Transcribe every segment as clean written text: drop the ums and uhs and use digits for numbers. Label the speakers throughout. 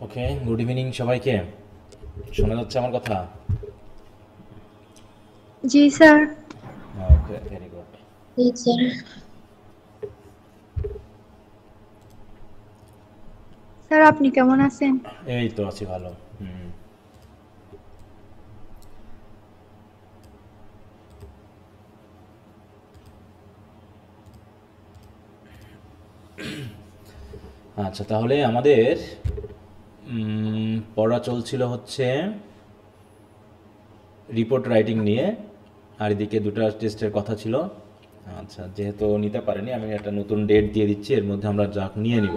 Speaker 1: ওকে, good evening সবাইকে। শোনা যাচ্ছে আমার কথা?
Speaker 2: জি স্যার।
Speaker 1: ওকে, ভেরি গুড।
Speaker 2: জি স্যার। স্যার আপনি কেমন আছেন?
Speaker 1: এই তো আছি ভালো। হুম। আচ্ছা, তাহলে আমাদের পড়া চলছিল হচ্ছে রিপোর্ট রাইটিং নিয়ে, আর এদিকে দুটো টেস্টের কথা ছিল। আচ্ছা, যেহেতু নিতে পারেনি, আমি একটা নতুন ডেট দিয়ে দিচ্ছি, এর মধ্যে আমরা যা নিয়ে নিব।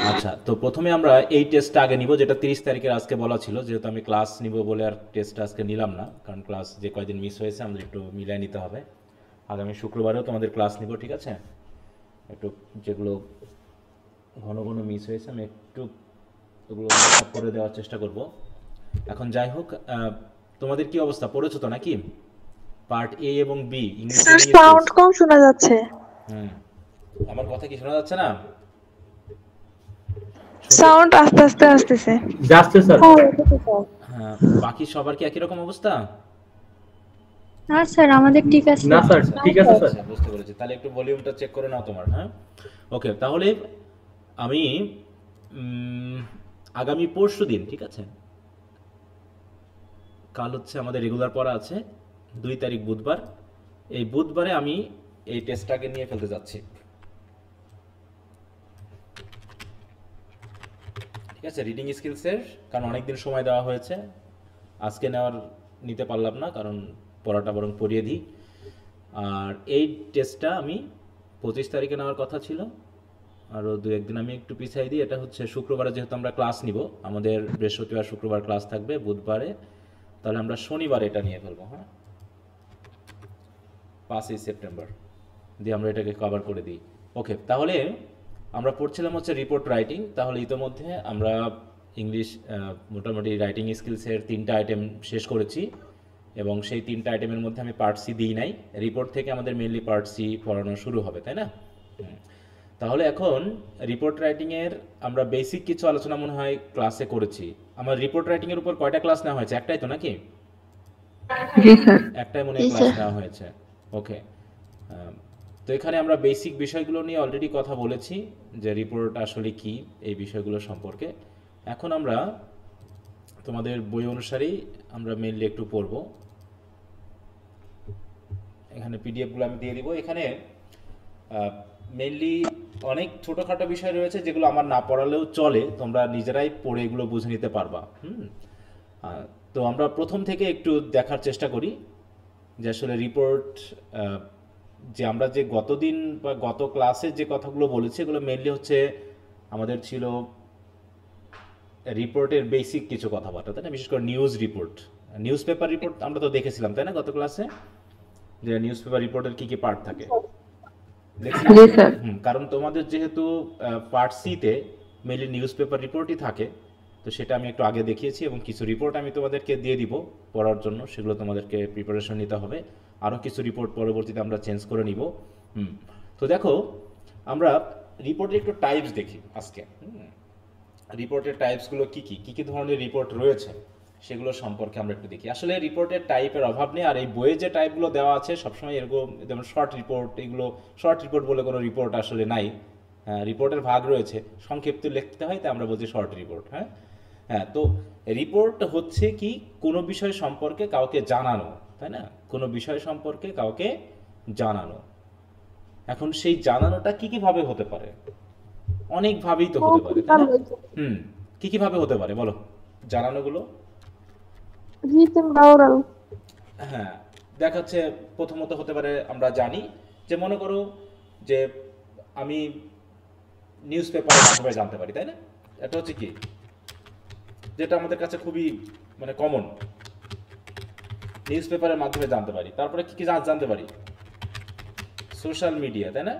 Speaker 1: আচ্ছা, তো প্রথমে আমরা এই টেস্টটা আগে নিব, যেটা 30 তারিখের আজকে বলা ছিল। যেহেতু আমি ক্লাস নিব বলে আর টেস্টটা আজকে নিলাম না, কারণ ক্লাস যে কয়দিন মিস হয়েছে আমাদের একটু মিলাই নিতে হবে। আগামী শুক্রবারেও তোমাদের ক্লাস নিব, ঠিক আছে? একটু যেগুলো ঘন ঘন মিস হয়েছে আমি একটু ওগুলো মেকআপ করে দেওয়ার চেষ্টা করব। এখন যাই হোক, তোমাদের কি অবস্থা, পড়েছো তো নাকি? পার্ট এ এবং B, English
Speaker 3: sir
Speaker 1: reading skills.
Speaker 3: Sound কম শোনা যাচ্ছে।
Speaker 1: হুম। আমার কথা কি শোনা যাচ্ছে না? শুনতে?
Speaker 3: সাউন্ড আস্তে আস্তে আসতেছে।
Speaker 4: যাচ্ছে স্যার।
Speaker 3: হ্যাঁ এটাতে স্যার।
Speaker 1: হ্যাঁ। বাকি সবার কি একই রকম অবস্থা?
Speaker 2: না স্যার, আমাদের ঠিক আছে।
Speaker 4: না স্যার,
Speaker 3: না
Speaker 4: ঠিক আছে
Speaker 3: স্যার।
Speaker 4: স্যার।
Speaker 1: আচ্ছা, বুঝতে পেরেছি। তাহলে একটু ভলিউমটা চেক করে নাও তোমার, হ্যাঁ? ওকে, তাহলে আমি উম, আগামী পরশু দিন, ঠিক আছে, কাল হচ্ছে আমাদের রেগুলার পড়া আছে, 2 তারিখ বুধবার। এই বুধবারে আমি এই টেস্টটাকে নিয়ে ফেলতে যাচ্ছি, ঠিক আছে, রিডিং স্কিলসের। কারণ অনেক দিন সময় দেওয়া হয়েছে, আজকে নিতে পারলাম না, কারণ পড়াটা বরং পড়িয়ে দিই। আর এই টেস্টটা আমি 25 তারিখে নেওয়ার কথা ছিল, আরও 1 দিন আমি একটু পিছাই দিই। এটা হচ্ছে শুক্রবারে, যেহেতু আমরা ক্লাস নিব, আমাদের বৃহস্পতিবার শুক্রবার ক্লাস থাকবে, বুধবারে তাহলে আমরা শনিবারে এটা নিয়ে ফেলবো, হ্যাঁ, 5ই সেপ্টেম্বর দিয়ে আমরা এটাকে কভার করে দিই। ওকে, তাহলে আমরা পড়ছিলাম হচ্ছে রিপোর্ট রাইটিং। তাহলে ইতোমধ্যে আমরা ইংলিশ মোটামুটি রাইটিং স্কিলসের 3টা আইটেম শেষ করেছি, এবং সেই 3টা আইটেমের মধ্যে আমি পার্ট সি দিই নাই। রিপোর্ট থেকে আমাদের মেনলি পার্ট সি পড়ানো শুরু হবে, তাই না? তাহলে এখন রিপোর্ট রাইটিংয়ের আমরা বেসিক কিছু আলোচনা মনে হয় ক্লাসে করেছি। আমার রিপোর্ট রাইটিংয়ের উপর কয়টা ক্লাস নেওয়া হয়েছে? একটাই তো নাকি?
Speaker 3: জি স্যার।
Speaker 1: একটাই মনে
Speaker 2: জি
Speaker 1: হয় ক্লাস
Speaker 2: স্যার।
Speaker 1: নেওয়া হয়েছে। ওকে। তো এখানে আমরা বেসিক বিষয়গুলো নিয়ে অলরেডি কথা বলেছি, যে রিপোর্ট আসলে কি, এই বিষয়গুলো সম্পর্কে। এখন আমরা তোমাদের বই অনুসারেই আমরা মেনলি একটু পড়ব। এখানে পিডিএফগুলো আমি দিয়ে দিব। এখানে মেনলি অনেক ছোটোখাটো বিষয় রয়েছে যেগুলো আমার না পড়ালেও চলে, তোমরা নিজেরাই পড়ে এগুলো বুঝে নিতে পারবা। তো আমরা প্রথম থেকে একটু দেখার চেষ্টা করি যে আসলে রিপোর্ট, যে আমরা যে গতদিন বা গত ক্লাসে যে কথাগুলো বলেছি, এগুলো মেনলি হচ্ছে আমাদের ছিল রিপোর্টের বেসিক কিছু কথাবার্তা, তাই না? বিশেষ করে news report, news paper report আমরা তো দেখেছিলাম, তাই না, গত ক্লাসে, যে নিউজ পেপার রিপোর্টের কী কী পার্ট থাকে, দেখছিলাম
Speaker 3: জি
Speaker 1: তো?
Speaker 3: স্যার।
Speaker 1: কারণ তোমাদের যেহেতু পার্ট সিতে মেনলি নিউজ পেপার রিপোর্টই থাকে, তো সেটা আমি একটু আগে দেখিয়েছি, এবং কিছু রিপোর্ট আমি তোমাদেরকে দিয়ে দিব পড়ার জন্য, সেগুলো তোমাদেরকে প্রিপারেশন নিতে হবে। আরও কিছু রিপোর্ট পরবর্তীতে আমরা চেঞ্জ করে নিব। হুম। তো দেখো, আমরা রিপোর্টের একটু টাইপস দেখি আজকে। রিপোর্টের টাইপসগুলো কী কী কী কী ধরনের রিপোর্ট রয়েছে সেগুলো সম্পর্কে আমরা একটু দেখি। আসলে রিপোর্টের টাইপের অভাব নেই, আর এই বইয়ে যে টাইপগুলো দেওয়া আছে সবসময় এরকম, যেমন শর্ট রিপোর্ট, এগুলো শর্ট রিপোর্ট বলে কোনো রিপোর্ট আসলে নাই। হ্যাঁ, রিপোর্টের ভাগ রয়েছে, সংক্ষিপ্ত লিখতে হয়, তাই আমরা বলছি শর্ট রিপোর্ট। হ্যাঁ, হ্যাঁ। তো রিপোর্ট হচ্ছে কি, কোনো বিষয় সম্পর্কে কাউকে জানানো, তাই না? কোনো বিষয় সম্পর্কে কাউকে জানানো। এখন সেই জানানোটা কী কীভাবে হতে পারে? অনেকভাবেই তো হতে পারে, তাই না? হুম। কী কীভাবে হতে পারে বলো জানানোগুলো?
Speaker 3: রিটেন বা ওরাল।
Speaker 1: হ্যাঁ, দেখাচ্ছে প্রথমত হতে পারে, আমরা জানি যে, মনে করো যে আমি নিউজ পেপারের মাধ্যমে জানতে পারি, তাই না? এটা হচ্ছে কি, যেটা আমাদের কাছে খুবই মানে কমন, নিউজ পেপারের মাধ্যমে জানতে পারি। তারপরে কি কি জানতে পারি? সোশ্যাল মিডিয়া, তাই না?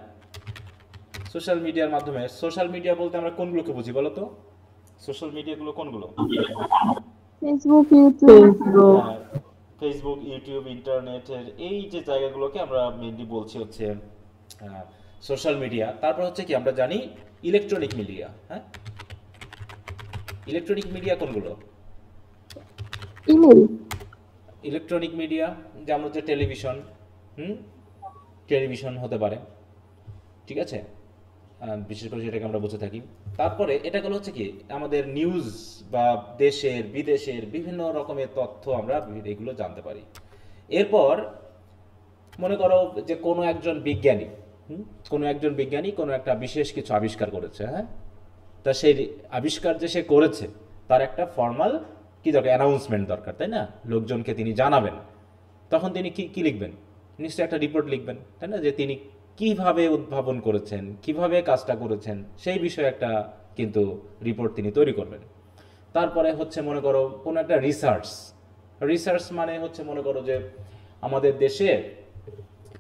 Speaker 1: সোশ্যাল মিডিয়ার মাধ্যমে, সোশ্যাল মিডিয়া বলতে আমরা কোনগুলোকে বুঝি বলো তো? সোশ্যাল মিডিয়াগুলো কোনগুলো?
Speaker 3: Facebook, YouTube.
Speaker 1: হ্যাঁ, ফেসবুক, ইউটিউব, ইন্টারনেটের এই যে জায়গাগুলোকে আমরা মেনলি বলছি হচ্ছে সোশ্যাল মিডিয়া। তারপর হচ্ছে কি, আমরা জানি ইলেকট্রনিক মিডিয়া। হ্যাঁ, ইলেকট্রনিক মিডিয়া কোনগুলো?
Speaker 3: ইমেল।
Speaker 1: ইলেকট্রনিক মিডিয়া যেমন হচ্ছে টেলিভিশন, টেলিভিশন হতে পারে, ঠিক আছে, বিশেষ করে যেটাকে আমরা বুঝে থাকি। তারপরে এটা গেল হচ্ছে কি আমাদের নিউজ বা দেশের বিদেশের বিভিন্ন রকমের তথ্য আমরা এগুলো জানতে পারি। এরপর মনে করো যে কোনো একজন বিজ্ঞানী কোনো একটা বিশেষ কিছু আবিষ্কার করেছে, হ্যাঁ, তা সেই আবিষ্কার যে সে করেছে তার একটা ফর্মাল কি দরকার, অ্যানাউন্সমেন্ট দরকার, তাই না? লোকজনকে তিনি জানাবেন। তখন তিনি কি কি লিখবেন? নিশ্চয়ই একটা রিপোর্ট লিখবেন, তাই না, যে তিনি কিভাবে উদ্ভাবন করেছেন, কিভাবে কাজটা করেছেন, সেই বিষয়ে একটা কিন্তু রিপোর্ট তিনি তৈরি করবেন। তারপরে হচ্ছে মনে করো কোনো একটা রিসার্চ মানে হচ্ছে মনে করো যে আমাদের দেশে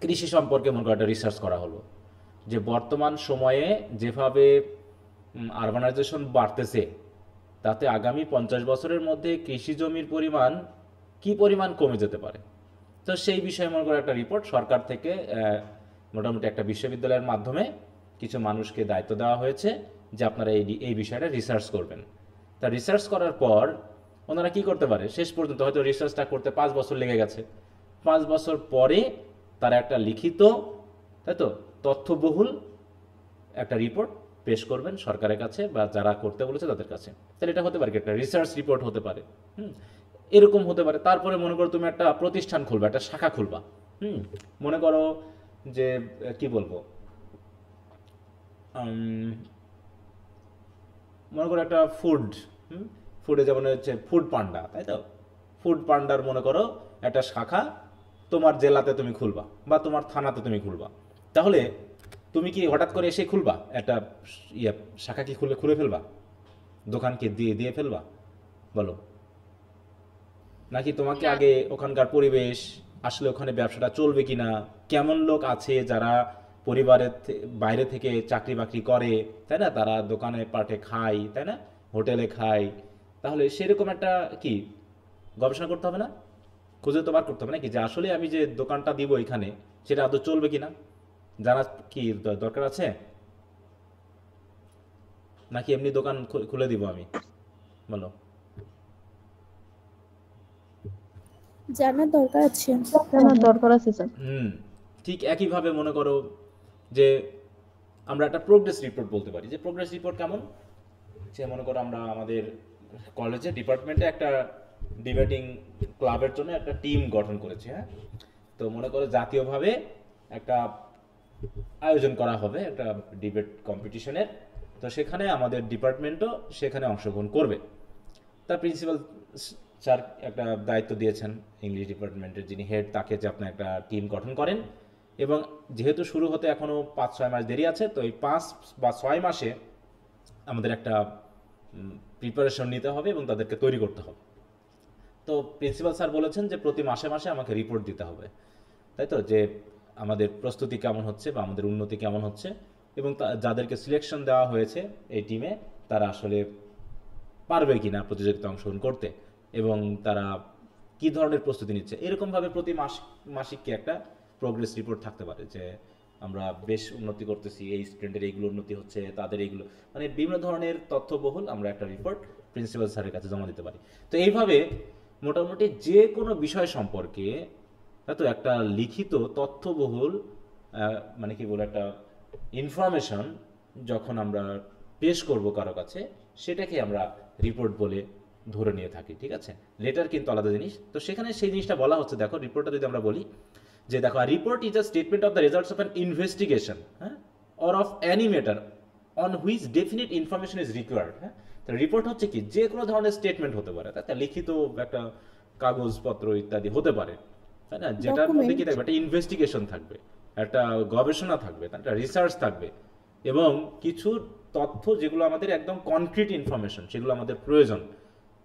Speaker 1: কৃষি সম্পর্কে মনে করো একটা রিসার্চ করা হলো, যে বর্তমান সময়ে যেভাবে আরবানাইজেশন বাড়তেছে তাতে আগামী 50 বছরের মধ্যে কৃষি জমির পরিমাণ কি পরিমাণ কমে যেতে পারে। তো সেই বিষয়ে মনে করো একটা রিপোর্ট সরকার থেকে মোটামুটি একটা বিশ্ববিদ্যালয়ের মাধ্যমে কিছু মানুষকে দায়িত্ব দেওয়া হয়েছে যে আপনারা এই বিষয়টা রিসার্চ করবেন। তা রিসার্চ করার পর ওনারা কি করতে পারে, শেষ পর্যন্ত হয়তো রিসার্চটা করতে 5 বছর লেগে গেছে, 5 বছর পরে তারা একটা লিখিত, তাই তো, তথ্যবহুল একটা রিপোর্ট পেশ করবেন সরকারের কাছে বা যারা করতে বলেছে তাদের কাছে। তাহলে এটা হতে পারে কি একটা রিসার্চ রিপোর্ট হতে পারে, এরকম হতে পারে। তারপরে মনে করো তুমি একটা প্রতিষ্ঠান খুলবা, একটা শাখা খুলবা, মনে করো যে কি বলবো, মনে করো একটা ফুডে যেমন হচ্ছে ফুড পান্ডা, তাই তো, ফুড পান্ডার মনে করো একটা শাখা তোমার জেলাতে তুমি খুলবা বা তোমার থানাতে তুমি খুলবা। তাহলে তুমি কি হঠাৎ করে এসে খুলবা একটা শাখা, কি খুলে ফেলবা, দোকানকে দিয়ে দিয়ে ফেলবা, বলো? নাকি তোমাকে আগে ওখানকার পরিবেশ, আসলে ওখানে ব্যবসাটা চলবে কিনা, কেমন লোক আছে যারা পরিবারের বাইরে থেকে চাকরি বাকরি করে, তাই না, তারা দোকানে পাটে খায়, তাই না, হোটেলে খায়, তাহলে সেরকম একটা কি গবেষণা করতে হবে না, খুঁজে তো বার করতে হবে নাকি যে আসলে আমি যে দোকানটা দিব এখানে সেটা আদৌ চলবে কিনা, জানা কি দরকার আছে? নাকি এমনি দোকান খুলে দিব আমি, বলো?
Speaker 4: জানার দরকার আছে।
Speaker 3: জানার দরকার আছে স্যার।
Speaker 1: ঠিক একইভাবে মনে করো যে আমরা একটা প্রোগ্রেস রিপোর্ট বলতে পারি। যে প্রোগ্রেস রিপোর্ট কেমন, যে মনে করো আমরা আমাদের কলেজে ডিপার্টমেন্টে একটা ডিবেটিং ক্লাবের জন্য একটা টিম গঠন করেছি, হ্যাঁ, তো মনে করো জাতীয়ভাবে একটা আয়োজন করা হবে একটা ডিবেট কম্পিটিশনের, তো সেখানে আমাদের ডিপার্টমেন্টও সেখানে অংশগ্রহণ করবে। তার প্রিন্সিপাল স্যার একটা দায়িত্ব দিয়েছেন ইংলিশ ডিপার্টমেন্টের যিনি হেড, তাকে যে আপনি একটা টিম গঠন করেন, এবং যেহেতু শুরু হতে এখনও 5-6 মাস দেরি আছে, তো এই 5 বা 6 মাসে আমাদের একটা প্রিপারেশন নিতে হবে এবং তাদেরকে তৈরি করতে হবে। তো প্রিন্সিপাল স্যার বলেছেন যে প্রতি মাসে মাসে আমাকে রিপোর্ট দিতে হবে, তাই তো, যে আমাদের প্রস্তুতি কেমন হচ্ছে বা আমাদের উন্নতি কেমন হচ্ছে, এবং যাদেরকে সিলেকশন দেওয়া হয়েছে এই টিমে তারা আসলে পারবে কি না প্রতিযোগিতা অংশগ্রহণ করতে, এবং তারা কি ধরনের প্রস্তুতি নিচ্ছে। এরকমভাবে প্রতি মাসিক কি একটা প্রোগ্রেস রিপোর্ট থাকতে পারে যে আমরা বেশ উন্নতি করতেছি, এই স্টুডেন্টের এইগুলো উন্নতি হচ্ছে, তাদের এইগুলো, মানে বিভিন্ন ধরনের তথ্যবহুল আমরা একটা রিপোর্ট প্রিন্সিপাল স্যারের কাছে জমা দিতে পারি। তো এইভাবে মোটামুটি যে কোনো বিষয় সম্পর্কে তো একটা লিখিত তথ্যবহুল মানে কি বলে একটা ইনফরমেশন যখন আমরা পেশ করব কারো কাছে, সেটাকে আমরা রিপোর্ট বলে ধরে নিয়ে থাকি, ঠিক আছে। লেটার কিন্তু আলাদা জিনিস। তো সেখানে সেই জিনিসটা বলা হচ্ছে, দেখো রিপোর্টটা যদি আমরা বলি যে দেখো report is a statement of the results of an investigation, হ্যাঁ, or of any matter on which definite information is required. হ্যাঁ, তো রিপোর্ট হচ্ছে কি যে কোনো ধরনের স্টেটমেন্ট হতে পারে, তাই লিখিত একটা কাগজপত্র ইত্যাদি হতে পারে, তাই না, যেটার মধ্যে কি থাকবে, একটা ইনভেস্টিগেশন থাকবে, একটা গবেষণা থাকবে, একটা রিসার্চ থাকবে, এবং কিছু তথ্য যেগুলো আমাদের একদম কনক্রিট ইনফরমেশন, সেগুলো আমাদের প্রয়োজন।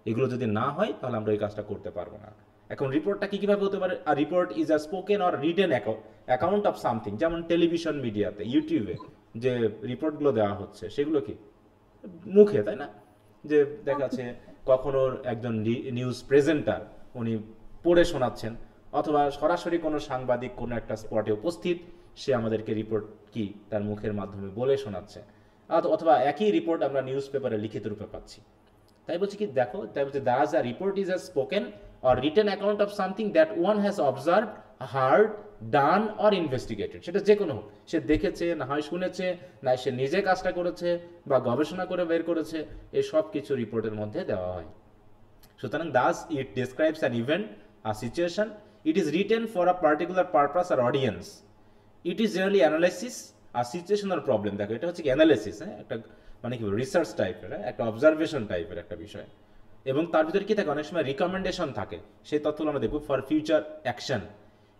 Speaker 1: এগুলো যদি না হয় তাহলে আমরা এই কাজটা করতে পারবো না। এখন রিপোর্টটা কিভাবে হতে পারে? আর report is a spoken or written account of something. যেমন টেলিভিশন মিডিয়াতে, ইউটিউবে যে রিপোর্টগুলো দেওয়া হচ্ছে সেগুলো কি মুখে, তাই না, যে দেখা যাচ্ছে কখনো একজন নিউজ প্রেজেন্টার উনি পড়ে শোনাচ্ছেন, অথবা সরাসরি কোনো সাংবাদিক কোনো একটা স্পটে উপস্থিত, সে আমাদেরকে রিপোর্ট কি তার মুখের মাধ্যমে বলে শোনাচ্ছে, অথবা একই রিপোর্ট আমরা নিউজ পেপারে লিখিত রূপে পাচ্ছি। তাই বলছি কি দেখো, তাই বলছে দাস আ report is a spoken or written account of something that one has observe, hard, done or investigated. সেটা যে কোনো হোক, সে দেখেছে, না হয় শুনেছে, না সে নিজে কাজটা করেছে, বা গবেষণা করে বের করেছে, এই সব কিছু রিপোর্টের মধ্যে দেওয়া হয়। সুতরাং thus it describes an event, a situation, it is written for a particular purpose আর audience, it is generally analysis আর সিচুয়েশনাল প্রবলেম। দেখো এটা হচ্ছে কি অ্যানালাইসিস, হ্যাঁ, একটা মানে কি রিসার্চ টাইপের, একটা অবজারভেশন টাইপের একটা বিষয়, এবং তার ভিতরে কি থাকে, অনেক সময় রিকমেন্ডেশন থাকে, সেই তথ্যগুলো আমরা দেখব for future action.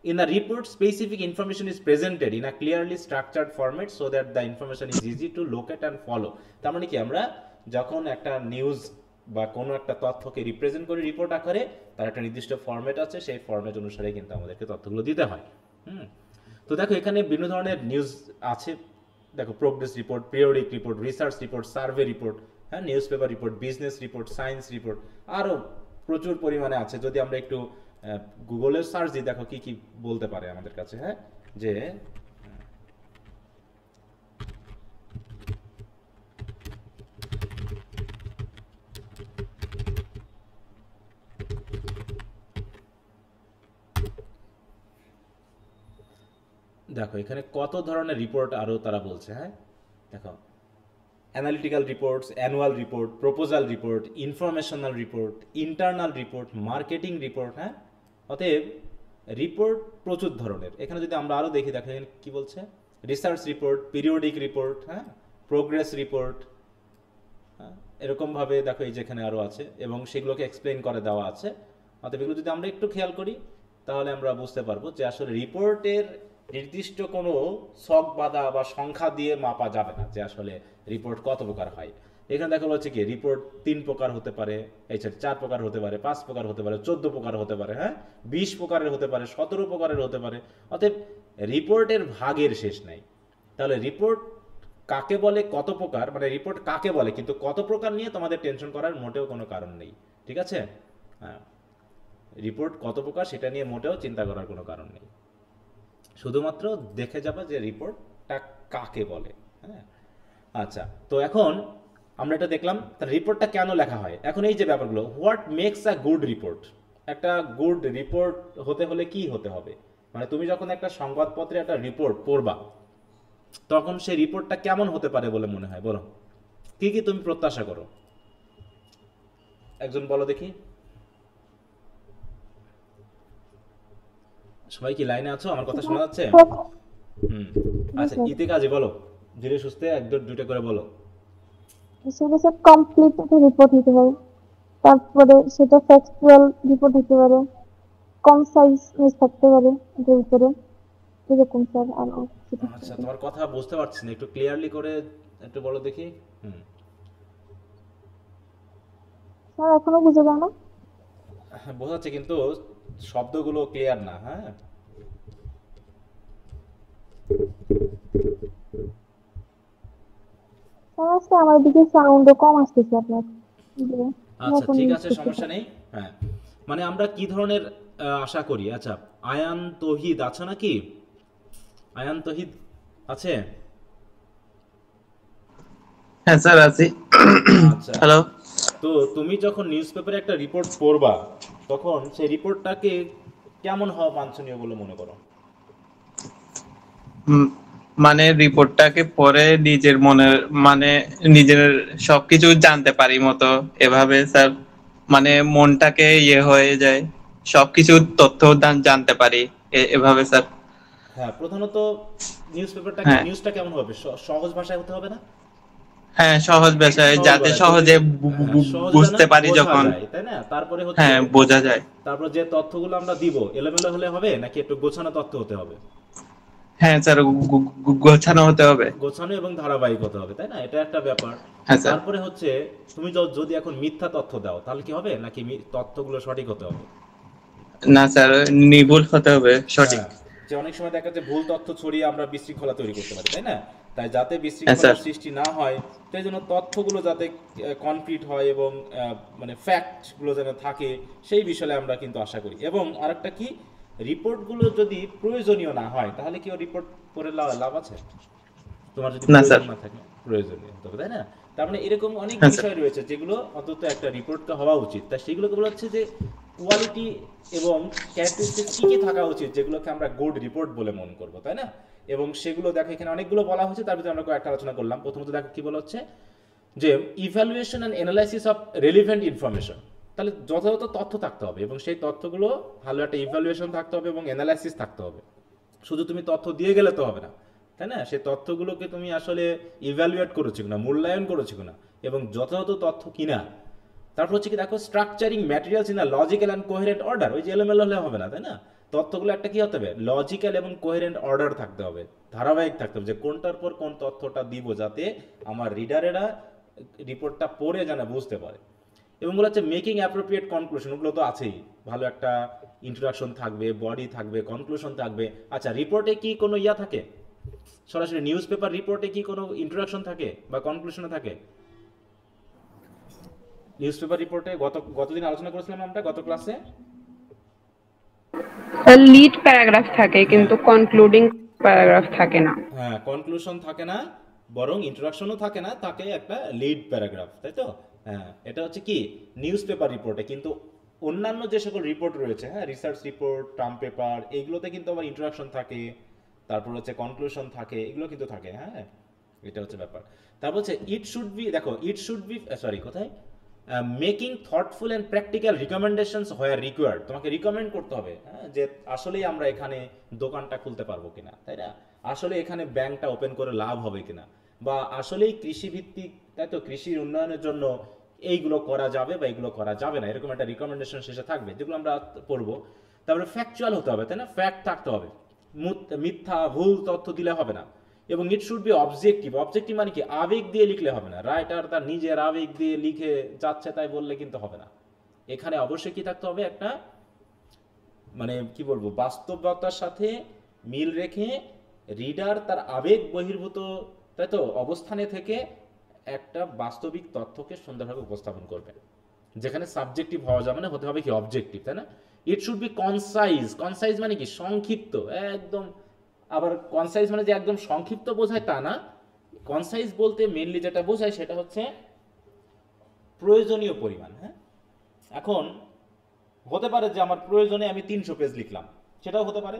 Speaker 1: In the report, specific information is presented in a clearly structured format so that the information is easy to locate and follow. তার মানে কি, আমরা যখন একটা নিউজ বা কোনো একটা তথ্যকে রিপ্রেজেন্ট করি রিপোর্ট আকারে, তার একটা নির্দিষ্ট ফরম্যাট আছে, সেই ফরম্যাট অনুসারে কিন্তু আমাদেরকে তথ্যগুলো দিতে হয়। তো দেখো এখানে বিভিন্ন ধরনের নিউজ আছে, দেখো progress report, periodic report, research report, survey report, হ্যাঁ, news paper report, business report, science report, আরও প্রচুর পরিমাণে আছে। যদি আমরা একটু গুগলের সার্চ দিই, দেখো কি কি বলতে পারে আমাদের কাছে, হ্যাঁ, যে দেখো এখানে কত ধরনের রিপোর্ট আরও তারা বলছে, হ্যাঁ, দেখো analytical reports, annual report, proposal report, informational report, internal report, marketing report, হ্যাঁ। অতএব রিপোর্ট প্রচুর ধরনের। এখানে যদি আমরা আরও দেখি, দেখেন কি বলছে, রিসার্চ রিপোর্ট, পিরিয়ডিক রিপোর্ট, হ্যাঁ, প্রোগ্রেস রিপোর্ট, হ্যাঁ, এরকমভাবে দেখো এই যেখানে আরও আছে, এবং সেগুলোকে এক্সপ্লেন করে দেওয়া আছে। অতএব এগুলো যদি আমরা একটু খেয়াল করি, তাহলে আমরা বুঝতে পারবো যে আসলে রিপোর্টের নির্দিষ্ট কোনো ছক বাঁধা বা সংখ্যা দিয়ে মাপা যাবে না যে আসলে রিপোর্ট কত প্রকার হয়। এখানে দেখা হচ্ছে কি, রিপোর্ট 3 প্রকার হতে পারে, 4 প্রকার হতে পারে, 5 প্রকার হতে পারে, 14 প্রকার হতে পারে, হ্যাঁ, 20 প্রকারের হতে পারে, 17 প্রকারের হতে পারে। অতএব রিপোর্টের ভাগের শেষ নাই। তাহলে রিপোর্ট কাকে বলে, কত প্রকার, মানে রিপোর্ট কাকে বলে, কিন্তু কত প্রকার নিয়ে তোমাদের টেনশন করার মোটেও কোনো কারণ নেই, ঠিক আছে? হ্যাঁ, রিপোর্ট কত প্রকার সেটা নিয়ে মোটেও চিন্তা করার কোনো কারণ নেই, শুধুমাত্র দেখে যাবে যে রিপোর্টটা কাকে বলে, হ্যাঁ। আচ্ছা, তো এখন আমরা এটা দেখলাম, তার রিপোর্টটা কেন লেখা হয়। এখন এই যে ব্যাপারগুলো, what makes a good report, একটা গুড রিপোর্ট হতে হলে কি হতে হবে, মানে তুমি যখন একটা সংবাদপত্রে একটা রিপোর্ট পড়বা, তখন সেই রিপোর্টটা কেমন হতে পারে বলে মনে হয়, বলো কি কি তুমি প্রত্যাশা করো, একজন বলো দেখি। সবাই কি লাইনে আছো, আমার কথা শোনা যাচ্ছে? আচ্ছা, ইতি কাজী বলো, ধীরে সুস্থে একদম দুইটা করে বলো।
Speaker 3: সেটা কমপ্লিট একটা রিপোর্ট হতে পারে, তারপরে সেটা ফ্যাক্টুয়াল রিপোর্ট হতে পারে, কনসাইজনেস থাকতে পারে এটার উপরে, এরকম স্যার। আর
Speaker 1: আচ্ছা, তোমার কথা বুঝতে পারছি না, একটু ক্লিয়ারলি করে একটু বলো দেখি।
Speaker 3: স্যার এখনো বুঝে যায় না?
Speaker 1: বোঝা যাচ্ছে কিন্তু শব্দগুলো ক্লিয়ার না, হ্যাঁ।
Speaker 3: স্যার আজকে আমার দিকে সাউন্ডও কম আসতেছে আপনার।
Speaker 1: আচ্ছা ঠিক আছে, সমস্যা নেই। হ্যাঁ, মানে আমরা কি ধরনের আশা করি। আচ্ছা, আয়ান তৌহিদ আছে নাকি? আয়ান তৌহিদ আছে?
Speaker 5: হ্যাঁ স্যার আছি।
Speaker 1: আচ্ছা,
Speaker 5: হ্যালো।
Speaker 1: তো তুমি যখন নিউজপেপারে একটা রিপোর্ট পড়বা, তখন সেই রিপোর্টটাকে কেমন হওয়া বাঞ্ছনীয় বলে মনে করো?
Speaker 5: মানে রিপোর্টটাকে পড়ে নিজের মনে, মানে নিজের সবকিছু জানতে পারি মতো, এভাবে স্যার, মানে মনটাকে হয়ে যায়, সবকিছু তথ্য জানতে পারি এভাবে স্যার।
Speaker 1: হ্যাঁ, প্রধানত নিউজপেপারটা, নিউজটা কেমন হবে, সহজ ভাষায় হতে হবে না?
Speaker 5: হ্যাঁ, সহজ ভাষায়, যাতে সহজে বুঝতে পারি যখন,
Speaker 1: তাই না? তারপরে হচ্ছে,
Speaker 5: হ্যাঁ, বোঝা যায়।
Speaker 1: তারপর যে তথ্যগুলো আমরা দিব এলোমেলো হলে হবে নাকি একটু গোছানো তথ্য হতে হবে?
Speaker 5: হ্যাঁ স্যার, গোছানো হতে হবে,
Speaker 1: গোছানো এবং ধারাবাহিক হতে হবে, তাই না? এটা একটা ব্যাপার। তারপরে হচ্ছে, তুমি যদি এখন মিথ্যা তথ্য দাও তাহলে কি হবে, নাকি তথ্যগুলো সঠিক হতে হবে?
Speaker 5: না স্যার, নির্ভুল হতে হবে, সঠিক।
Speaker 1: যে অনেক সময় দেখা যাচ্ছে ভুল তথ্য ছড়িয়ে আমরা বিশৃঙ্খলা তৈরি করতে পারি, তাই না? তাই যাতে বিশৃঙ্খলার সৃষ্টি না হয়, সেই জন্য তথ্যগুলো যাতে কনক্রিট হয় এবং মানে ফ্যাক্টগুলো যেন থাকে, সেই বিষয়ে আমরা কিন্তু আশা করি। এবং আরেকটা কি, রিপোর্টগুলো যদি প্রয়োজনীয় না হয় তাহলে কি রিপোর্ট করে লাভ আছে তোমার, যদি প্রয়োজন না থাকে? প্রয়োজনীয় হতে হবে, তাই না? তার মানে এরকম অনেক
Speaker 5: হ্যাঁ, স্যার।
Speaker 1: বিষয় রয়েছে যেগুলো অন্তত একটা রিপোর্টে হওয়া উচিত। তা সেগুলোকে বলা হচ্ছে যে কোয়ালিটি এবং ক্যারেক্টারিস্টিক্স কি কি থাকা উচিত যেগুলোকে আমরা গুড রিপোর্ট বলে মনে করব, তাই না? এবং সেগুলো দেখো এখানে অনেকগুলো বলা হয়েছে, তার ভিতরে আমরা কয়েকটা আলোচনা করলাম। প্রথমত দেখো কি বলা হচ্ছে যে evaluation and analysis of relevant information. তাহলে যথাযথ তথ্য থাকতে হবে এবং সেই তথ্যগুলো ভালো একটা ইভ্যালুয়েশন থাকতে হবে এবং অ্যানালাইসিস থাকতে হবে। শুধু তুমি তথ্য দিয়ে গেলে তো হবে না, তাই না? সেই তথ্যগুলোকে তুমি আসলে ইভ্যালুয়েট করেছো কিনা, মূল্যায়ন করেছো কিনা, এবং যথাযথ তথ্য কিনা। তারপর হচ্ছে কি দেখো structuring materials in a logical and coherent order. ওই যে এলোমেলো হলে হবে না, তাই না? তথ্যগুলো একটা কি হতে হবে, লজিক্যাল এবং কোহেরেন্ট অর্ডার থাকতে হবে, ধারাবাহিক থাকতে হবে, যে কোনটার পর কোন তথ্যটা দিব যাতে আমার রিডারেরা রিপোর্টটা পড়ে যেন বুঝতে পারে। এবং বলা হচ্ছে মেকিং অ্যাপ্রোপ্রিয়েট কনক্লুশন, ওগুলো তো আছেই। ভালো একটা ইন্ট্রোডাকশন থাকবে, বডি থাকবে, কনক্লুশন থাকবে। আচ্ছা, রিপোর্টে কি কোনো ইয়া থাকে? সরাসরি নিউজ পেপার রিপোর্টে কি কোনো ইন্ট্রোডাকশন থাকে বা কনক্লুশনে থাকে? নিউজ পেপার রিপোর্টে গতদিন আলোচনা করেছিলাম আমরা গত ক্লাসে।
Speaker 6: লিড প্যারাগ্রাফ থাকে কিন্তু কনক্লুডিং প্যারাগ্রাফ থাকে না।
Speaker 1: হ্যাঁ, কনক্লুশন থাকে না, বরং ইন্ট্রোডাকশনও থাকে না, থাকে একটা লিড প্যারাগ্রাফ, তাই তো? হ্যাঁ, এটা হচ্ছে কি নিউজ পেপার রিপোর্টে। কিন্তু অন্যান্য যে সকল রিপোর্ট রয়েছে, হ্যাঁ, রিসার্চ রিপোর্ট, টার্ম পেপার, এইগুলোতে কিন্তু আবার ইন্ট্রোডাকশন থাকে, তারপর হচ্ছে কনক্লুশন থাকে, এগুলো কিন্তু থাকে। হ্যাঁ, এটা হচ্ছে ব্যাপার। তারপর হচ্ছে ইট শুড বি, দেখো ইট শুড বি, সরি কোথায়, making thoughtful and practical recommendations where required. তোমাকে রিকমেন্ড করতে হবে, হ্যাঁ, যে আসলেই আমরা এখানে দোকানটা খুলতে পারবো কিনা, তাই না? আসলে এখানে ব্যাংকটা ওপেন করে লাভ হবে কিনা, বা আসলেই কৃষিভিত্তিক, তাই তো, কৃষির উন্নয়নের জন্য এইগুলো করা যাবে বা এইগুলো করা যাবে না, এরকম একটা রিকমেন্ডেশন শেষে থাকবে, যেগুলো আমরা পড়বো। তারপরে ফ্যাকচুয়াল হতে হবে, তাই না? ফ্যাক্ট থাকতে হবে, মিথ্যা ভুল তথ্য দিলে হবে না। এবং ইট শুড বি অবজেক্টিভ। অবজেক্টিভ মানে কি, আবেগ দিয়ে লিখলে হবে না। রাইটার তার নিজের আবেগ দিয়ে লিখে যাচ্ছে তাই বললে কিন্তু হবে না। এখানে অবশ্যই কি থাকতে হবে, একটা মানে কি বলবো, বাস্তবতার সাথে মিল রেখে রিডার তার আবেগ বহির্ভূত, তাই তো, অবস্থানে থেকে একটা বাস্তবিক তথ্যকে সুন্দরভাবে উপস্থাপন করবে, যেখানে সাবজেক্টিভ হওয়া যাবে না, হতে হবে কি অবজেক্টিভ, তাই না? ইট শুড বি কনসাইজ। কনসাইজ মানে কি, সংক্ষিপ্ত একদম। আবার কনসাইজ মানে যে একদম সংক্ষিপ্ত বোঝায় তা না। কনসাইজ বলতে মেনলি যেটা বোঝায় সেটা হচ্ছে প্রয়োজনীয় পরিমাণ। হ্যাঁ, এখন হতে পারে যে আমার প্রয়োজনে আমি 300 পেজ লিখলাম, সেটাও হতে পারে।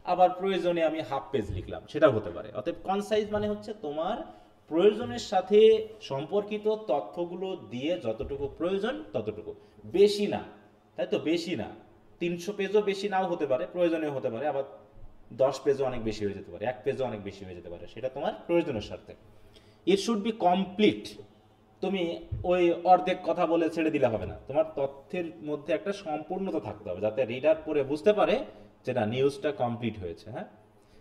Speaker 1: আবার প্রয়োজনে আমি হাফ পেজ লিখলাম, সেটাও হতে পারে। অতএব কনসাইজ মানে হচ্ছে তোমার প্রয়োজনের সাথে সম্পর্কিত তথ্যগুলো দিয়ে যতটুকু প্রয়োজন ততটুকু, বেশি না, তাই তো? বেশি না, 300 পেজও বেশি নাও হতে পারে, প্রয়োজনীয় হতে পারে। আবার 10 পেজও অনেক বেশি হয়ে যেতে পারে, 1 পেজও অনেক বেশি হয়ে যেতে পারে, সেটা তোমার প্রয়োজনের স্বার্থে। ইট শুড বি কমপ্লিট। তুমি ওই অর্ধেক কথা বলে ছেড়ে দিলে হবে না, তোমার তথ্যের মধ্যে একটা সম্পূর্ণতা থাকতে হবে, যাতে রিডার পড়ে বুঝতে পারে যে না, নিউজটা কমপ্লিট হয়েছে। হ্যাঁ,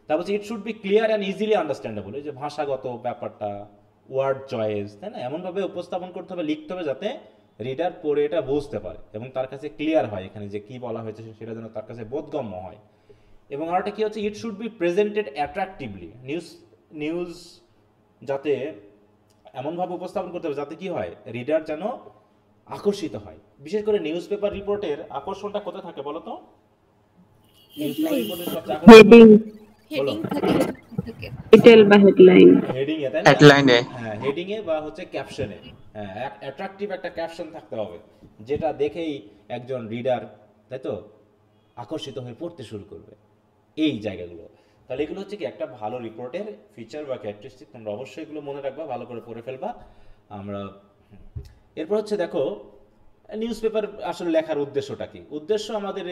Speaker 1: তারপর ইট should be clear and easily understandable. এই যে ভাষাগত ব্যাপারটা, ওয়ার্ড চয়েস, তাই না, এমনভাবে উপস্থাপন করতে হবে, লিখতে হবে যাতে রিডার পড়ে এটা বুঝতে পারে এবং তার কাছে ক্লিয়ার হয় এখানে যে কি বলা হয়েছে, সেটা যেন তার কাছে বোধগম্য হয়। এবং আরেকটা কি হচ্ছে, it should be presented attractively. News যাতে এমনভাবে উপস্থাপন করতে হবে যাতে কি হয়, রিডার যেন আকর্ষিত হয়। বিশেষ করে নিউজ পেপার রিপোর্টের আকর্ষণটা কোথায় থাকে বলো তো? নিউজ পেপার রিপোর্টের সবচেয়ে
Speaker 6: হেডিং,
Speaker 4: হেডিং থাকে, থাকে
Speaker 6: টাইটেল বা হেডলাইন।
Speaker 1: হেডিং এ, তাই না?
Speaker 5: হেডলাইনে।
Speaker 1: হ্যাঁ, হেডিং এ বা হচ্ছে ক্যাপশনে। হ্যাঁ, অ্যাট্রাকটিভ একটা ক্যাপশন থাকতে হবে, যেটা দেখেই একজন রিডার, তাই তো, আকর্ষিত হয়ে পড়তে শুরু করবে। এই জায়গাগুলো, তাহলে এগুলো হচ্ছে কি একটা ভালো রিপোর্টের ফিচার বা ক্যারেক্টারিস্টিক। তোমরা অবশ্যই এগুলো মনে রাখবা, ভালো করে পড়ে ফেলবা। আমরা এরপর হচ্ছে দেখো নিউজ পেপার আসলে লেখার উদ্দেশ্যটা কি। উদ্দেশ্য আমাদের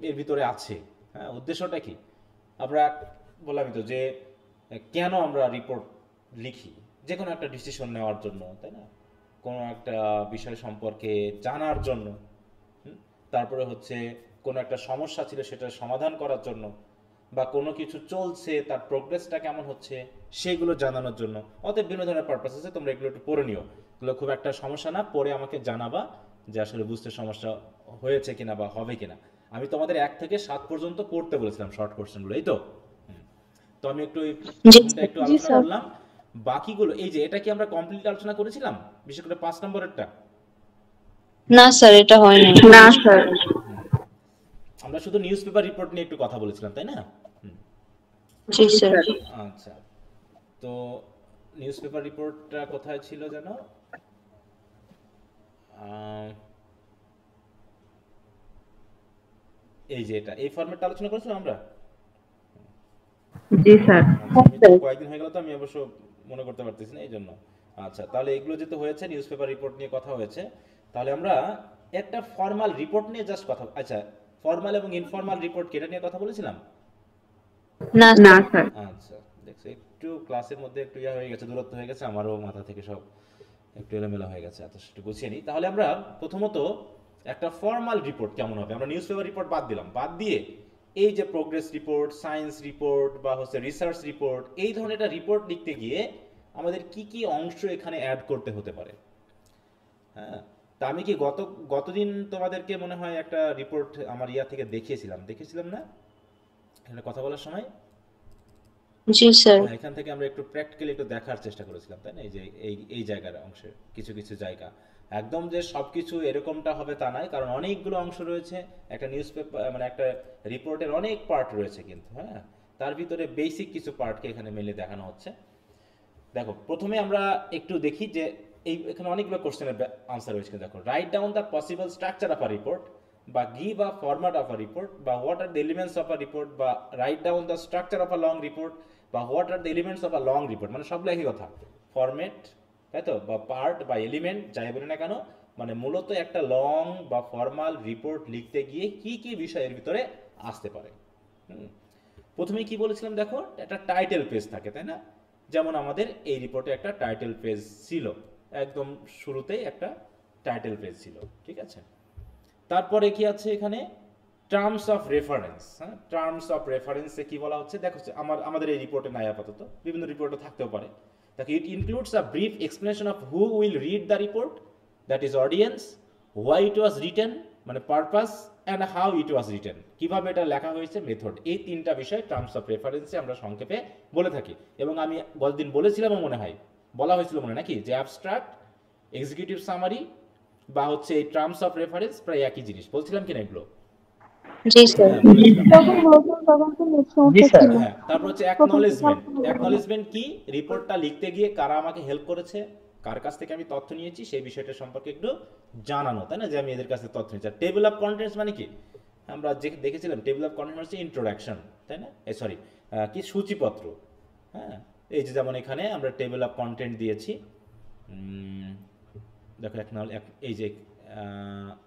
Speaker 1: এর ভিতরে আছে। হ্যাঁ, উদ্দেশ্যটা কি, আমরা বললামই তো যে কেন আমরা রিপোর্ট লিখি, যে কোনো একটা ডিসিশন নেওয়ার জন্য, তাই না, কোনো একটা বিষয় সম্পর্কে জানার জন্য। তারপরে হচ্ছে কোনো একটা সমস্যা ছিল সেটা সমাধান করার জন্য, বা কোনো কিছু চলছে তার প্রোগ্রেসটা কেমন হচ্ছে সেগুলো জানানোর জন্য। অতএব বিভিন্ন ধরনের পারপাস আছে, তোমরা এগুলো একটু পড়ে নিও। এগুলো খুব একটা সমস্যা না, পড়ে আমাকে জানাবা যে আসলে বুঝতে সমস্যা হয়েছে কিনা বা হবে কিনা। আমি তোমাদের 1 থেকে 7 পর্যন্ত পড়তে বলেছিলাম শর্ট কোশ্চেনগুলো, এই তো। তো আমি একটু একটু আলোচনা করলাম। বাকিগুলো এই যে এটা কি আমরা কমপ্লিট আলোচনা করেছিলাম, বিশেষ করে 5 নম্বরেরটা?
Speaker 7: না স্যার, এটা হয়নি।
Speaker 6: না স্যার,
Speaker 1: আমরা শুধু নিউজ পেপার রিপোর্ট নিয়ে একটু কথা বলেছিলাম, তাই না?
Speaker 7: জি স্যার।
Speaker 1: আচ্ছা, তো নিউজ পেপার রিপোর্টটা কোথায় ছিল যেন? এই যে এটা, এই ফরম্যাটটা আলোচনা করেছিলাম আমরা।
Speaker 6: জি স্যার।
Speaker 1: কয়েকদিন হয়ে গেল তো আমি অবশ্য মনে করতে পারতেছি না এই জন্য। আচ্ছা, তাহলে এগুলো যেহেতু হয়েছে, নিউজ পেপার রিপোর্ট নিয়ে কথা হয়েছে, তাহলে আমরা একটা ফর্মাল রিপোর্ট নিয়ে জাস্ট কথা, আচ্ছা ফর্মাল এবং ইনফর্মাল রিপোর্ট কি এটা নিয়ে কথা বলেছিলাম?
Speaker 7: না
Speaker 6: না
Speaker 7: স্যার।
Speaker 6: স্যার।
Speaker 1: আচ্ছা, দেখছি একটু ক্লাসের মধ্যে একটু ইয়া হয়ে গেছে, দূরত্ব হয়ে গেছে, আমারও মাথা থেকে সব একটু এলোমেলো হয়ে গেছে, এত একটু গুছিয়ে নিই। তাহলে আমরা প্রথমত একটা ফর্মাল রিপোর্ট কেমন হবে, আমরা নিউজ পেপার রিপোর্ট বাদ দিলাম, বাদ দিয়ে এই যে প্রোগ্রেস রিপোর্ট, সায়েন্স রিপোর্ট বা হচ্ছে রিসার্চ রিপোর্ট, এই ধরনের একটা রিপোর্ট লিখতে গিয়ে আমাদের কি কি অংশ এখানে অ্যাড করতে হতে পারে। হ্যাঁ, তা আমি কি গতদিন তোমাদেরকে মনে হয় একটা রিপোর্ট আমার ইয়া থেকে দেখিয়েছিলাম না এখানে কথা বলার সময়?
Speaker 7: জি স্যার।
Speaker 1: হ্যাঁ, এখান থেকে আমরা একটু প্র্যাকটিক্যালি একটু দেখার চেষ্টা করেছিলাম, তাই না? এই যে এই জায়গার অংশে কিছু কিছু জায়গা, একদম যে সবকিছু এরকমটা হবে তা নয়, কারণ অনেকগুলো অংশ রয়েছে একটা নিউজ পেপার, মানে একটা রিপোর্টের অনেক পার্ট রয়েছে কিন্তু। হ্যাঁ, তার ভিতরে বেসিক কিছু পার্টকে এখানে মেলে দেখানো হচ্ছে। দেখো, প্রথমে আমরা একটু দেখি যে এখানে অনেকগুলো কোশ্চেনের আনসার রয়েছে। দেখো, write down the possible structure of a report, বা give a format of a report, বা what are the elements of a report, বা write down the structure of a long report, বা what are the elements of a long report, মানে সবগুলো একই কথা, format, তাই তো, বা পার্ট বা এলিমেন্ট যাই বলি না কেন, মানে মূলত একটা লং বা ফর্মাল রিপোর্ট লিখতে গিয়ে কি কি বিষয়ের ভিতরে আসতে পারে। প্রথমে কি বলেছিলাম, দেখো একটা টাইটেল পেজ থাকে, তাই না? যেমন আমাদের এই রিপোর্টে একটা টাইটেল পেজ ছিল, একদম শুরুতেই একটা টাইটেল পেজ ছিল, ঠিক আছে? তারপরে কি আছে এখানে, টার্মস অফ রেফারেন্স। হ্যাঁ, টার্মস অফ রেফারেন্সে কি বলা হচ্ছে দেখো, আমাদের এই রিপোর্টে নাই আপাতত, বিভিন্ন রিপোর্টে থাকতেও পারে। দেখো, it includes a brief explanation of who will read the report, that is audience, why it was written মানে purpose, and how it was written কিভাবে এটা লেখা হয়েছে, মেথড। এই তিনটা বিষয় টার্মস অফ রেফারেন্সে আমরা সংক্ষেপে বলে থাকি। এবং আমি গতদিন বলেছিলাম মনে হয়, বলা হয়েছিল মনে নাকি, যে অ্যাবস্ট্রাক্ট, এক্সিকিউটিভ সামারি বা হচ্ছে এই টার্মস অফ রেফারেন্স প্রায় একই জিনিস, বলছিলাম কিনা এগুলো?
Speaker 7: জি স্যার।
Speaker 3: যখন বলছেন তখন তো নেট সমস্যা ছিল।
Speaker 1: হ্যাঁ, তারপর হচ্ছে অ্যাকনলেজমেন্ট। অ্যাকনলেজমেন্ট কি, রিপোর্টটা লিখতে গিয়ে কারা আমাকে হেল্প করেছে, কার কাছ থেকে আমি তথ্য নিয়েছি, সেই বিষয়টা সম্পর্কে একটু জানানো, তাই না, যে আমি এদের কাছে তথ্য নিয়েছি। টেবিল অফ কন্টেন্টস মানে কি, আমরা যে দেখেছিলাম টেবিল অফ কন্টেন্টস হচ্ছে ইন্ট্রোডাকশন, তাই না, সরি কি সূচিপত্র। হ্যাঁ, এই যে যেমন এখানে আমরা টেবিল অফ কন্টেন্ট দিয়েছি, দেখো এই যে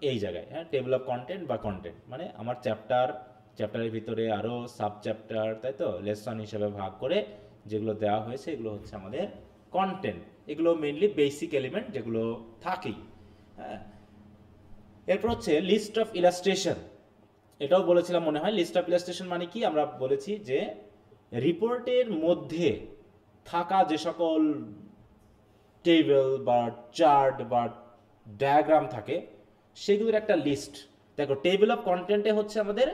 Speaker 1: এই জায়গায়, হ্যাঁ, টেবিল অফ কন্টেন্ট বা কন্টেন্ট মানে আমার চ্যাপ্টারের ভিতরে আরও সাব চ্যাপ্টার, তাই তো, লেসন হিসেবে ভাগ করে যেগুলো দেওয়া হয়েছে এগুলো হচ্ছে আমাদের কন্টেন্ট। এগুলো মেইনলি বেসিক এলিমেন্ট যেগুলো থাকেই। হ্যাঁ, এরপর হচ্ছে লিস্ট অফ ইলাস্ট্রেশন। এটাও বলেছিলাম মনে হয়। লিস্ট অফ ইলাস্ট্রেশন মানে কি, আমরা বলেছি যে রিপোর্টের মধ্যে থাকা যে সকল টেবিল বা চার্ট বা ডায়াগ্রাম থাকে সেগুলোর একটা লিস্ট। দেখো, টেবিল অফ কন্টেন্টে হচ্ছে আমাদের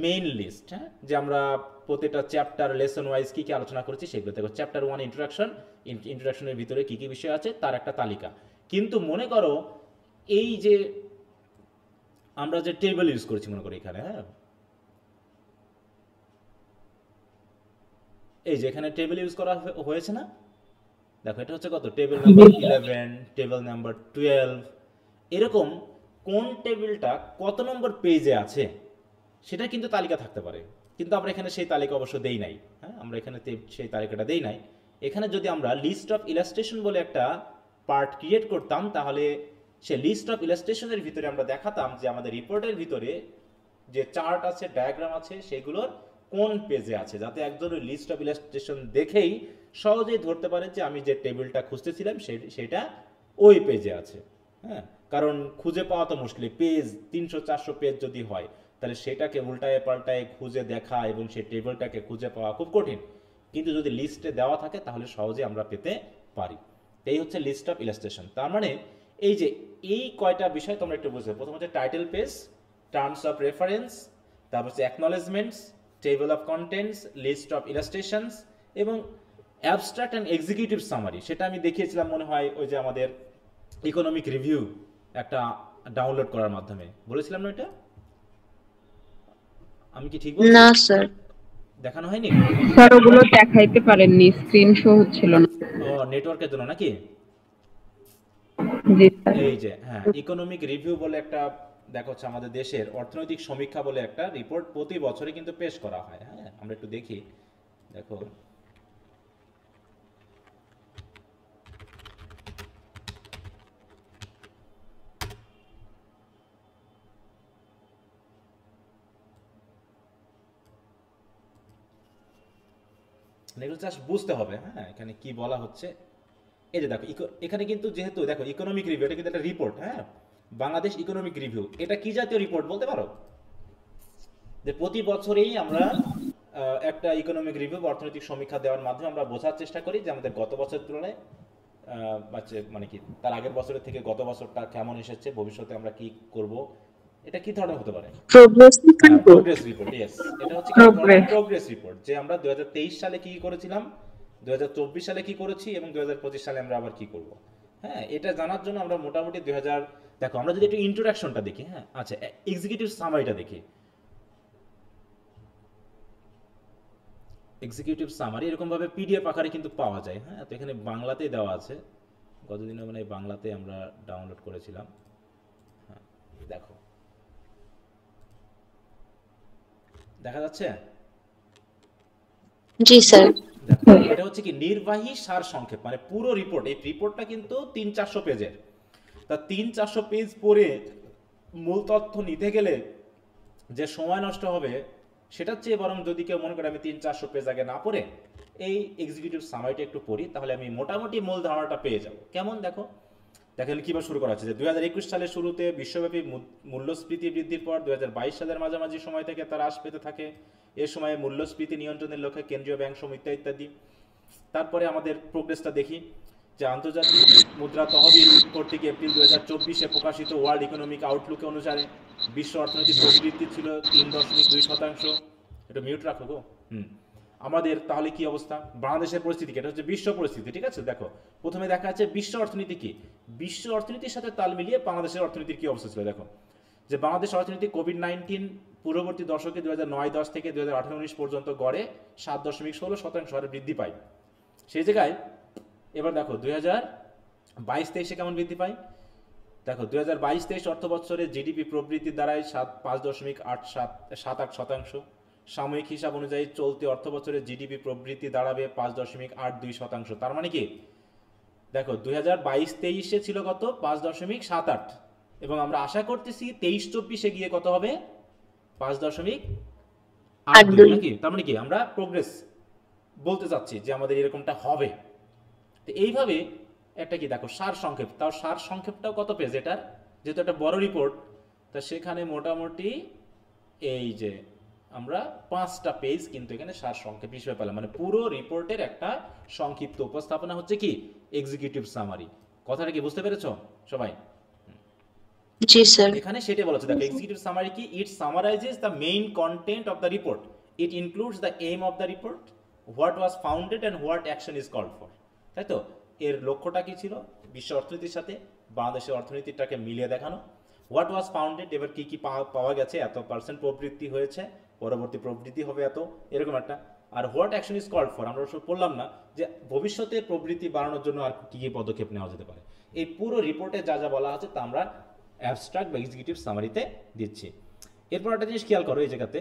Speaker 1: মেইন লিস্ট, হ্যাঁ, যে আমরা প্রতিটা চ্যাপ্টার লেসন ওয়াইজ কি কি আলোচনা করেছি সেগুলো। দেখো, চ্যাপ্টার 1 ইন্ট্রোডাকশনের ভিতরে কি কি বিষয় আছে তার একটা তালিকা। কিন্তু মনে করো এই যে আমরা যে টেবিল ইউজ করেছি মনে করি এখানে, হ্যাঁ, এই যে এখানে টেবিল ইউজ করা হয়েছে না, দেখো এটা হচ্ছে কত, টেবিল নাম্বার 11, টেবিল নাম্বার 12, এরকম কোন টেবিলটা কত নম্বর পেজে আছে সেটা কিন্তু তালিকা থাকতে পারে। কিন্তু আমরা এখানে সেই তালিকা অবশ্য দেই নাই। হ্যাঁ, আমরা এখানে সেই তালিকাটা দেই নাই। এখানে যদি আমরা লিস্ট অফ ইলাস্ট্রেশন বলে একটা পার্ট ক্রিয়েট করতাম, তাহলে সে লিস্ট অফ ইলাস্ট্রেশনের ভিতরে আমরা দেখাতাম যে আমাদের রিপোর্টের ভিতরে যে চার্ট আছে, ডায়াগ্রাম আছে, সেগুলোর কোন পেজে আছে, যাতে একজন ওই লিস্ট অফ ইলাস্ট্রেশন দেখেই সহজেই ধরতে পারে যে আমি যে টেবিলটা খুঁজতেছিলাম সেটা ওই পেজে আছে। হ্যাঁ, কারণ খুঁজে পাওয়া তো মুশকিল, পেজ 300-400 পেজ যদি হয় তাহলে সেটাকে উল্টায় পাল্টায় খুঁজে দেখা এবং সেই টেবিলটাকে খুঁজে পাওয়া খুব কঠিন। কিন্তু যদি লিস্টে দেওয়া থাকে তাহলে সহজে আমরা পেতে পারি। এই হচ্ছে লিস্ট অফ ইলাস্ট্রেশন। তার মানে এই যে এই কয়টা বিষয় তোমরা একটু বুঝবে। প্রথম হচ্ছে title page, terms of reference, তারপর হচ্ছে acknowledgements, table of contents, list of illustrations এবং অ্যাবস্ট্রাক্ট অ্যান্ড এক্সিকিউটিভ সামারি। সেটা আমি দেখিয়েছিলাম মনে হয় ওই যে আমাদের ইকোনমিক রিভিউ একটা ডাউনলোড করার মাধ্যমে, বলেছিলাম না এটা? আমি কি ঠিক বলছি?
Speaker 7: না স্যার।
Speaker 1: দেখানো হয়নি?
Speaker 6: স্যার ওগুলো দেখাইতে পারেননি, স্ক্রিন শো হচ্ছিল না।
Speaker 1: ও নেটওয়ার্কের জন্য নাকি?
Speaker 6: জি স্যার।
Speaker 1: এই যে হ্যাঁ, ইকোনমিক রিভিউ বলে একটা দেখো হচ্ছে আমাদের দেশের অর্থনৈতিক সমীক্ষা বলে একটা রিপোর্ট প্রতি বছরে কিন্তু পেশ করা হয়। হ্যাঁ, আমরা একটু দেখি। দেখো এগুলো জাস্ট বুঝতে হবে। হ্যাঁ, এখানে কি বলা হচ্ছে এই যে দেখো এখানে কিন্তু যেহেতু দেখো ইকোনমিক রিভিউ, এটা কিন্তু একটা রিপোর্ট। হ্যাঁ, বাংলাদেশ ইকোনমিক রিভিউ, এটা কি জাতীয় রিপোর্ট বলতে পারো? যে প্রতি বছরেই আমরা একটা ইকোনমিক রিভিউ বা অর্থনৈতিক সমীক্ষা দেওয়ার মাধ্যমে আমরা বোঝার চেষ্টা করি যে আমাদের গত বছরের তুলনায় মানে কি তার আগের বছরের থেকে গত বছরটা কেমন এসেছে, ভবিষ্যতে আমরা কি করব, এটা কি ধরনের হতে পারে?
Speaker 7: Progress report.
Speaker 1: Progress report. Yes, এটা হচ্ছে প্রোগ্রেস রিপোর্ট, যে আমরা 2023 সালে কি করেছিলাম, 2024 সালে কি করেছি এবং 2025 সালে আমরা আবার কি করব। হ্যাঁ, এটা জানার জন্য আমরা মোটামুটি 2000 দেখো আমরা যদি একটু ইন্ট্রোডাকশনটা দেখি। হ্যাঁ, আচ্ছা, এক্সিকিউটিভ সামারিটা দেখি। এক্সিকিউটিভ সামারি এরকম ভাবে পিডিএফ আকারে কিন্তু পাওয়া যায়। হ্যাঁ, তো এখানে বাংলাতেই দেওয়া আছে, গতদিনে মানে বাংলাতে আমরা ডাউনলোড করেছিলাম। হ্যাঁ, দেখো দেখা যাচ্ছে?
Speaker 7: জি স্যার।
Speaker 1: দেখো এটা হচ্ছে কি নির্বাহী সার সংক্ষেপ, মানে পুরো রিপোর্ট। এই রিপোর্টটা কিন্তু 300-400 পেজের। তা 300-400 পেজ পড়ে মূল তথ্য নিতে গেলে যে সময় নষ্ট হবে, সেটার চেয়ে বরং যদি কেউ মনে করে আমি 300-400 পেজ আগে না পড়ে এই এক্সিকিউটিভ সামারিটা একটু পড়ি, তাহলে আমি মোটামুটি মূল ধারণাটা পেয়ে যাব। কেমন দেখো, দেখেন কিভাবে শুরু করা হচ্ছে যে 2021 সালের শুরুতে বিশ্বব্যাপী মূল্যস্ফীতি বৃদ্ধির পর 2022 সালের মাঝামাঝি সময় থেকে তার হ্রাস পেতে থাকে। এ সময়ে মূল্যস্ফীতি নিয়ন্ত্রণের লক্ষ্যে কেন্দ্রীয় ব্যাংক সহ ইত্যাদি। তারপরে আমাদের প্রোগ্রেসটা দেখি যে আন্তর্জাতিক মুদ্রা তহবিল কর্তৃক এপ্রিল 2024-এ প্রকাশিত ওয়ার্ল্ড ইকোনমিক আউটলুক অনুসারে বিশ্ব অর্থনৈতিক প্রবৃদ্ধি ছিল 3.2%। এটা মিউট রাখো গো। আমাদের তাহলে কি অবস্থা, বাংলাদেশের পরিস্থিতি কি? এটা হচ্ছে বিশ্ব পরিস্থিতি। ঠিক আছে, দেখো প্রথমে দেখা যাচ্ছে বিশ্ব অর্থনীতি কি, বিশ্ব অর্থনীতির সাথে তাল মিলিয়ে বাংলাদেশের অর্থনীতির কি অবস্থা ছিল। দেখো যে বাংলাদেশ অর্থনীতি কোভিড-19 পূর্ববর্তী দশকে 2009-10 থেকে 2018-19 পর্যন্ত গড়ে 7.16% হারে বৃদ্ধি পায়। সেই জায়গায় এবার দেখো 2022-23 কেমন বৃদ্ধি পায়। দেখো 2022-23 অর্থ বছরে জিডিপি প্রবৃদ্ধি দাঁড়ায় 5.78%। সাময়িক হিসাব অনুযায়ী চলতি অর্থ বছরে জিডিপি প্রবৃদ্ধি দাঁড়াবে 5.82%। তার মানে কি দেখো 2022-23-এ ছিল কত, 5.78, এবং আমরা আশা করতেছি 23-24-এ গিয়ে কত হবে, 5.82 নাকি? তার মানে কি আমরা প্রোগ্রেস বলতে চাচ্ছি যে আমাদের এরকমটা হবে। তো এইভাবে একটা কি দেখো সার সংক্ষেপ, তাও সার সংক্ষেপটাও কত পেজ এটার, যেহেতু একটা বড় রিপোর্ট, তা সেখানে মোটামুটি এই যে আমরা 5টা পেজ কিন্তু এখানে সার সংক্ষেপ হিসেবে পেলাম। মানে পুরো রিপোর্টের একটা সংক্ষিপ্ত উপস্থাপনা হচ্ছে কি এক্সিকিউটিভ সামারি। কথাটা কি বুঝতে পেরেছো সবাই?
Speaker 7: জি স্যার।
Speaker 1: এখানে সেটাই বলা হচ্ছে, দেখো এক্সিকিউটিভ সামারি কি, it summarises the main content of the report, it includes the aim of the report, what was founded and what action is called for. তাই তো, এর লক্ষ্যটা কি ছিল, বিশ্ব অর্থনীতির সাথে বাংলাদেশের অর্থনীতিটাকে মিলিয়ে দেখানো। হোয়াট ওয়াজ ফাউন্ডেড, এবার কি কি পাওয়া গেছে, এত পার্সেন্ট প্রবৃদ্ধি হয়েছে, পরবর্তী প্রবৃদ্ধি হবে এত, এরকম একটা। আর what action is called for, আমরা সব বললাম না যে ভবিষ্যতে প্রবৃদ্ধি বাড়ানোর জন্য আর কি কি পদক্ষেপ নেওয়া যেতে পারে। এই পুরো রিপোর্টে যা যা বলা আছে তা আমরা অ্যাবস্ট্রাক্ট বা এক্সিকিউটিভ সামারিতে দিচ্ছি। এরপর একটা জিনিস খেয়াল করো, এই জায়গাতে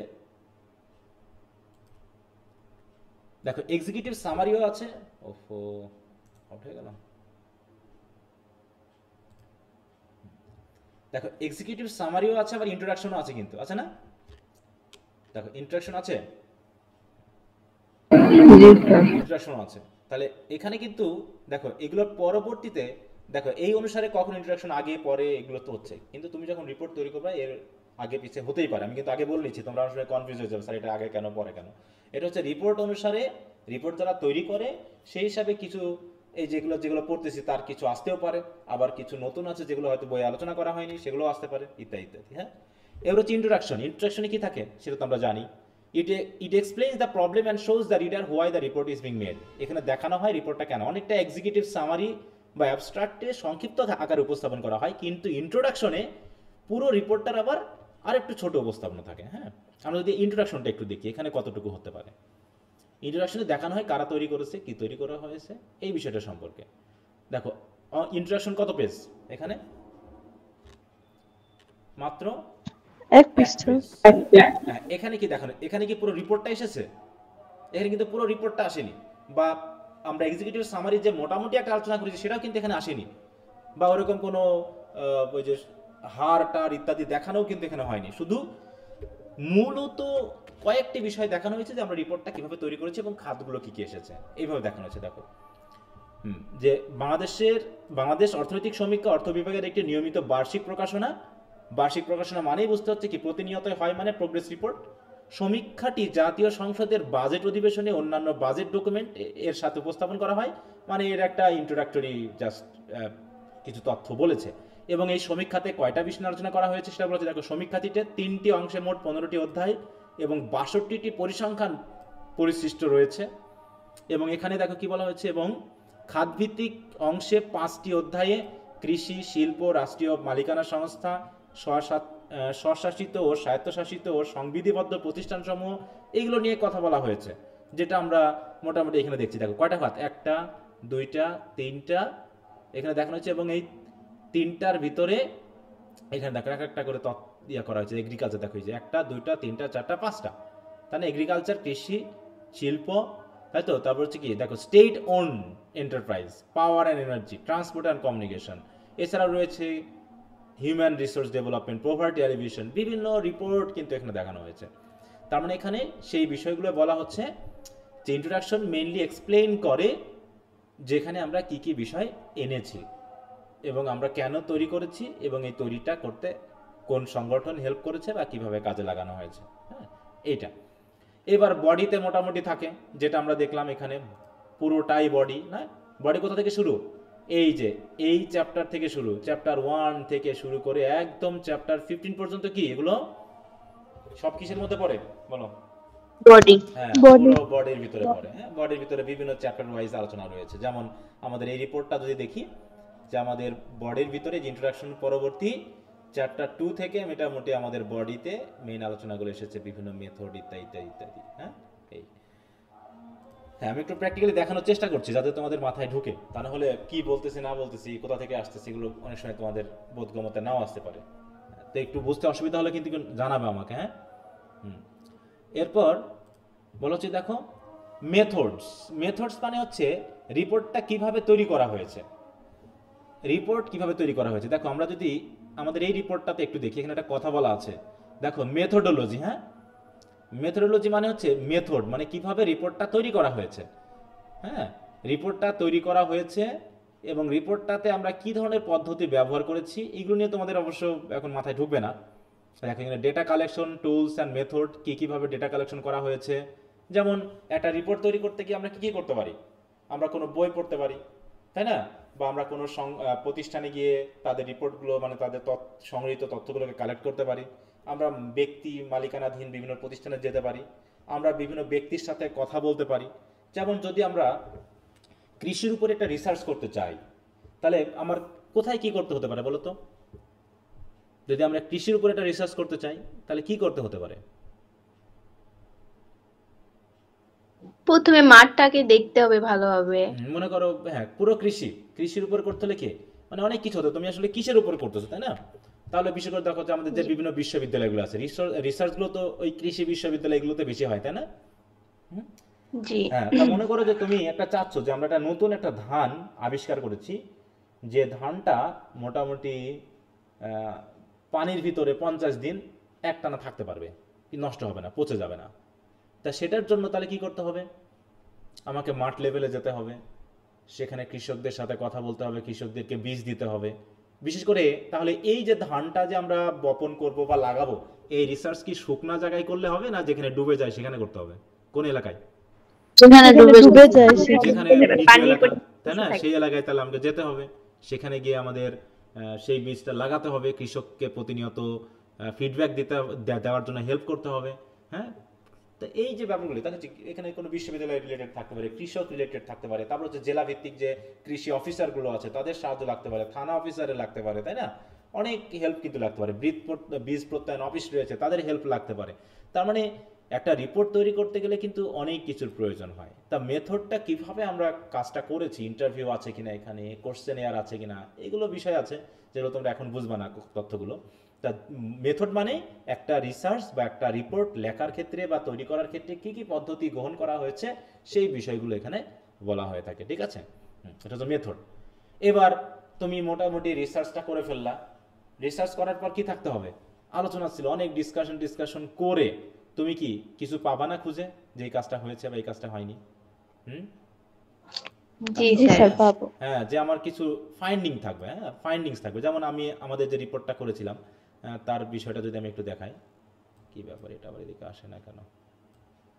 Speaker 1: দেখো এক্সিকিউটিভ সামারিও আছে। ওফো, আউট হয়ে গেল। দেখো এক্সিকিউটিভ সামারিও আছে, আবার ইন্ট্রোডাকশনও আছে কিন্তু, আছে না? দেখো ইন্ট্রোডাকশন আছে, ইন্ট্রোডাকশনও আছে। তাহলে এখানে কিন্তু দেখো এগুলোর পরবর্তীতে দেখো এই অনুসারে কখন ইন্ট্রোডাকশন আগে পরে এগুলো তো হচ্ছে, কিন্তু তুমি যখন রিপোর্ট তৈরি করবে এর আগে পিছিয়ে হতেই পারে। আমি কিন্তু আগে বলে নিচ্ছি, তোমরা আসলে কনফিউজ হয়ে যাবে, স্যার এটা আগে কেন পরে কেন। এটা হচ্ছে রিপোর্ট অনুসারে, রিপোর্ট যারা তৈরি করে সেই হিসাবে কিছু এই যেগুলো যেগুলো পড়তেছি তার কিছু আসতেও পারে, আবার কিছু নতুন আছে যেগুলো হয়তো বইয়ে আলোচনা করা হয়নি সেগুলো আসতে পারে, ইত্যাদি ইত্যাদি। হ্যাঁ, এবার হচ্ছে ইন্ট্রোডাকশন। ইন্ট্রোডাকশনে কি থাকে সেটা তো আমরা জানি। It explains the problem and shows the reader why the report is being made. এখানে দেখানো হয় রিপোর্টটা কেন। অনেকটা এক্সিকিউটিভ সামারি বা অ্যাবস্ট্রাক্টে সংক্ষিপ্ত আকারে উপস্থাপন করা হয়, কিন্তু ইন্ট্রোডাকশনে পুরো রিপোর্টটার আবার আরেকটু ছোট উপস্থাপনা থাকে। হ্যাঁ, আমরা যদি ইন্ট্রোডাকশনটা একটু দেখি এখানে কতটুকু হতে পারে। ইন্ট্রোডাকশনে দেখানো হয় কারা তৈরি করেছে, কি তৈরি করা হয়েছে, এই বিষয়টা সম্পর্কে। দেখো ইন্ট্রোডাকশন কত পেজ, এখানে মাত্র
Speaker 2: এক পৃষ্ঠা।
Speaker 1: হ্যাঁ, এখানে কি দেখানো, এখানে কি পুরো রিপোর্টটা এসেছে? এখানে কিন্তু পুরো রিপোর্টটা আসেনি, বা আমরা এক্সিকিউটিভ সামারি যে মোটামুটি একটা আলোচনা করেছি সেটাও কিন্তু এখানে আসেনি, বা ওরকম কোনো ওই যে হার টার ইত্যাদি দেখানোও কিন্তু এখানে হয়নি। শুধু মূলত কয়েকটি বিষয় দেখানো হয়েছে যে আমরা রিপোর্টটা কিভাবে তৈরি করেছি এবং খাতগুলো কি কি এসেছে, এইভাবে দেখানো হয়েছে। দেখো যে বাংলাদেশ অর্থনৈতিক সমীক্ষা অর্থ বিভাগের একটি নিয়মিত বার্ষিক প্রকাশনা। বার্ষিক প্রকাশনা মানেই বুঝতে হচ্ছে কি প্রতিনিয়ত হয়, মানে প্রোগ্রেস রিপোর্ট। সমীক্ষাটি জাতীয় সংসদের বাজেট অধিবেশনে অন্যান্য বাজেট ডকুমেন্ট এর সাথে উপস্থাপন করা হয়, মানে এর একটা ইন্ট্রোডাক্টরি জাস্ট কিছু তথ্য বলেছে। এবং এই সমীক্ষাতে কয়টা বিষয় নিয়ে আলোচনা করা হয়েছে সেটা বলেছে। দেখো সমীক্ষাটিতে 3টি অংশে মোট 15টি অধ্যায় এবং 62টি পরিসংখ্যান পরিশিষ্ট রয়েছে। এবং এখানে দেখো কি বলা হয়েছে, এবং খাতভিত্তিক অংশে 5টি অধ্যায়ে কৃষি, শিল্প, রাষ্ট্রীয় মালিকানা সংস্থা, স্বশাসিত ও স্বায়ত্তশাসিত ও সংবিধিবদ্ধ প্রতিষ্ঠানসমূহ, এইগুলো নিয়ে কথা বলা হয়েছে, যেটা আমরা মোটামুটি এখানে দেখছি। দেখো কয়টা খাত, 1টা 2টা 3টা এখানে দেখানো হচ্ছে। এবং এই 3টার ভিতরে এখানে দেখো একটা করে ইয়ে করা হয়েছে। এগ্রিকালচার দেখো, যে 1টা 2টা 3টা 4টা 5টা, তাহলে এগ্রিকালচার, কৃষি, শিল্প, তাই তো। তারপর হচ্ছে কি দেখো state own enterprise, power and energy, transport and communication, এছাড়াও রয়েছে human resource development, poverty alleviation, বিভিন্ন রিপোর্ট কিন্তু এখানে দেখানো হয়েছে। তার মানে এখানে সেই বিষয়গুলো বলা হচ্ছে যে ইন্ট্রোডাকশন মেইনলি এক্সপ্লেইন করে যেখানে আমরা কি কি বিষয় এনেছি এবং আমরা কেন তৈরি করেছি এবং এই তৈরিটা করতে কোন সংগঠন হেল্প করেছে বা কিভাবে কাজে লাগানো হয়েছে। হ্যাঁ, এইটা। এবার বডিতে মোটামুটি থাকে, যেটা আমরা দেখলাম এখানে পুরোটাই বডি। না, বডি কোথা থেকে শুরু, এই যে এই চ্যাপ্টার থেকে শুরু, চ্যাপ্টার 1 থেকে শুরু করে একদম চ্যাপ্টার 15 পর্যন্ত কি এগুলো সব কিসের মধ্যে পড়ে বলো?
Speaker 7: বডি।
Speaker 1: হ্যাঁ,
Speaker 2: Body।
Speaker 1: পুরো বডির ভিতরে পড়ে। হ্যাঁ, বডির ভিতরে বিভিন্ন চ্যাপ্টার ওয়াইজ আলোচনা রয়েছে। যেমন আমাদের এই রিপোর্টটা যদি দেখি, যে আমাদের বডির ভিতরে যে ইন্ট্রোডাকশন পরবর্তী চ্যাপ্টার 2 থেকে মোটামুটি আমাদের বডিতে মেইন আলোচনাগুলো এসেছে, বিভিন্ন মেথড ইত্যাদি ইত্যাদি ইত্যাদি। হ্যাঁ, এই হ্যাঁ, আমি একটু প্র্যাকটিক্যালি দেখানোর চেষ্টা করছি যাতে তোমাদের মাথায় ঢুকে, তা না হলে কি বলতেছি না বলতেছি, কোথা থেকে আসতেছি, এগুলো অনেক সময় তোমাদের বোধগম্যতা নাও আসতে পারে। তো একটু বুঝতে অসুবিধা হলে কিন্তু জানাবে আমাকে। হ্যাঁ, এরপর বলা হচ্ছে দেখো মেথডস মানে হচ্ছে রিপোর্টটা কিভাবে তৈরি করা হয়েছে। রিপোর্ট কিভাবে তৈরি করা হয়েছে, দেখো আমরা যদি আমাদের এই রিপোর্টটাতে একটু দেখি, এখানে একটা কথা বলা আছে। দেখো মেথোডোলজি। হ্যাঁ, মেথোডোলজি মানে হচ্ছে মেথড, মানে কিভাবে রিপোর্টটা তৈরি করা হয়েছে। হ্যাঁ, রিপোর্টটা তৈরি করা হয়েছে এবং রিপোর্টটাতে আমরা কি ধরনের পদ্ধতি ব্যবহার করেছি, এগুলো নিয়ে তোমাদের অবশ্য এখন মাথায় ঢুকবে না। দেখো এখানে data collection, tools and method, কিভাবে ডেটা কালেকশন করা হয়েছে। যেমন একটা রিপোর্ট তৈরি করতে গিয়ে আমরা কি করতে পারি, আমরা কোনো বই পড়তে পারি, তাই না, বা আমরা কোনো প্রতিষ্ঠানে গিয়ে তাদের রিপোর্টগুলো, মানে তাদের সংগৃহীত তথ্যগুলোকে কালেক্ট করতে পারি। আমরা ব্যক্তি মালিকানাধীন বিভিন্ন প্রতিষ্ঠানে যেতে পারি, আমরা বিভিন্ন ব্যক্তির সাথে কথা বলতে পারি। যেমন যদি আমরা কৃষির উপরে একটা রিসার্চ করতে চাই, তাহলে আমার কোথায় কি করতে হতে পারে বলো তো? যদি আমরা কৃষির উপরে একটা রিসার্চ করতে চাই তাহলে কি করতে হতে পারে?
Speaker 7: প্রথমে মাঠটাকে দেখতে হবে ভালোভাবে।
Speaker 1: মনে করো হ্যাঁ, পুরো কৃষির উপর করতে হলে কি, মানে অনেক কিছু হতো, তুমি আসলে কিসের উপর করতেছো, তাই না? তাহলে বিশেষ করে দেখো যে আমাদের যে বিভিন্ন বিশ্ববিদ্যালয়গুলো আছে, রিসার্চগুলো তো ওই কৃষি বিশ্ববিদ্যালয়গুলোতে বেশি হয়, তাই না?
Speaker 7: জি।
Speaker 1: হ্যাঁ, তা মনে করো যে তুমি একটা চাচ্ছ যে আমরা একটা নতুন একটা ধান আবিষ্কার করেছি, যে ধানটা মোটামুটি পানির ভিতরে 50 দিন একটানা থাকতে পারবে, নষ্ট হবে না, পচে যাবে না। তা সেটার জন্য তাহলে কি করতে হবে, আমাকে মাঠ লেভেলে যেতে হবে, সেখানে কৃষকদের সাথে কথা বলতে হবে, কৃষকদেরকে বীজ দিতে হবে। বিশেষ করে তাহলে এই যে ধানটা যে আমরা বপন করব বা লাগাবো, এই রিসার্চ কি শুকনা জায়গায় করলে হবে না যেখানে ডুবে যায় সেখানে করতে হবে? কোন এলাকায়?
Speaker 2: যেখানে ডুবে যায়
Speaker 1: যেখানে নিচু এলাকা, তাই না, সেই এলাকায় তাহলে আমাকে যেতে হবে, সেখানে গিয়ে আমাদের সেই বীজটা লাগাতে হবে, কৃষককে প্রতিনিয়ত ফিডব্যাক দেওয়ার জন্য হেল্প করতে হবে। হ্যাঁ, তো এই যে ব্যাপারগুলি, তাহলে এখানে কোনো বিশ্ববিদ্যালয় রিলেটেড থাকতে পারে, কৃষক রিলেটেড থাকতে পারে, তারপর হচ্ছে জেলা ভিত্তিক যে কৃষি অফিসারগুলো আছে তাদের সাহায্য লাগতে পারে, থানা অফিসারে লাগতে পারে, তাই না, অনেক হেল্প কিন্তু লাগতে পারে, বীজ প্রত্যয়ন অফিস রয়েছে তাদের হেল্প লাগতে পারে। তার মানে একটা রিপোর্ট তৈরি করতে গেলে কিন্তু অনেক কিছুর প্রয়োজন হয়। তা মেথডটা কিভাবে আমরা কাজটা করেছি, ইন্টারভিউ আছে কিনা, এখানে কোশ্চেনেয়ার আছে কিনা, এগুলো বিষয় আছে যেগুলো তোমরা এখন বুঝবা না তথ্যগুলো। তা মেথড মানে একটা রিসার্চ বা একটা রিপোর্ট লেখার ক্ষেত্রে বা তৈরি করার ক্ষেত্রে কি কি পদ্ধতি গ্রহণ করা হয়েছে সেই বিষয়গুলো এখানে বলা হয়ে থাকে, ঠিক আছে? এটা তো মেথড। এবার তুমি মোটামুটি রিসার্চটা করে ফেললা, রিসার্চ করার পর কি থাকতে হবে, আলোচনা ছিল, অনেক ডিসকাশন করে তুমি কি কিছু পাবা না খুঁজে যে এই কাজটা হয়েছে বা এই কাজটা হয়নি?
Speaker 7: জি
Speaker 3: জি
Speaker 7: স্যার।
Speaker 3: স্যার পাবো।
Speaker 1: হ্যাঁ, যে আমার কিছু ফাইন্ডিং থাকবে, হ্যাঁ ফাইন্ডিংস থাকবে। যেমন আমি আমাদের যে রিপোর্টটা করেছিলাম তার বিষয়টা যদি আমি একটু দেখাই, কি ব্যাপার এটা আবার এদিকে আসে না কেন?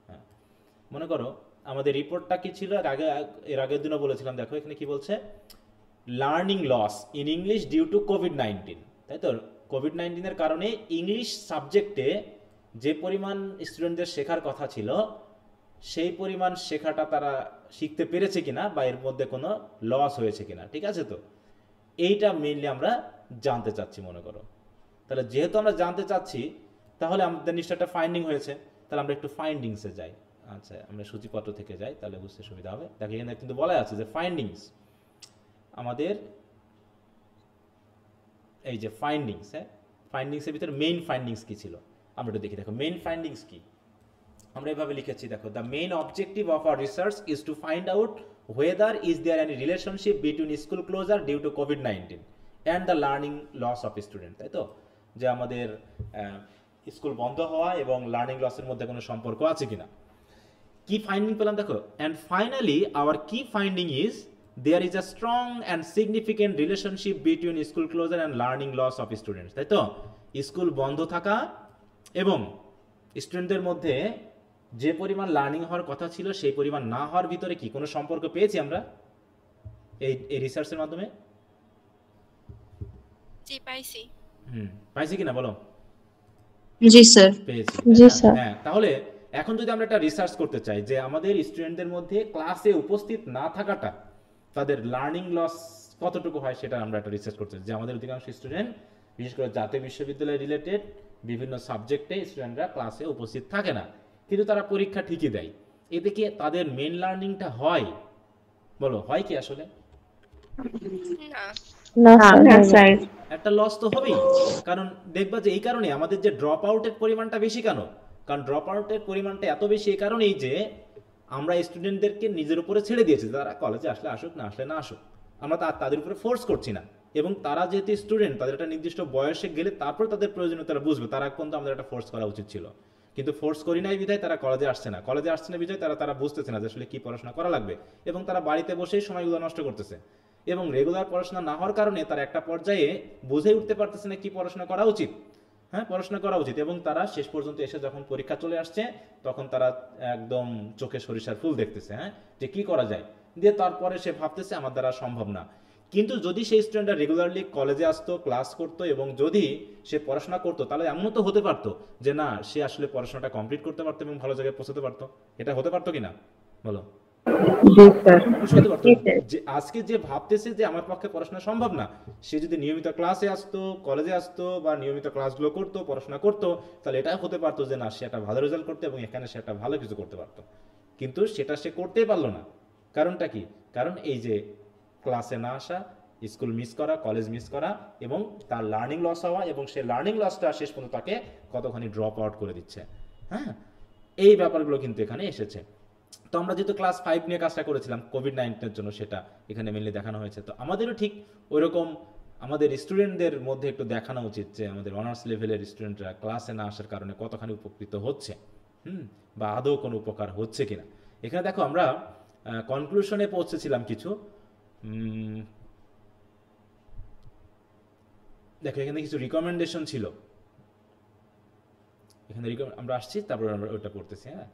Speaker 1: হ্যাঁ, মনে করো আমাদের রিপোর্টটা কি ছিল, এর আগের দিনও বলেছিলাম, দেখো এখানে কি বলছে, learning loss in English due to কোভিড-19, তাই তো? কোভিড-19 কারণে ইংলিশ সাবজেক্টে যে পরিমাণ স্টুডেন্টদের শেখার কথা ছিল সেই পরিমাণ শেখাটা তারা শিখতে পেরেছে কিনা বা এর মধ্যে কোনো লস হয়েছে কিনা, ঠিক আছে? তো এইটা মেইনলি আমরা জানতে চাচ্ছি মনে করো। তাহলে যেহেতু আমরা জানতে চাচ্ছি তাহলে আমাদের নিশ্চয় একটা ফাইন্ডিং হয়েছে, তাহলে আমরা একটু ফাইন্ডিংসে যাই। আচ্ছা, আমরা সূচিপত্র থেকে যাই, তাহলে বুঝতে সুবিধা হবে। দেখো এখানে কিন্তু বলা আছে যে ফাইন্ডিংস, আমাদের এই যে ফাইন্ডিংস, হ্যাঁ ফাইন্ডিংসের ভিতরে মেইন ফাইন্ডিংস কি ছিল আমরা একটু দেখি। দেখো মেইন ফাইন্ডিংস কি আমরা এভাবে লিখেছি, দেখো the main objective of our research is to find out whether is there any relationship between school closure due to COVID-19 and the learning loss of student, তাই তো? যে আমাদের স্কুল বন্ধ হওয়া এবং লার্নিং লসের মধ্যে কোনো সম্পর্ক আছে কিনা। কি ফাইন্ডিং পেলাম দেখো, and finally our key finding is there is a strong and significant relationship between school closure and learning loss of students, তাই তো? স্কুল বন্ধ থাকা এবং স্টুডেন্টদের মধ্যে যে পরিমাণ লার্নিং হওয়ার কথা ছিল সেই পরিমাণ না হওয়ার ভিতরে কি কোনো সম্পর্ক পেয়েছি আমরা এই রিসার্চের মাধ্যমে?
Speaker 4: জি পাইছি।
Speaker 1: পাইছি কিনা বলো?
Speaker 7: জি স্যার।
Speaker 1: পেয়েছি।
Speaker 3: জি স্যার।
Speaker 1: হ্যাঁ, তাহলে এখন যদি আমরা একটা রিসার্চ করতে চাই যে আমাদের স্টুডেন্টদের মধ্যে ক্লাসে উপস্থিত না থাকাটা তাদের লার্নিং লস কতটুকু হয় সেটা আমরা একটা রিসার্চ করতে চাই। যে আমাদের অধিকাংশ স্টুডেন্ট বিশেষ করে জাতীয় বিশ্ববিদ্যালয় রিলেটেড বিভিন্ন সাবজেক্টে স্টুডেন্টরা ক্লাসে উপস্থিত থাকে না, কিন্তু তারা পরীক্ষা ঠিকই দেয়, এতে কি তাদের মেন লার্নিংটা হয়? বলো, হয় কি আসলে?
Speaker 4: না।
Speaker 3: না স্যার।
Speaker 1: একটা লস তো হবেই। কারণ দেখবা যে এই কারণে আমাদের যে ড্রপ আউটের পরিমাণটা বেশি কেন, কারণ ড্রপ আউটের পরিমাণটা এত বেশি এই কারণেই যে আমরা স্টুডেন্টদেরকে নিজের উপরে ছেড়ে দিয়েছি, তারা কলেজে আসলে আসুক, না আসলে না আসুক, আমরা তাদের উপরে ফোর্স করছি না। এবং তারা যেহেতু স্টুডেন্ট, তাদের একটা নির্দিষ্ট বয়সে গেলে তারপর তাদের প্রয়োজনীয় তারা বুঝবে, তারা কিন্তু আমাদের একটা ফোর্স করা উচিত ছিল, কিন্তু ফোর্স করি নাই বিধায় তারা কলেজে আসছে না, কলেজে আসছে না বিধায় তারা বুঝতেছে না যে আসলে কি পড়াশোনা করা লাগবে, এবং তারা বাড়িতে বসেই সময়গুলো নষ্ট করতেছে। এবং রেগুলার পড়াশোনা না হওয়ার কারণে তারা একটা পর্যায়ে বুঝে উঠতে পারতেছে না কি পড়াশোনা করা উচিত। হ্যাঁ, পড়াশোনা করা উচিত, এবং তারা শেষ পর্যন্ত এসে যখন পরীক্ষা চলে আসছে তখন তারা একদম চোখে সরিষার ফুল দেখতেছে, হ্যাঁ, যে কি করা যায়, দিয়ে তারপরে সে ভাবতেছে আমার দ্বারা সম্ভব না। কিন্তু যদি সেই স্টুডেন্টরা রেগুলারলি কলেজে আসতো, ক্লাস করতো, এবং যদি সে পড়াশোনা করতো, তাহলে এমনও তো হতে পারতো যে না, সে আসলে পড়াশোনাটা কমপ্লিট করতে পারতো এবং ভালো জায়গায় পৌঁছাতে পারতো। এটা হতে পারতো কিনা বলো? যে আজকে যে ভাবতেছে যে আমার পক্ষে পড়াশোনা সম্ভব না, সে যদি নিয়মিত ক্লাসে আসতো, কলেজে আসতো, বা নিয়মিত ক্লাসগুলো করতো, পড়াশোনা করতো, তাহলে এটা হতে পারতো যে না, সে একটা ভালো রেজাল্ট করতো এবং এখানে সে একটা ভালো কিছু করতে পারতো। কিন্তু সেটা সে করতেই পারলো না। কারণটা কি? কারণ এই যে ক্লাসে না আসা, স্কুল মিস করা, কলেজ মিস করা, এবং তার লার্নিং লস হওয়া, এবং সেই লার্নিং লসটা শেষ পর্যন্ত তাকে কতখানি ড্রপ আউট করে দিচ্ছে। হ্যাঁ, এই ব্যাপারগুলো কিন্তু এখানে এসেছে। তো আমরা যেহেতু ক্লাস 5 নিয়ে কাজটা করেছিলাম কোভিড-19 জন্য, সেটা এখানে মেনলি দেখানো হয়েছে। তো আমাদেরও ঠিক ওইরকম আমাদের স্টুডেন্টদের মধ্যে একটু দেখানো উচিত যে আমাদের অনার্স লেভেলের স্টুডেন্টরা ক্লাসে না আসার কারণে কতখানি উপকৃত হচ্ছে, বা আদৌ কোনো উপকার হচ্ছে কিনা। এখানে দেখো আমরা কনক্লুশনে পৌঁছেছিলাম কিছু। দেখো এখানে কিছু রিকমেন্ডেশন ছিল, এখানে আমরা আসছি, তারপর আমরা ওটা পড়তেছি। হ্যাঁ,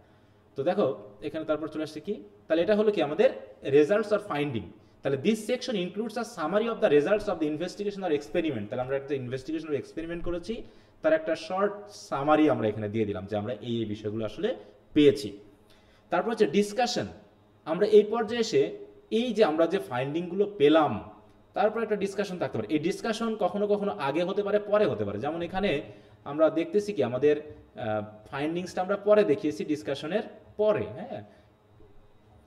Speaker 1: তো দেখো এখানে তারপর চলে আসছে কি, তাহলে এটা হলো কি আমাদের রেজাল্টস অর ফাইন্ডিং। তাহলে this section includes a summary of the results of the investigation or experiment. তাহলে আমরা একটা ইনভেস্টিগেশন অর এক্সপেরিমেন্ট করেছি, তার একটা শর্ট সামারি আমরা এখানে দিয়ে দিলাম যে আমরা এই বিষয়গুলো আসলে পেয়েছি। তারপর হচ্ছে ডিসকাশন। আমরা এই পর্যায়ে এসে এই যে আমরা যে ফাইন্ডিংগুলো পেলাম তারপর একটা ডিসকাশন থাকতে পারে। এই ডিসকাশন কখনো কখনো আগে হতে পারে, পরে হতে পারে। যেমন এখানে আমরা দেখতেছি কি আমাদের ফাইন্ডিংসটা আমরা পরে দেখিয়েছি ডিসকাশনের পরে, হ্যাঁ,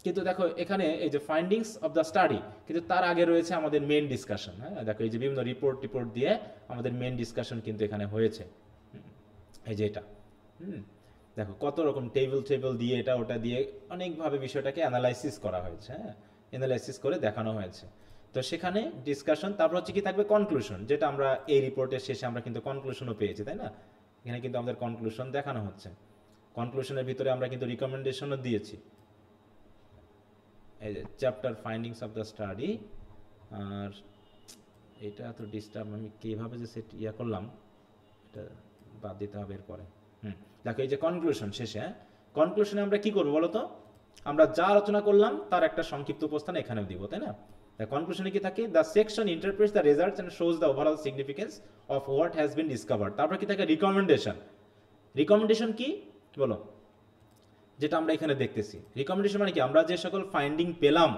Speaker 1: কিন্তু দেখো এখানে এই যে ফাইন্ডিংস অফ দ্য স্টাডি, কিন্তু তার আগে রয়েছে আমাদের মেন ডিসকাশন। হ্যাঁ, দেখো এই যে বিভিন্ন রিপোর্ট দিয়ে আমাদের মেন ডিসকাশন কিন্তু এখানে হয়েছে। এই যে এটা দেখো কত রকম টেবিল দিয়ে এটা ওটা দিয়ে অনেকভাবে বিষয়টাকে অ্যানালাইসিস করা হয়েছে। হ্যাঁ, অ্যানালাইসিস করে দেখানো হয়েছে। তো সেখানে ডিসকাশন, তারপর হচ্ছে কি থাকবে কনক্লুশন, যেটা আমরা এই রিপোর্টের শেষে আমরা কিন্তু কনক্লুশনও পেয়েছি, তাই না? এখানে কিন্তু আমাদের কনক্লুশন দেখানো হচ্ছে। কনক্লুশনের ভিতরে আমরা কিন্তু রিকমেন্ডেশনও দিয়েছি। এই যে chapter findings of the study, আর এটা তো ডিস্টার্ব, আমি কীভাবে যে সেট করলাম এটা বাদ দিতে হবে এরপরে। দেখো এই যে কনক্লুশন শেষে, হ্যাঁ, কনক্লুশনে আমরা কি করবো বলো তো? আমরা যা আলোচনা করলাম তার একটা সংক্ষিপ্ত উপস্থান এখানেও দিব, তাই না? কনক্লুশনে কি থাকে? The section interprets the results and shows the overall significance of what has been discovered. তারপর কি থাকে? রিকমেন্ডেশন। রিকমেন্ডেশন কি বলো? যেটা আমরা এখানে দেখতেছি, রিকমেন্ডেশন মানে কি? আমরা যে সকল ফাইন্ডিং পেলাম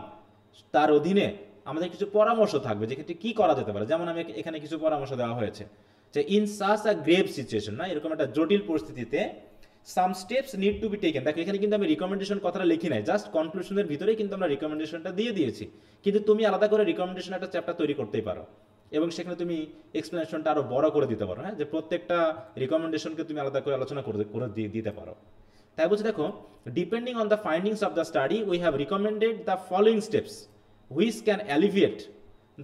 Speaker 1: তার অধীনে আমাদের কিছু পরামর্শ থাকবে যেক্ষেত্রে কি করা যেতে পারে। যেমন আমি এখানে কিছু পরামর্শ দেওয়া হয়েছে যে in such a grave situation, না, এরকম একটা জটিল পরিস্থিতিতে some steps need to be taken. দেখো এখানে কিন্তু আমি রিকমেন্ডেশন কথাটা লিখি নাই, জাস্ট কনক্লুশনের ভিতরেই কিন্তু আমরা রিকমেন্ডেশনটা দিয়ে দিয়েছি। কিন্তু তুমি আলাদা করে রিকমেন্ডেশন একটা চ্যাপ্টার তৈরি করতেই পারো এবং সেখানে তুমি এক্সপ্লেনেশনটা আরো বড় করে দিতে পারো। হ্যাঁ, যে প্রত্যেকটা রিকমেন্ডেশনকে তুমি আলাদা করে আলোচনা করে দিতে পারো। তাই বলছি দেখো, depending on the findings of the study we have recommended the following steps which can alleviate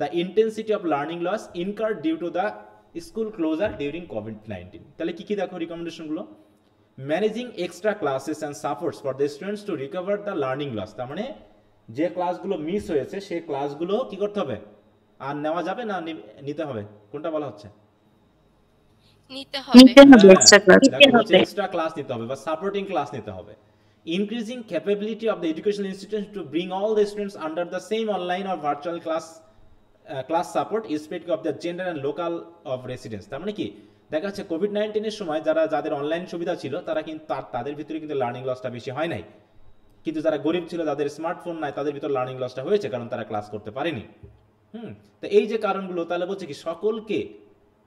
Speaker 1: the intensity of learning loss incurred due to the school closure during কোভিড-19। তাহলে কি কি দেখো রিকমেন্ডেশনগুলো? Managing extra classes and supports for the students to recover the learning loss. তার মানে যে ক্লাসগুলো মিস হয়েছে সেই ক্লাসগুলো কি করতে হবে? আর নেওয়া যাবে না নিতে হবে? কোনটা বলা হচ্ছে?
Speaker 4: নিতে হবে।
Speaker 1: এক্সট্রা ক্লাস নিতে হবে বা সাপোর্টিং ক্লাস নিতে হবে। Increasing capability of the educational institution to bring all the students under the same online or virtual class support irrespective of the gender and local of residence. তার মানে কি? দেখা যাচ্ছে কোভিড-19 সময় যাদের অনলাইন সুবিধা ছিল তারা কিন্তু তাদের ভিতরে কিন্তু লার্নিং লসটা বেশি হয় নাই, কিন্তু যারা গরিব ছিল, যাদের স্মার্টফোন নাই, তাদের ভিতরে লার্নিং লসটা হয়েছে, কারণ তারা ক্লাস করতে পারেনি। তো এই যে কারণগুলো, তাহলে বলছে কি সকলকে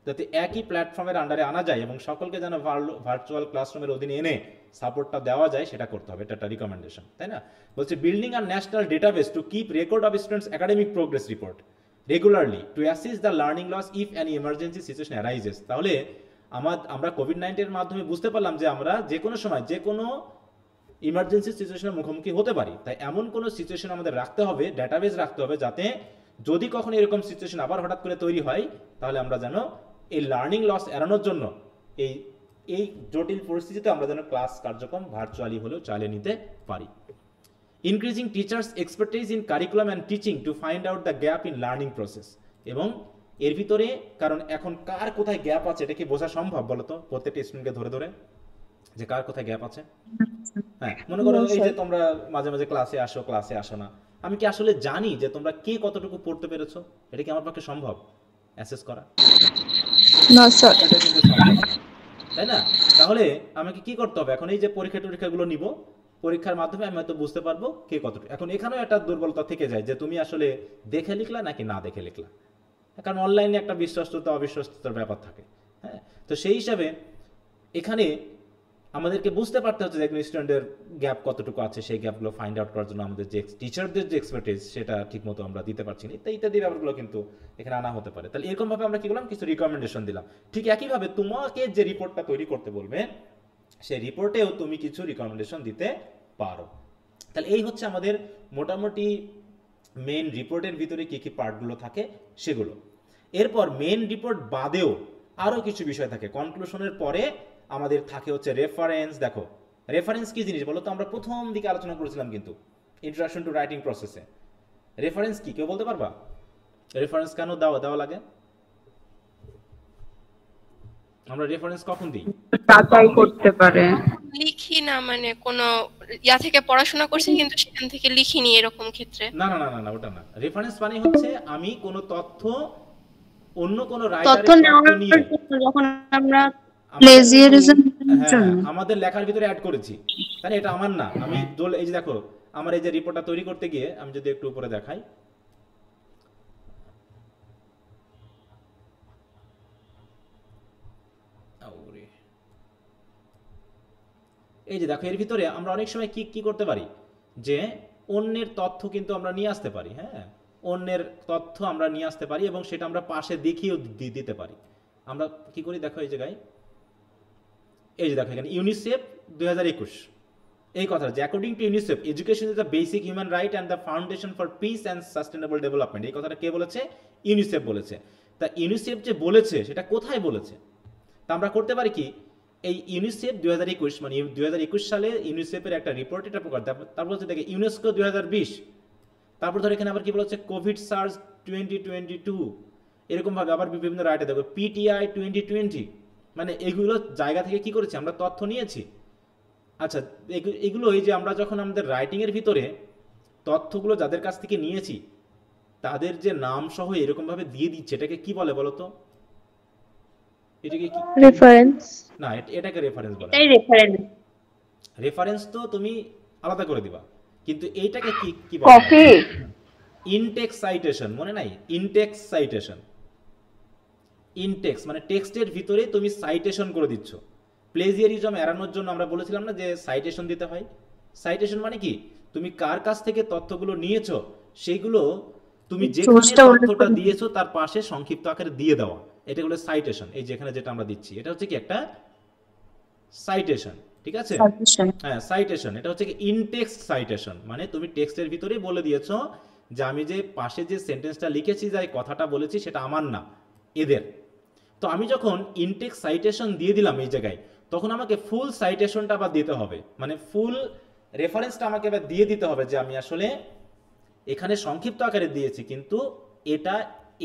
Speaker 1: যাতে একই প্ল্যাটফর্মের আন্ডারে আনা যায় এবং সকলকে যেন ভার্চুয়াল ক্লাসরুমের অধীনে এনে সাপোর্টটা দেওয়া যায়, সেটা করতে হবে। এটা একটা রিকমেন্ডেশন, তাই না? বলছে building a national database to keep record of students academic progress report regularly to assist the learning loss if any emergency situation arises. তাহলে আমরা কোভিড-19 এর মাধ্যমে বুঝতে পারলাম যে আমরা যে কোনো সময় যে কোনো ইমার্জেন্সি সিচুয়েশনের মুখোমুখি হতে পারি। তাই এমন কোনো সিচুয়েশন আমাদের রাখতে হবে, ডেটাবেস রাখতে হবে, যাতে যদি কখনো এরকম সিচুয়েশন আবার হঠাৎ করে তৈরি হয়, তাহলে আমরা যেন এই লার্নিং লস এড়ানোর জন্য এই জটিল পরিস্থিতিতে আমরা যেন ক্লাস কার্যক্রম ভার্চুয়ালি হলেও চালিয়ে নিতে পারি। Increasing teachers expertise in curriculum and teaching to find out the gap in learning process. এবং এর ভিতরে, কারণ এখন কার কোথায় গ্যাপ আছে এটা কি বোঝা সম্ভব বলতো প্রত্যেকটা স্টুডেন্টকে ধরে ধরে, যে কার কোথায় গ্যাপ আছে? হ্যাঁ, মনে করো এই যে তোমরা মাঝে মাঝে ক্লাসে আসো না, আমি কি আসলে জানি যে তোমরা কে কতটুকু পড়তে পেরেছো? এটা কি আমার পক্ষে সম্ভব অ্যাসেস করা?
Speaker 7: না স্যার।
Speaker 1: এটা কিন্তু সম্ভব, তাই না? তাহলে আমাকে কি করতে হবে? এখন এই যে পরীক্ষাগুলো নিব, পরীক্ষার মাধ্যমে আমি হয়তো বুঝতে পারবো কে কতটুকু। এখন এখানেও একটা দুর্বলতা থেকে যায় যে তুমি আসলে দেখে লিখলা নাকি না দেখে লিখলা, কারণ অনলাইনে একটা বিশ্বস্ততা অবিশ্বস্ততার ব্যাপার থাকে। হ্যাঁ, তো সেই হিসাবে এখানে আমাদেরকে বুঝতে পারতে হচ্ছে যে একজন স্টুডেন্টের গ্যাপ কতটুকু আছে, সেই গ্যাপগুলো ফাইন্ড আউট করার জন্য আমাদের যে টিচারদের যে এক্সপার্টিজ সেটা ঠিকমতো আমরা দিতে পারছি না, ইত্যাদি ব্যাপারগুলো কিন্তু এখানে আনা হতে পারে। তাহলে এরকমভাবে আমরা কি করলাম? কিছু রিকমেন্ডেশন দিলাম। ঠিক একইভাবে তোমাকে যে রিপোর্টটা তৈরি করতে বলবে সেই রিপোর্টেও তুমি কিছু রিকমেন্ডেশন দিতে পারো। তাহলে এই হচ্ছে আমাদের মোটামুটি মেইন রিপোর্টের ভিতরে কি কি পার্টগুলো থাকে সেগুলো। এরপর মেইন রিপোর্ট বাদেও আরও কিছু বিষয় থাকে। কনক্লুশনের পরে আমাদের থাকে হচ্ছে রেফারেন্স। দেখো রেফারেন্স কি জিনিস বলো তো? আমরা প্রথম দিকে আলোচনা করেছিলাম কিন্তু ইন্ট্রোডাকশন টু রাইটিং প্রসেসে। রেফারেন্স কি কেউ বলতে পারবা? রেফারেন্স কেন দেওয়া লাগে? আমরা রেফারেন্স কখন দিই?
Speaker 6: যাচাই করতে পারে।
Speaker 4: লিখি না, মানে কোনো ইয়া থেকে পড়াশোনা করছি কিন্তু সেখান থেকে লিখিনি, এরকম ক্ষেত্রে
Speaker 1: না, ওটা না। রেফারেন্স মানে হচ্ছে আমি কোনো তথ্য অন্য কোনো রাইটারের তথ্য নিয়ে
Speaker 7: যখন আমরা প্লেজিয়ারিজম
Speaker 1: আমাদের লেখার ভিতরে অ্যাড করেছি, তাহলে এটা আমার না। আমি এই যে দেখো আমার এই যে রিপোর্টটা তৈরি করতে গিয়ে আমি যদি একটু উপরে দেখাই, আউরে। এই যে দেখো এর ভিতরে আমরা অনেক সময় কি কি করতে পারি, যে অন্যের তথ্য কিন্তু আমরা নিয়ে আসতে পারি। হ্যাঁ, অন্যের তথ্য আমরা নিয়ে আসতে পারি এবং সেটা আমরা পাশে দেখিয়েও দিতে পারি। আমরা কি করি দেখো এই জায়গায়, এই যে দেখো এখানে ইউনিসেফ 2021 এই কথা, যে according to UNICEF education is the basic human right and the foundation for piece and sustainable development. এই কথাটা কে বলেছে? ইউনিসেফ বলেছে। তা ইউনিসেফ যে বলেছে সেটা কোথায় বলেছে? তা আমরা করতে পারি কি, এই ইউনিসেফ 2021 মানে 2021 সালে ইউনিসেফের একটা রিপোর্ট এটা প্রকাশ, তারপর হচ্ছে দেখে ইউনেস্কো 2020, তারপর ধর এখানে আবার কি বলা হচ্ছে কোভিড সার্স 2022, এরকমভাবে আবার বিভিন্ন রাইটে দেখো পিটিআই 2020, মানে এগুলো জায়গা থেকে কি করেছি আমরা তথ্য নিয়েছি। আচ্ছা এগুলো এই যে আমরা যখন আমাদের রাইটিংয়ের ভিতরে তথ্যগুলো যাদের কাছ থেকে নিয়েছি তাদের যে নাম সহ এরকমভাবে দিয়ে দিচ্ছে, এটাকে কি বলে বলো তো? এটাকে কি?
Speaker 7: রেফারেন্স।
Speaker 1: না এটাকে রেফারেন্স বলে।
Speaker 7: এটাই রেফারেন্স।
Speaker 1: রেফারেন্স তো তুমি আলাদা করে দিবা, কিন্তু এইটাকে কি কি বলে?
Speaker 6: কপি।
Speaker 1: ইনটেক্স সাইটেশন, মনে নাই? ইনটেক্স সাইটেশন, ইনটেক্স মানে টেক্সটের ভিতরে তুমি সাইটেশন করে দিচ্ছ। প্লেজিয়ারিজম এড়ানোর জন্য আমরা বলেছিলাম না যে সাইটেশন দিতে হয়। সাইটেশন মানে কি, তুমি কার কাছ থেকে তথ্যগুলো নিয়েছো সেইগুলো তুমি যেখানে তথ্যটা দিয়েছো তার পাশে সংক্ষিপ্ত আকারে দিয়ে দেওয়া, এটা হলো সাইটেশন। এই যেখানে যেটা আমরা দিচ্ছি এটা হচ্ছে কি একটা সাইটেশন, ঠিক আছে? হ্যাঁ সাইটেশন, এটা হচ্ছে কি ইনটেক্সট সাইটেশন, মানে তুমি টেক্সটের ভিতরেই বলে দিয়েছো যে আমি যে পাশে যে সেন্টেন্সটা লিখেছি যে কথাটা বলেছি সেটা আমার না, এদের। তো আমি যখন ইনটেক্সট সাইটেশন দিয়ে দিলাম এই জায়গায়, তখন আমাকে ফুল সাইটেশনটা আবার দিতে হবে, মানে ফুল রেফারেন্সটা আমাকে এবার দিয়ে দিতে হবে যে আমি আসলে এখানে সংক্ষিপ্ত আকারে দিয়েছি কিন্তু এটা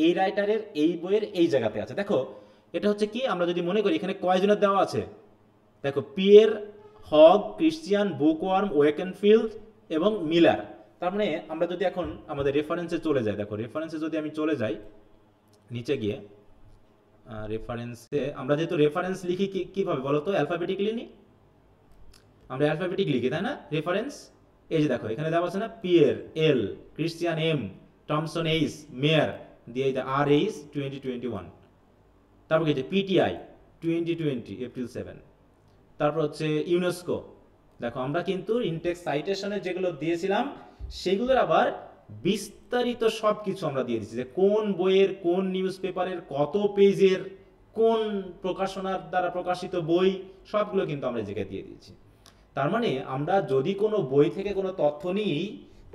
Speaker 1: এই রাইটারের এই বইয়ের এই জায়গাতে আছে। দেখো এটা হচ্ছে কি, আমরা যদি মনে করি এখানে কয়জনের দেওয়া আছে, দেখো পিয়ের, হগ, ক্রিশ্চিয়ান, বুকওয়ার্ম, ওয়েকেনফিল্ড এবং মিলার। তার মানে আমরা যদি এখন আমাদের রেফারেন্সে চলে যাই, দেখো রেফারেন্সে যদি আমি চলে যাই নিচে গিয়ে, রেফারেন্সে আমরা যেহেতু রেফারেন্স লিখি কিভাবে বলো তো? অ্যালফাবেটিক্যালি নি, আমরা অ্যালফাবেটিক লিখি তাই না রেফারেন্স। এই যে দেখো এখানে দেওয়া আছে না, পিয়ের এল, ক্রিশ্চিয়ান এম, টমসন এইচ, মেয়ার দিয়ে আর এইচ 2021, তারপর কি পিটিআই 2020 এপ্রিল 7, তারপর হচ্ছে ইউনেস্কো। দেখো আমরা কিন্তু ইনটেক্সট সাইটেশনে যেগুলো দিয়েছিলাম সেগুলোর আবার বিস্তারিত সব কিছু আমরা দিয়ে দিচ্ছি, যে কোন বইয়ের, কোন নিউজ পেপারের, কত পেজের, কোন প্রকাশনার দ্বারা প্রকাশিত বই, সবগুলো কিন্তু আমরা এই জায়গায় দিয়ে দিয়েছি। তার মানে আমরা যদি কোনো বই থেকে কোনো তথ্য নিই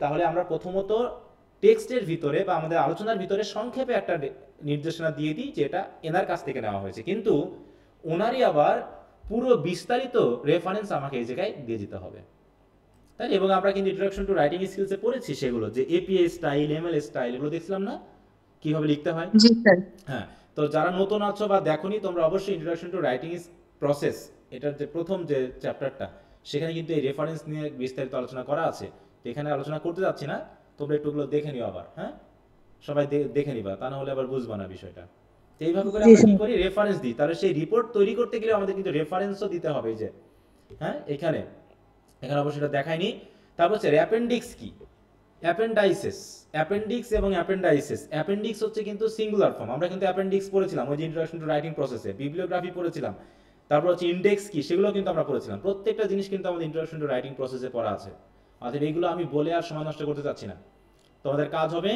Speaker 1: তাহলে আমরা প্রথমত টেক্সটের ভিতরে বা আমাদের আলোচনার ভিতরে সংক্ষেপে একটা নির্দেশনা দিয়ে দিই যে এটা এনার কাছ থেকে নেওয়া হয়েছে, কিন্তু ওনারই আবার পুরো বিস্তারিত রেফারেন্স আমাকে এই জায়গায় দিয়ে দিতে হবে, তাই? এবং আমরা কিন্তু ইন্ট্রোডাকশন টু রাইটিং স্কিলসে পড়েছি সেগুলো, যে এপিএ স্টাইল, এমএল স্টাইল, এগুলো দেখছিলাম না কিভাবে লিখতে হয়।
Speaker 7: জি স্যার।
Speaker 1: হ্যাঁ, তো যারা নতুন আছো বা দেখোনি তোমরা অবশ্যই ইন্ট্রোডাকশন টু রাইটিং প্রসেস, এটার যে প্রথম যে চ্যাপ্টারটা সেখানে কিন্তু এই রেফারেন্স নিয়ে বিস্তারিত আলোচনা করা আছে। তো এখানে আলোচনা করতে যাচ্ছি না, তোমরা একটুগুলো দেখে নিও আবার। হ্যাঁ, সবাই দেখে নিবা, তা না হলে আবার বুঝবা না বিষয়টা। তো এইভাবে করে আমরা কি করি, রেফারেন্স দিই। তাহলে সেই রিপোর্ট তৈরি করতে গেলে আমাদের কিন্তু রেফারেন্সও দিতে হবে, যে হ্যাঁ এখানে অবশ্যই এটা দেখায়নি। তারপর হচ্ছে অ্যাপেন্ডিক্স কি, অ্যাপেন্ডাইসেস, অ্যাপেন্ডিক্স এবং অ্যাপেন্ডাইসেস। অ্যাপেন্ডিক্স হচ্ছে কিন্তু সিঙ্গুলার ফর্ম, আমরা কিন্তু অ্যাপেন্ডিক্স পড়েছিলাম ওই যে ইন্ট্রোডাকশন টু রাইটিং প্রসেসে, বিবলিওগ্রাফি পড়েছিলাম, তারপর হচ্ছে ইন্ডেক্স কি সেগুলো কিন্তু আমরা পড়েছিলাম। প্রত্যেকটা জিনিস কিন্তু আমাদের ইন্ট্রোডাকশন টু রাইটিং প্রসেসে পড়া আছে। অতএব এইগুলো আমি বলে আর সময় নষ্ট করতে চাচ্ছি না। তোমাদের কাজ হবে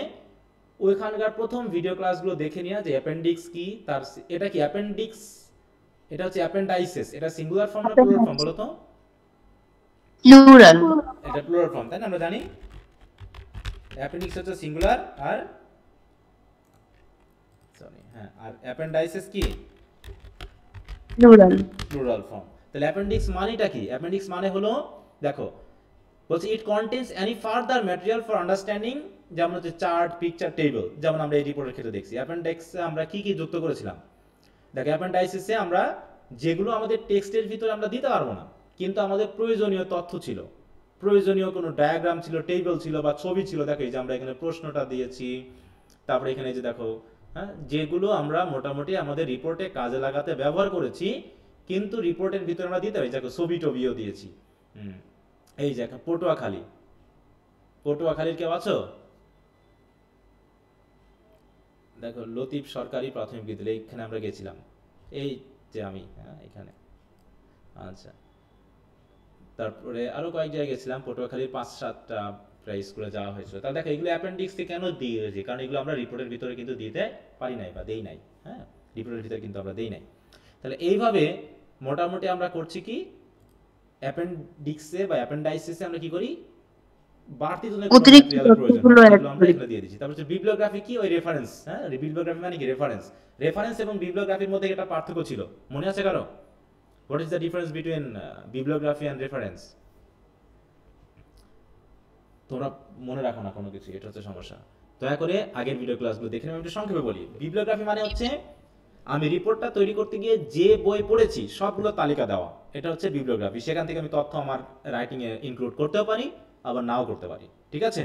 Speaker 1: ওইখানকার প্রথম ভিডিও ক্লাসগুলো দেখে নেওয়া, যে অ্যাপেন্ডিক্স কি, তার এটা কি অ্যাপেন্ডিক্স, এটা হচ্ছে অ্যাপেন্ডাইসেস, এটা সিঙ্গুলার ফর্ম না প্লুরাল ফর্ম বলো তো?
Speaker 7: প্লুরাল।
Speaker 1: এটা প্লুরাল ফর্ম তাই না, আমরা জানি। অ্যাপেন্ডিক্স হচ্ছে সিঙ্গুলার আর সরি হ্যাঁ, আর অ্যাপেন্ডাইসেস কি প্লুরাল ফর্ম। তাহলে অ্যাপেন্ডিক্স মানেটা কি? অ্যাপেন্ডিক্স মানে হলো, দেখো বলছে it contains any further material for understanding, যেমন হচ্ছে চার্ট, পিকচার, টেবিল, যেমন আমরা এই রিপোর্টের ক্ষেত্রে দেখছি। অ্যাপেন্ডিক্সে আমরা কি কি যুক্ত করেছিলাম, দেখো অ্যাপেন্ডাইসিসে আমরা যেগুলো আমাদের টেক্সটের ভিতরে আমরা দিতে পারবো না কিন্তু আমাদের প্রয়োজনীয় তথ্য ছিল, প্রয়োজনীয় কোনো ডায়াগ্রাম ছিল, টেবিল ছিল বা ছবি ছিল। দেখো এই যে আমরা এখানে প্রশ্নটা দিয়েছি, তারপরে এখানে যে দেখো হ্যাঁ, যেগুলো আমরা মোটামুটি আমাদের রিপোর্টে কাজে লাগাতে ব্যবহার করেছি কিন্তু রিপোর্টের ভিতরে আমরা দিতে পারি। দেখো ছবি টবিও দিয়েছি। এই যে পটুয়াখালী, পটুয়াখালীর কেউ আছো? দেখো লতিফ সরকারি প্রাথমিক বিদ্যালয়, এইখানে আমরা গেছিলাম। এই যে আমি, হ্যাঁ এখানে। আচ্ছা, তারপরে আরো কয়েক জায়গায় গেছিলাম, পটুয়াখালীর 5-7টা প্রায় স্কুলে যাওয়া হয়েছিল। তা দেখো এগুলো অ্যাপেন্ডিক্সে কেন দিয়েছি, কারণ এগুলো আমরা রিপোর্টের ভিতরে কিন্তু দিতে পারি নাই বা দেই নাই, হ্যাঁ রিপোর্টের ভিতরে কিন্তু আমরা দেই নাই। তাহলে এইভাবে মোটামুটি আমরা করছি কি, অ্যাপেন্ডিক্সে বা অ্যাপেন্ডাইসিসে আমরা কি করি, বাড়তি জনের কোনো
Speaker 7: অতিরিক্ত
Speaker 1: ম্যাটেরিয়ালের প্রয়োজন
Speaker 7: তথ্যগুলো
Speaker 1: হয়,
Speaker 7: অ্যাড
Speaker 1: যেগুলো আমরা
Speaker 7: করি।
Speaker 1: এখানে দিয়ে দিচ্ছি। তারপর হচ্ছে বিবলিওগ্রাফি কি, ওই রেফারেন্স, হ্যাঁ বিবলিওগ্রাফি মানে কি রেফারেন্স। রেফারেন্স এবং বিবলিওগ্রাফির মধ্যে একটা পার্থক্য ছিল, মনে আছে কারো? What is the difference between bibliography and reference? তোমরা মনে রাখো না কোনো কিছু, এটা হচ্ছে সমস্যা। দয়া করে আগের ভিডিও ক্লাসগুলো দেখে আমি একটু সংক্ষেপে বলি। বিবলিওগ্রাফি মানে হচ্ছে আমি রিপোর্টটা তৈরি করতে গিয়ে যে বই পড়েছি সবগুলো তালিকা দেওয়া, এটা হচ্ছে বিবলিওগ্রাফি। সেখান থেকে আমি তথ্য আমার রাইটিং এ ইনক্লুড করতেও পারি, আবার নাও করতে পারি, ঠিক আছে?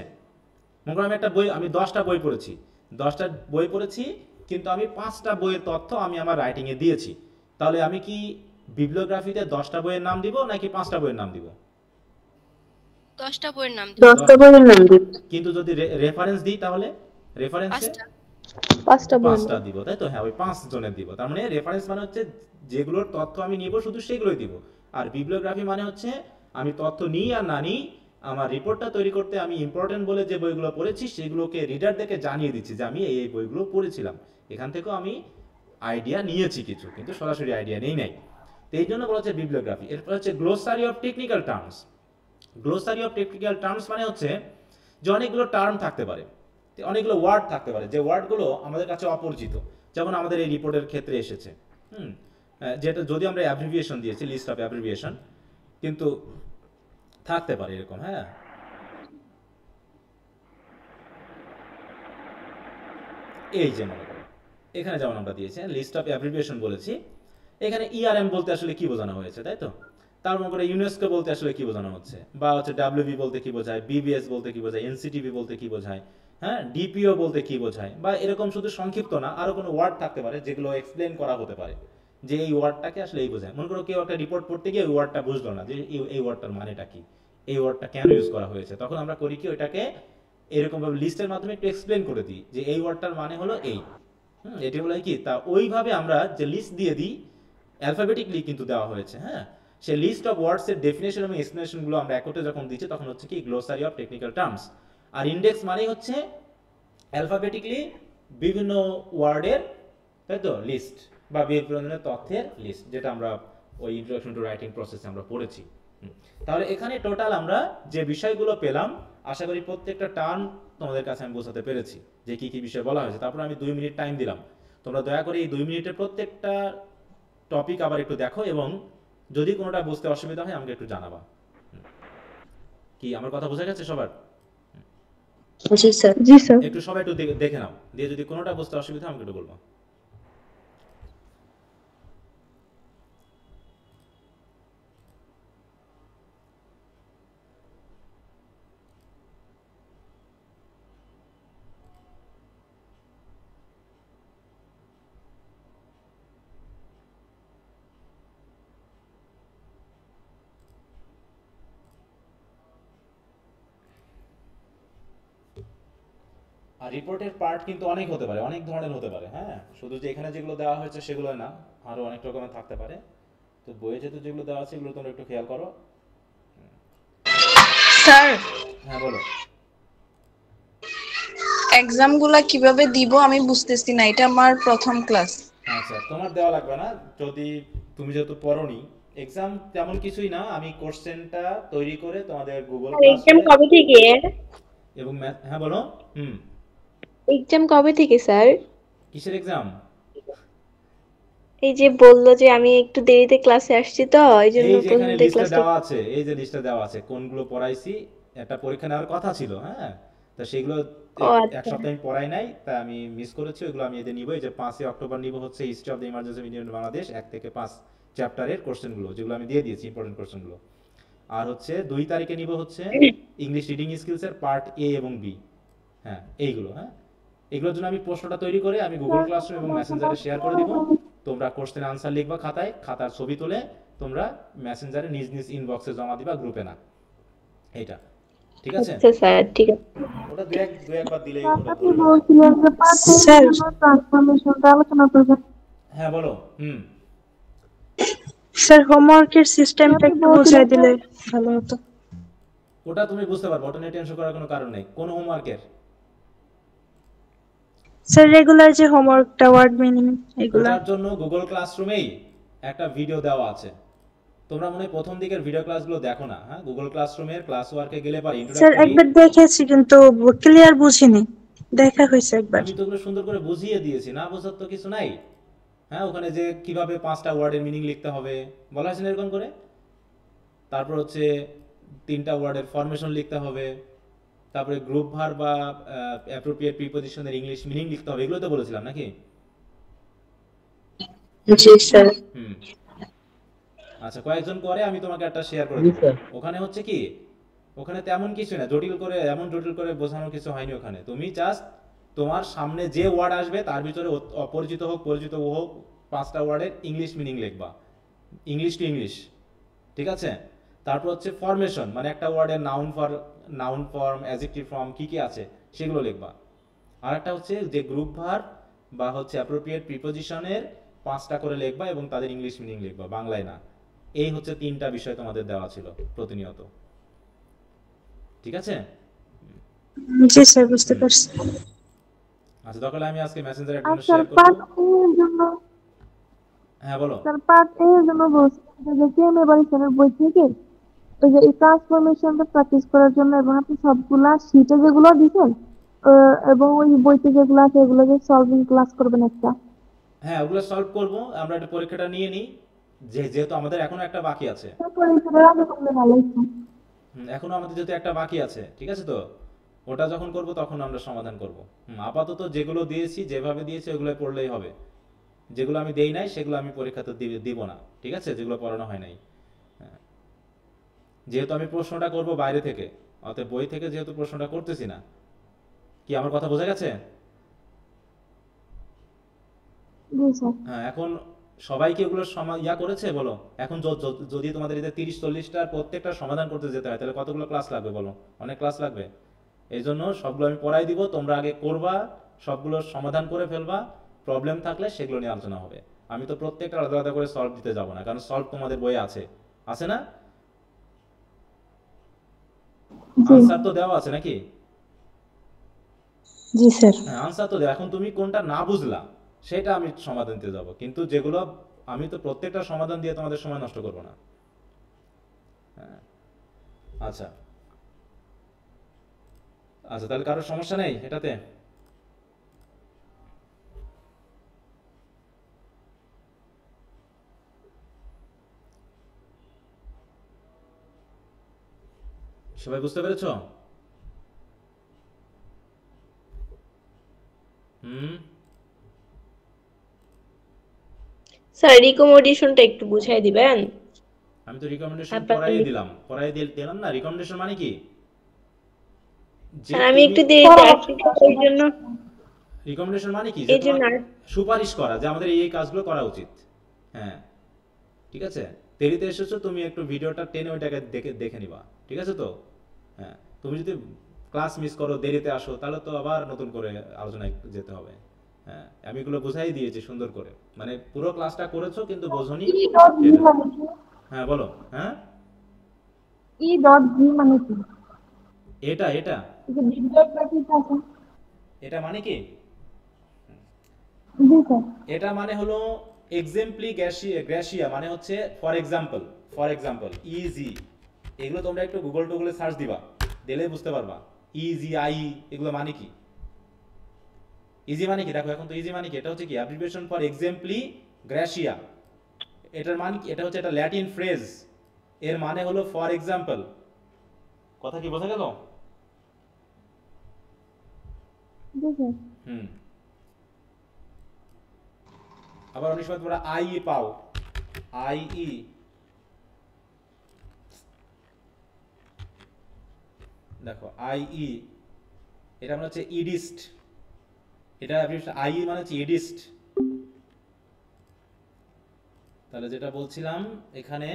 Speaker 1: মনে করো আমি একটা বই, আমি 10টা বই পড়েছি, 10টা বই পড়েছি, কিন্তু আমি 5টা বইয়ের তথ্য আমি আমার রাইটিং এ দিয়েছি। তাহলে আমি কি বিবলিওগ্রাফিতে 10টা বইয়ের নাম দিব নাকি 5টা বইয়ের নাম দিব?
Speaker 4: 10টা বইয়ের নাম দিন।
Speaker 7: 10টা বইয়ের নাম দিন।
Speaker 1: কিন্তু যদি রেফারেন্স দিই তাহলে রেফারেন্সে
Speaker 4: 5টা।
Speaker 3: 5টা বই
Speaker 1: 5টা দিব, তাই তো? হ্যাঁ ওই 5 জনের দিব। তার মানে রেফারেন্স মানে হচ্ছে যেগুলোর তথ্য আমি নিব শুধু সেগুলোই দিব। আর বিবলিওগ্রাফি মানে হচ্ছে আমি তথ্য নিই আর না নিই, আমার রিপোর্টটা তৈরি করতে আমি ইম্পর্টেন্ট বলে যে বইগুলো পড়েছি সেগুলোকে রিডারদেরকে জানিয়ে দিচ্ছি যে আমি এই বইগুলো পড়েছিলাম, এখান থেকেও আমি আইডিয়া নিয়েছি কিছু, কিন্তু সরাসরি আইডিয়া নেই নাই। তো এই জন্য বলা হচ্ছে বিবলিওগ্রাফি। এরপর হচ্ছে glossary of technical terms. Glossary of technical terms মানে হচ্ছে যে অনেকগুলো টার্ম থাকতে পারে, অনেকগুলো ওয়ার্ড থাকতে পারে, যে ওয়ার্ডগুলো আমাদের কাছে অপরিচিত, যেমন আমাদের এই রিপোর্টের ক্ষেত্রে এসেছে, যেটা যদি আমরা অ্যাব্রিভিয়েশন দিয়েছি, লিস্ট অফ অ্যাব্রিভিয়েশন, কিন্তু থাকতে পারে এরকম, হ্যাঁ এই যে মনে করো এখানে যেমন আমরা দিয়েছি লিস্ট অফ অ্যাব্রিভিয়েশন বলেছি, এখানে ইআরএম বলতে আসলে কি বোঝানো হয়েছে, তাই তো? তার মনে করে ইউনেস্কো বলতে আসলে কি বোঝানো হচ্ছে, বা হচ্ছে ডাব্লিউবি বলতে কি বোঝায়, বিবিএস বলতে কি বোঝায়, এনসিটিভি বলতে কি বোঝায়, হ্যাঁ ডিপিও বলতে কি বোঝায়, বা এরকম শুধু সংক্ষিপ্ত না আরো কোনো ওয়ার্ড থাকতে পারে যেগুলো এক্সপ্লেন করা হতে পারে যে এই ওয়ার্ডটাকে আসলে এই বোঝায়। মনে করো কেউ একটা রিপোর্ট পড়তে গিয়ে ওই ওয়ার্ডটা বুঝলো না যে এই ওয়ার্ডটার মানেটা কি, এই ওয়ার্ডটা কেন ইউজ করা হয়েছে, তখন আমরা করি কি ওইটাকে এরকম ভাবে লিস্টের মাধ্যমে একটু এক্সপ্লেন করে দিই যে এই ওয়ার্ডটার মানে হলো এই, এটি হলো কি। তা ওইভাবে আমরা যে লিস্ট দিয়ে দিই, অ্যালফাবেটিকলি কিন্তু দেওয়া হয়েছে, হ্যাঁ সেই লিস্ট অফ ওয়ার্ডস এর ডেফিনেশন এবং এক্সপ্লেনেশন গুলো আমরা একত্রে যখন দিচ্ছি তখন হচ্ছে কি গ্লোসারি অফ টেকনিক্যাল টার্মস। আর ইন্ডেক্স মানে হচ্ছে অ্যালফাবেটিকলি বিভিন্ন ওয়ার্ডের, তাই তো, লিস্ট বা বিভিন্ন তথ্যের লিস্ট, যেটা আমরা ওই ইন্ট্রোডাকশন টু রাইটিং প্রসেসে আমরা পড়েছি। তাহলে এখানে টোটাল আমরা যে বিষয়গুলো পেলাম, আশা করি প্রত্যেকটা টার্ম তোমাদের কাছে আমি বোঝাতে পেরেছি যে কি কি বিষয় বলা হয়েছে। তারপর আমি 2 মিনিট টাইম দিলাম, তোমরা দয়া করে এই 2 মিনিটের প্রত্যেকটা টপিক আবার একটু দেখো, এবং যদি কোনোটা বুঝতে অসুবিধা হয় আমাকে একটু জানাবা। কি আমার কথা বোঝা গেছে সবার?
Speaker 7: জি স্যার।
Speaker 3: জি স্যার।
Speaker 1: একটু সবাই একটু দেখে নাও, দিয়ে যদি কোনোটা বুঝতে অসুবিধা আমাকে একটু বলবো। আর রিপোর্টের পার্ট কিন্তু অনেক হতে পারে, অনেক ধরনের হতে পারে, হ্যাঁ শুধু যে এখানে যেগুলো দেওয়া হয়েছে সেগুলো না, আরো অনেক রকমের থাকতে পারে। তো বইয়ে যেহেতু যেগুলো দেওয়া আছে এগুলো তোমরা একটু খেয়াল করো।
Speaker 7: স্যার
Speaker 1: হ্যাঁ বলো।
Speaker 7: এক্সাম গুলা কিভাবে দিব আমি বুঝতেছি না, এটা আমার প্রথম ক্লাস।
Speaker 1: আচ্ছা তোমার দেওয়া লাগবে না, যদি তুমি যেহেতু পড়োনি, এক্সাম তেমন কিছুই না, আমি কোশ্চেনটা তৈরি করে তোমাদের গুগল
Speaker 8: এক্সাম
Speaker 1: ক্লাসে
Speaker 8: কবে থেকে
Speaker 1: এবং হ্যাঁ বলো।
Speaker 8: এক্সাম কবে থেকে স্যার?
Speaker 1: কিসের এক্সাম?
Speaker 8: এই যে বললো যে আমি একটু দেরিতে ক্লাসে আসছি তো এই জন্য
Speaker 1: এই যে এখানে
Speaker 8: প্রথম
Speaker 1: লিস্টটা
Speaker 8: ক্লাসটা।
Speaker 1: দেওয়া আছে, এই যে লিস্টটা দেওয়া আছে কোনগুলো পড়াইছি, একটা পরীক্ষা নেওয়ার কথা ছিল, হ্যাঁ তা সেগুলো
Speaker 8: ও
Speaker 1: এক
Speaker 8: আচ্ছা।
Speaker 1: সপ্তাহ আমি পড়াই নাই, তা আমি মিস করেছি, ওইগুলো আমি এদের নিব। এই যে 5 অক্টোবর নিব হচ্ছে history of the emergency in Bangladesh 1 থেকে 5 চ্যাপ্টারের কোশ্চেনগুলো, যেগুলো আমি দিয়ে দিয়েছি ইম্পর্টেন্ট কোশ্চেনগুলো। আর হচ্ছে 2 তারিখে নিব হচ্ছে ইংলিশ রিডিং স্কিলস এর পার্ট এ এবং বি, হ্যাঁ এইগুলো, হ্যাঁ এগুলোর জন্য আমি প্রশ্নটা তৈরি করে আমি গুগল ক্লাসরুম এবং মেসেঞ্জারে শেয়ার করে দিব। তোমরা কোশ্চেন আনসার লিখবা খাতায়, খাতার ছবি তুলে তোমরা মেসেঞ্জারে নিজ নিজ ইনবক্সে জমা দিবা, গ্রুপে না। এটা ঠিক আছে?
Speaker 8: আচ্ছা স্যার ঠিক আছে।
Speaker 1: ওটা দু একবার দিলেই ওটা
Speaker 3: আপনি
Speaker 1: ধরে নেবে।
Speaker 3: বলছিলেন যে পার্ট ট্রান্সফরমেশনটা আলোচনা করবেন।
Speaker 1: হ্যাঁ বলো।
Speaker 9: স্যার হোমওয়ার্কের সিস্টেমটা একটু বুঝিয়ে দিলে ভালো হতো।
Speaker 1: ওটা তুমি বুঝতে পারবে, ওটা নিয়ে টেনশন করার কোনো কারণ নেই। কোন হোমওয়ার্কের?
Speaker 9: স্যার রেগুলার যে হোমওয়ার্কটা ওয়ার্ড মিনিং এগুলা।
Speaker 1: ওটার জন্য গুগল ক্লাসরুমেই একটা ভিডিও দেওয়া আছে। তোমরা মনে হয় প্রথম দিকের ভিডিও ক্লাসগুলো দেখো না। হ্যাঁ, গুগল ক্লাসরুমের ক্লাস ওয়ার্কে গেলে পরে
Speaker 9: স্যার
Speaker 1: ইন্ট্রোডাক্টরি।
Speaker 9: একবার দেখেছি কিন্তু ক্লিয়ার বুঝিনি, দেখা হয়েছে একবার।
Speaker 1: আমি তো ওগুলো সুন্দর করে বুঝিয়ে দিয়েছি, না বোঝার তো কিছু নাই। হ্যাঁ, ওখানে যে কিভাবে 5টা ওয়ার্ডের মিনিং লিখতে হবে বলা হয়েছে না এরকম করে। তারপর হচ্ছে 3টা ওয়ার্ডের ফরমেশন লিখতে হবে, তারপরে গ্রুপ ভার বা অ্যাপ্রোপ্রিয়েট প্রিপজিশনের ইংলিশ মিনিং লিখতে হবে, এগুলো তো বলেছিলাম নাকি?
Speaker 9: জি স্যার।
Speaker 1: হুম। আচ্ছা, কয়েকজন করে আমি তোমাকে একটা শেয়ার করে দেবো। ওখানে হচ্ছে কি, ওখানে তেমন কিছু না, এমন জটিল করে বোঝানোর কিছু হয়নি ওখানে। তুমি জাস্ট তোমার সামনে যে ওয়ার্ড আসবে তার ভিতরে অপরিচিত হোক পরিচিত হোক 5টা ওয়ার্ডের ইংলিশ মিনিং লিখবা, ইংলিশ টু ইংলিশ, ঠিক আছে? তারপর হচ্ছে ফরমেশন, মানে একটা ওয়ার্ডের নাউন ফর্ম অ্যাডজেক্টিভ ফর্ম কি কি আছে সেগুলো লিখবা। আর একটা হচ্ছে যে গ্রুপ ভার্ব বা হচ্ছে অ্যাপ্রোপ্রিয়েট প্রিপজিশনের 5টা করে লিখবা এবং তাদের ইংলিশ মিনিং লিখবা, বাংলায় না। এই হচ্ছে 3টা বিষয় তোমাদের দেওয়া ছিল প্রতিনিয়ত, ঠিক আছে?
Speaker 9: জি স্যার, বুঝতে পারছি।
Speaker 1: আচ্ছা, দরকার হলে আমি আজকে মেসেঞ্জারে
Speaker 3: আর
Speaker 1: একটা
Speaker 3: স্যার
Speaker 1: শেয়ার
Speaker 3: পার্ট
Speaker 1: করবো।
Speaker 3: এ এর জন্য,
Speaker 1: হ্যাঁ বলো।
Speaker 3: স্যার পার্ট এ এর জন্য বলছি যে কেম এবারে স্যারের বই থেকে ওই যে এই ট্রান্সফরমেশনটা প্র্যাকটিস করার জন্য, এবং আপনি সবগুলা শীটে যেগুলো দিছেন এবং ওই বইতে যেগুলো আছে এগুলোকে সলভিং ক্লাস করবেন একটা।
Speaker 1: হ্যাঁ, ওগুলো সলভ করবো। আমরা একটা পরীক্ষাটা নিয়ে নিই, যেহেতু আমাদের এখনো একটা বাকি আছে।
Speaker 3: তারপরে স্যারের আগে করলে ভালো হতো।
Speaker 1: এখনো আমাদের যেহেতু একটা বাকি আছে, ঠিক আছে তো? ওটা যখন করব তখন আমরা সমাধান করব। আপাতত যেগুলো দিয়েছি যেভাবে দিয়েছি ওগুলো পড়লেই হবে। যেগুলো আমি দেই নাই সেগুলো আমি পরীক্ষাতে দিব না, ঠিক আছে? যেগুলো পড়ানো হয় নাই। হ্যাঁ। যেহেতু আমি প্রশ্নটা করব বাইরে থেকে, অতএব বই থেকে যেহেতু প্রশ্নটা করতেছি না। কি আমার কথা বোঝা গেছে?
Speaker 3: জি স্যার।
Speaker 1: হ্যাঁ, এখন সবাইকে এগুলো করেছে বলো। এখন যদি তোমাদের এদের 30-40টার প্রত্যেকটা সমাধান করতে যেতে হয় তাহলে কতগুলো ক্লাস লাগবে বলো? অনেক ক্লাস লাগবে। এই জন্য সবগুলো আমি পড়াই দিব, তোমরা আগে করবা, সবগুলোর সমাধান করে ফেলবা। প্রবলেম থাকলে সেগুলো নিয়ে আলোচনা হবে। আমি তো প্রত্যেকটা আলাদা আলাদা করে সলভ দিতে যাব না, কারণ সলভ তোমাদের বইয়ে আছে, আছে না? আনসার তো দেওয়া আছে নাকি?
Speaker 9: জি স্যার।
Speaker 1: হ্যাঁ, আনসার তো দেওয়া। এখন তুমি কোনটা না বুঝলা সেটা আমি সমাধান দিতে যাব, কিন্তু যেগুলো আমি তো প্রত্যেকটা সমাধান দিয়ে তোমাদের সময় নষ্ট করব না। হ্যাঁ। আচ্ছা আচ্ছা, তাহলে কারোর সমস্যা নেই এটাতে? সবাই বুঝতে পেরেছো? হুম।
Speaker 8: স্যার রিকমেন্ডেশনটা একটু বুঝাই দিবেন?
Speaker 1: আমি তো রিকমেন্ডেশন
Speaker 8: আপনার
Speaker 1: দিলাম না। রিকমেন্ডেশন মানে কি? যে
Speaker 8: স্যার আমি
Speaker 1: তুমি
Speaker 8: একটু দেরিতে আসছি তো ওই জন্য,
Speaker 1: রিকমেন্ডেশন মানে কি? যে
Speaker 8: এই জন্য
Speaker 1: তোমার সুপারিশ করা যে আমাদের এই কাজগুলো করা উচিত। হ্যাঁ, ঠিক আছে? দেরিতে এসেছো, তুমি একটু ভিডিওটা টেনে ওইটাকে দেখে দেখে নিবা, ঠিক আছে তো? হ্যাঁ, তুমি যদি ক্লাস মিস করো, দেরিতে আসো, তাহলে তো আবার নতুন করে আলোচনায় যেতে হবে। হ্যাঁ, আমি এগুলো বুঝাই দিয়েছি সুন্দর করে, মানে পুরো ক্লাসটা করেছো কিন্তু বোঝোনি।
Speaker 3: ই ডট জি মানে কি?
Speaker 1: হ্যাঁ বলো। হ্যাঁ,
Speaker 3: ই ডট জি মানে কি?
Speaker 1: এটা এটা
Speaker 3: এই যে বিদ্যাপতি আছে।
Speaker 1: এটা মানে কি?
Speaker 3: জি স্যার।
Speaker 1: এটা মানে হলো এক্সাম্পলি গ্র্যাসিয়া, মানে হচ্ছে ফর এক্সাম্পল ইজি। এগুলো তোমরা একটু গুগলে সার্চ দিবা, দিলেই বুঝতে পারবা। ইজি আই এগুলো মানে কি? ইজি মানে কি? দেখো এখন তো ইজি মানে কি, এটা হচ্ছে কি অ্যাব্রিভিয়েশন ফর এক্সাম্পলি গ্র্যাসিয়া। এটার মানে কি? এটা হচ্ছে একটা ল্যাটিন ফ্রেজ, এর মানে হলো ফর এক্সাম্পল। কথা কি বোঝা গেল?
Speaker 3: জি স্যার।
Speaker 1: হুম। আবার অনেক সময় তোমরা আই পাও, আই দেখো এটা মানে হচ্ছে ইডিস্ট। এটা আই মানে হচ্ছে ইডিস্ট। তাহলে যেটা বলছিলাম এখানে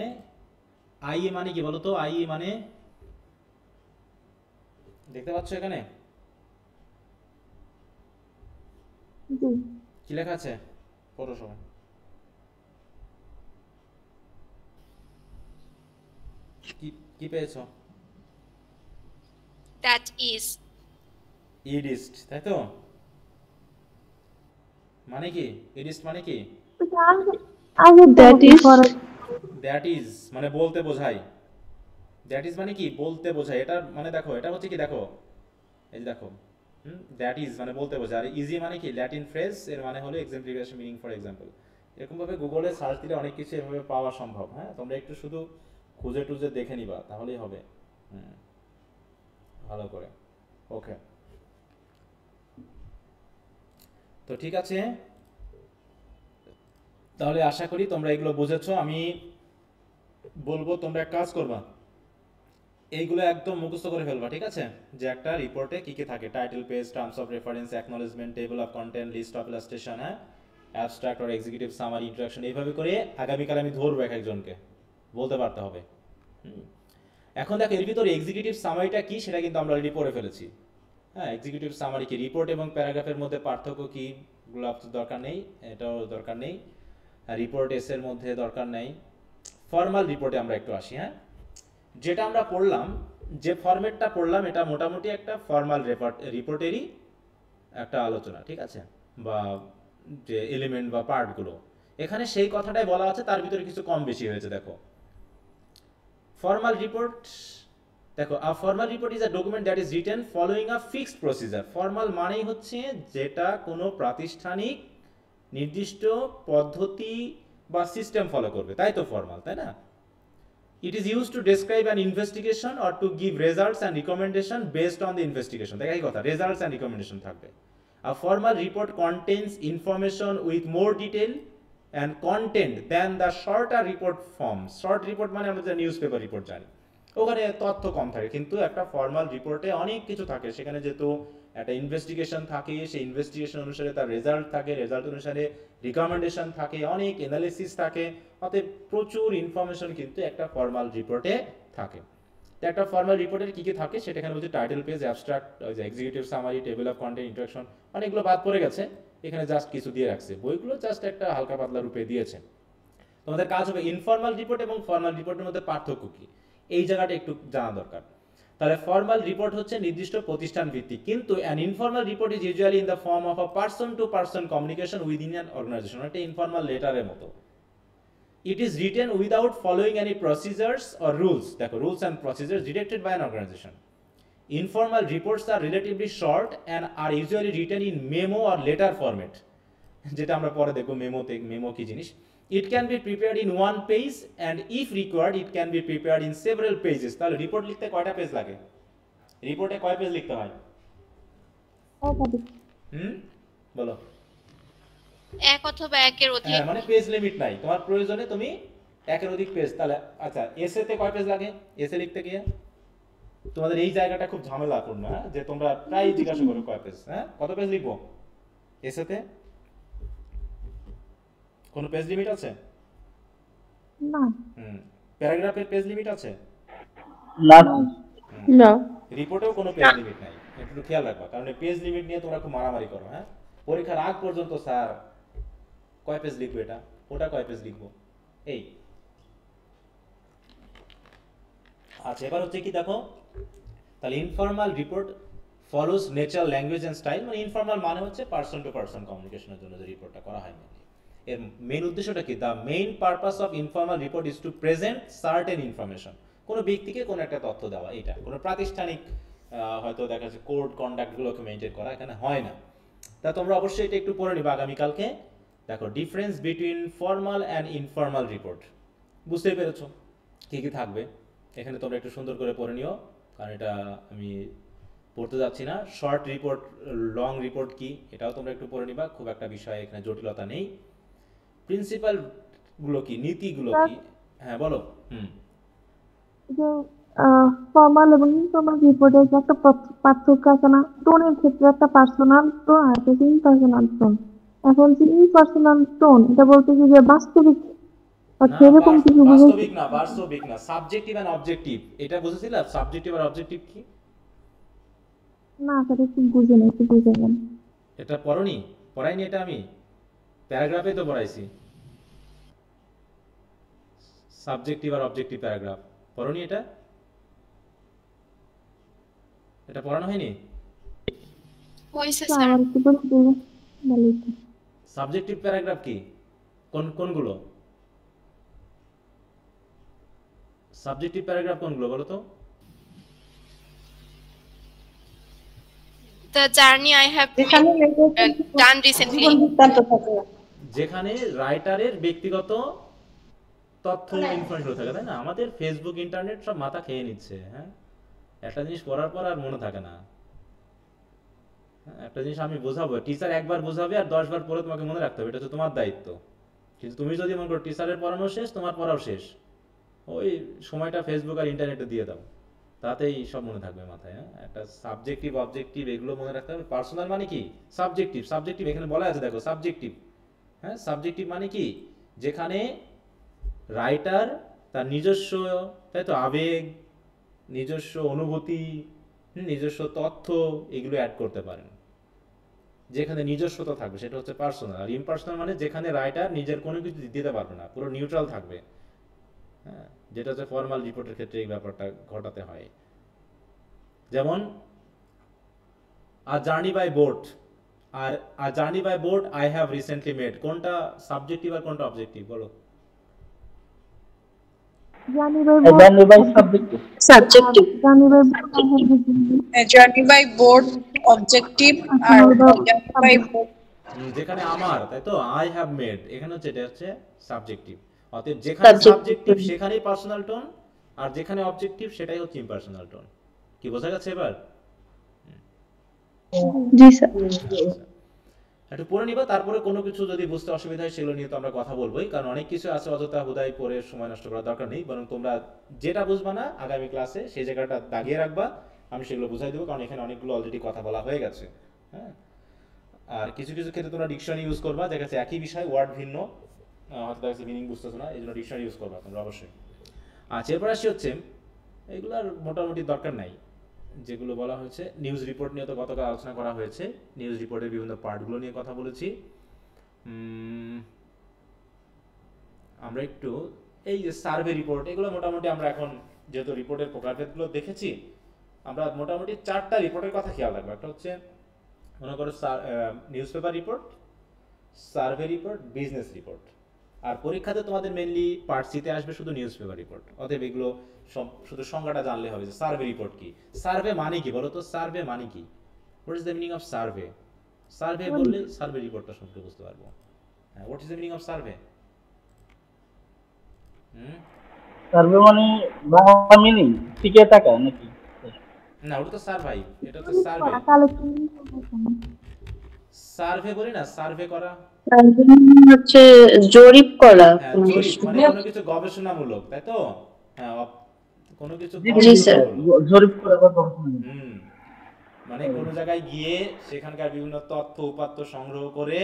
Speaker 1: আই মানে কি বলতো? আই মানে দেখতে পাচ্ছ এখানে
Speaker 3: জি।
Speaker 1: কি লেখা আছে? পড়ো সবাই। কি পেয়েছো?
Speaker 4: That is.
Speaker 1: ইডিস্ট, তাই তো? মানে কি ইডিস্ট মানে কি?
Speaker 3: আগে
Speaker 6: That is
Speaker 1: দ্যাট ইজ মানে বলতে বোঝায়। দ্যাট ইজ মানে কি বলতে বোঝায়। এটা মানে দেখো, এটা হচ্ছে কি দেখো, এই যে দেখো, দ্যাট ইজ মানে বলতে বোঝায়। আর ইজি মানে কি ল্যাটিন ফ্রেজ, এর মানে হলো এক্সাম্পলিফিকেশন মিনিং ফর এক্সাম্পল। এরকম ভাবে গুগলে সার্চ দিলে অনেক কিছু এভাবে পাওয়া সম্ভব। হ্যাঁ, তোমরা একটু শুধু খুঁজে টুজে দেখে নিবা, তাহলেই হবে। ভালো করে। ওকে, তো ঠিক আছে, তাহলে আশা করি তোমরা এগুলো বুঝেছো। আমি বলবো তোমরা এক কাজ করবা, এইগুলো একদম মুখস্থ করে ফেলবা, ঠিক আছে? যে একটা রিপোর্টে কি কি থাকে, title page, terms of reference, acknowledgement, table of content, list of illustration, হ্যাঁ, abstract or executive summary, introduction, এইভাবে করে আগামীকাল আমি ধরবো এক একজনকে, বলতে পারতে হবে। এখন দেখো এর ভিতরে এক্সিকিউটিভ সামারিটা কি সেটা কিন্তু আমরা অলরেডি পড়ে ফেলেছি। হ্যাঁ, এক্সিকিউটিভ সামারি কি, রিপোর্ট এবং প্যারাগ্রাফের মধ্যে পার্থক্য কি, এগুলো দরকার নেই, এটাও দরকার নেই। রিপোর্ট এসের মধ্যে দরকার নেই। ফর্মাল রিপোর্টে আমরা একটু আসি। হ্যাঁ, যেটা আমরা পড়লাম, যে ফরম্যাটটা পড়লাম, এটা মোটামুটি একটা ফর্মাল রিপোর্টেরই একটা আলোচনা, ঠিক আছে? বা যে এলিমেন্ট বা পার্টগুলো এখানে সেই কথাটাই বলা আছে, তার ভিতরে কিছু কম বেশি হয়েছে। দেখো ফর্মাল রিপোর্ট, দেখো আ formal report is a document that is written following a fixed procedure. Formal মানেই হচ্ছে যেটা কোনো প্রাতিষ্ঠানিক নির্দিষ্ট পদ্ধতি বা সিস্টেম ফলো করবে, তাই তো ফর্মাল, তাই না? It is used to describe an investigation or to give results and recommendation based on the investigation. দেখাই কথা, results and recommendation থাকবে। A formal report contains information with more detail and content than the shorter report forms. Short report মানে আমরা যে news paper report জানি, ওখানে তথ্য কম থাকে, কিন্তু একটা ফর্মাল রিপোর্টে অনেক কিছু থাকে। সেখানে যেহেতু একটা ইনভেস্টিগেশন থাকে, সেই ইনভেস্টিগেশন অনুসারে তার রেজাল্ট থাকে, রেজাল্ট অনুসারে রিকমেন্ডেশন থাকে, অনেক অ্যানালিসিস থাকে, অতএব প্রচুর ইনফরমেশন কিন্তু একটা ফর্মাল রিপোর্টে থাকে। তো একটা ফর্মাল রিপোর্টের কি কি থাকে সেটা এখানে বলছে, title page, abstract, executive summary, table of content, introduction, অনেকগুলো বাদ পড়ে গেছে, এখানে জাস্ট কিছু দিয়ে রাখছে। বইগুলো জাস্ট একটা হালকা পাতলা রূপে দিয়েছে। তোমাদের কাজ হবে ইনফর্মাল রিপোর্ট এবং ফর্মাল রিপোর্টের মধ্যে পার্থক্য কি, এই জায়গাটা একটু জানা দরকার। তাহলে ফর্মাল রিপোর্ট হচ্ছে নির্দিষ্ট প্রতিষ্ঠান ভিত্তিক, কিন্তু an informal report is usually in the form of a person to person communication within an organization. একটা ইনফর্মাল লেটারের মতো। It is written without following any procedures or rules. দেখো rules and procedures directed by an organization. Informal reports are relatively short and are usually written in memo or letter format, যেটা আমরা পরে দেখব memo কি জিনিস। It can be prepared in one page and if required it can be prepared in several pages. তাহলে report লিখতে কয়টা page লাগে? রিপোর্টে কয় পেজ লিখতে হয়? বলো।
Speaker 4: এক অথবা একের অধিক।
Speaker 1: হ্যাঁ, মানে পেজ লিমিট নাই, তোমার প্রয়োজনে তুমি একের অধিক পেজ। তাহলে আচ্ছা, এসেতে কয় পেজ লাগে? এসে লিখতে গিয়ে তোমাদের এই জায়গাটা খুব ঝামেলাপূর্ণ, হ্যাঁ, যে তোমরা প্রায় জিজ্ঞাসা করো কয় পেজ, হ্যাঁ, কত পেজ লিখবো এসেতে? কোনো পেজ লিমিট আছে?
Speaker 3: না।
Speaker 1: প্যারাগ্রাফের পেজ লিমিট আছে?
Speaker 6: না। না।
Speaker 1: রিপোর্টেও কোনো পেজ লিমিট নাই, একটু খেয়াল রাখবা, কারণ পেজ লিমিট নিয়ে তোমরা খুব মারামারি করো। হ্যাঁ, পরীক্ষার আগ পর্যন্ত স্যার কয় পেজ লিখবো, এটা ওটা কয় পেজ লিখবো, এই। আচ্ছা, এবার হচ্ছে কি দেখো, তাহলে informal report follows natural language and style. মানে ইনফর্মাল মানে হচ্ছে পারসন টু পারসন কমিউনিকেশনের জন্য যে রিপোর্টটা করা হয়। এর মেইন উদ্দেশ্যটা কি? The main purpose of informal report is to present certain information. কোনো ব্যক্তিকে কোনো একটা তথ্য দেওয়া, এটা কোনো প্রাতিষ্ঠানিক হয়তো দেখা যাচ্ছে কোড কন্ডাক্টগুলোকে মেনটেন করা এখানে হয় না। তা তোমরা অবশ্যই এটা একটু পড়ে নিবা আগামীকালকে। দেখো difference between formal and informal report, বুঝতেই পেরেছো কী কী থাকবে এখানে। তোমরা একটু সুন্দর করে পড়ে নিও, কারণ এটা আমি পড়তে যাচ্ছি না। শর্ট রিপোর্ট, লং রিপোর্ট কি, এটাও তোমরা একটু পড়ে নিবা, খুব একটা বিষয় এখানে জটিলতা নেই। প্রিন্সিপাল গুলো কি, নীতিগুলো কি, হ্যাঁ বলো।
Speaker 3: যে ফর্মাল এবং ইনফর্মাল রিপোর্টের যে একটা পার্থক্য আছে না, টোনের ক্ষেত্রে একটা পার্সোনাল টোন আর একটা ইমপার্সোনাল টোন। এখন যে ইমপার্সোনাল টোন, এটা বলতে কি যে বাস্তবিক সেরকম কিছু
Speaker 1: বাস্তবিক না, বাস্তবিক না, সাবজেক্টিভ এন্ড অবজেক্টিভ, এটা বুঝেছিলা? সাবজেক্টিভ আর অবজেক্টিভ কি
Speaker 3: না, সেটা একটু বুঝে নেই, একটু বুঝে নেন।
Speaker 1: এটা পড়নি? পড়াইনি এটা আমি প্যারাগ্রাফে তো পড়াইছি, সাবজেক্টিভ আর অবজেক্টিভ প্যারাগ্রাফ। পড়নি এটা? এটা পড়ানো হয়নি?
Speaker 4: হয়েছে
Speaker 3: স্যার
Speaker 4: স্যার।
Speaker 3: আমার একটু করে দিলে ভালো হতো।
Speaker 1: সাবজেক্টিভ প্যারাগ্রাফ কি? কোনগুলো সাবজেক্টিভ প্যারাগ্রাফ কোনগুলো বলো তো?
Speaker 4: The journey I have
Speaker 9: যেখানে
Speaker 4: done recently.
Speaker 9: জীবন বৃত্তান্ত থাকে।
Speaker 1: যেখানে রাইটারের ব্যক্তিগত তথ্য ইনফরমেশন থাকে, তাই না? আমাদের ফেসবুক ইন্টারনেট সব মাথা খেয়ে নিচ্ছে। হ্যাঁ, একটা জিনিস পড়ার পর আর মনে থাকে না। হ্যাঁ, একটা জিনিস আমি বোঝাবো, টিচার একবার বোঝাবে আর 10 বার পরে তোমাকে মনে রাখতে হবে, এটা হচ্ছে তোমার দায়িত্ব। কিন্তু তুমি যদি মনে করো টিচারের পড়ানো শেষ, তোমার পড়াও শেষ, ওই সময়টা ফেসবুক আর ইন্টারনেটে দিয়ে দাও, তাতেই সব মনে থাকবে মাথায়। হ্যাঁ, একটা সাবজেক্টিভ অবজেক্টিভ এগুলো মনে রাখতে হবে। পার্সোনাল মানে কি? সাবজেক্টিভ। সাবজেক্টিভ এখানে বলা আছে, দেখো সাবজেক্টিভ। হ্যাঁ, সাবজেক্টিভ মানে কি? যেখানে রাইটার তার নিজস্ব, তাই তো, আবেগ, নিজস্ব অনুভূতি, নিজস্ব তথ্য এগুলো অ্যাড করতে পারেন, যেখানে নিজস্বতা থাকবে, সেটা হচ্ছে পার্সোনাল। আর ইমপার্সোনাল মানে যেখানে রাইটার নিজের কোনো কিছু দিতে পারবে না, পুরো নিউট্রাল থাকবে। হ্যাঁ, যেটা হচ্ছে ফর্মাল রিপোর্টের ক্ষেত্রে এই ব্যাপারটা ঘটাতে হয়। যেমন আ জার্নি বাই বোট আর a journey by boat I have recently made, কোনটা সাবজেক্টিভ আর কোনটা অবজেক্টিভ বলো?
Speaker 3: জানি ভাই
Speaker 9: সাবজেক্টিভ।
Speaker 3: জানি ভাই I have
Speaker 7: journey by boat objective R journey by boat
Speaker 1: যেখানে আমার, তাই তো, আই হ্যাভ মেড, এখানে হচ্ছে এটা হচ্ছে সাবজেক্টিভ। অতএব যেখানে সাবজেক্টিভ সেখানেই পার্সোনাল টোন, আর যেখানে অবজেক্টিভ সেটাই হচ্ছে ইম্পার্সোনাল টোন। কি বোঝা গেছে এবার?
Speaker 9: জি স্যার।
Speaker 1: একটু পড়ে নিবা, তারপরে কোনো কিছু যদি বুঝতে অসুবিধা হয় সেগুলো নিয়ে তো আমরা কথা বলবোই, কারণ অনেক কিছু আছে অযথা হুদাই পড়ে সময় নষ্ট করার দরকার নেই। বরং তোমরা যেটা বুঝবা না আগামী ক্লাসে সেই জায়গাটা দাগিয়ে রাখবা, আমি সেগুলো বুঝাই দেবো, কারণ এখানে অনেকগুলো অলরেডি কথা বলা হয়ে গেছে। হ্যাঁ, আর কিছু কিছু ক্ষেত্রে তোমরা ডিকশনারি ইউজ করবা, দেখা যাচ্ছে একই বিষয় ওয়ার্ড ভিন্ন, হয়তো দেখা যাচ্ছে মিনিং বুঝতেছো না, এই জন্য ডিকশনারি ইউজ করবা তোমরা অবশ্যই। আচ্ছা, এরপর আসি হচ্ছে এগুলোর মোটামুটি দরকার নাই, যেগুলো বলা হয়েছে। নিউজ রিপোর্ট নিয়ে তো গতকাল আলোচনা করা হয়েছে, নিউজ রিপোর্টের বিভিন্ন পার্টগুলো নিয়ে কথা বলেছি। আমরা একটু এই যে সার্ভে রিপোর্ট, এগুলো মোটামুটি আমরা এখন যেহেতু রিপোর্টের প্রকারভেদগুলো দেখেছি, আমরা মোটামুটি 4টা রিপোর্টের কথা খেয়াল রাখবো। একটা হচ্ছে মনে করো news paper report, survey report, business report. আর পরীক্ষাতে তোমাদের মেইনলি পার্ট সিতে আসবে শুধু নিউজ পেপার রিপোর্ট। অতএব এগুলো শুধু সংজ্ঞাটা জানলে হবে যে সার্ভে রিপোর্ট কি। সার্ভে মানে কি বলো তো? সার্ভে মানে কি? What is the meaning of survey? Survey বললে সার্ভে রিপোর্টটা সম্পর্কে বুঝতে পারবো। হ্যাঁ, what is the meaning of survey?
Speaker 10: Survey মানে বাংলা মিনিং টিকে থাকা নাকি?
Speaker 1: না, ওটা তো সার্ভাই, এটা তো সার্ভে। সার্ভে বলি না, সার্ভে করা
Speaker 9: হচ্ছে জরিপ করা।
Speaker 1: হ্যাঁ, জরিপ মানে কোনো কিছু গবেষণামূলক, তাই তো? হ্যাঁ, কোনো কিছু
Speaker 10: জরিপ করা বা গবেষণা।
Speaker 1: মানে কোনো জায়গায় গিয়ে সেখানকার বিভিন্ন তথ্য উপাত্ত সংগ্রহ করে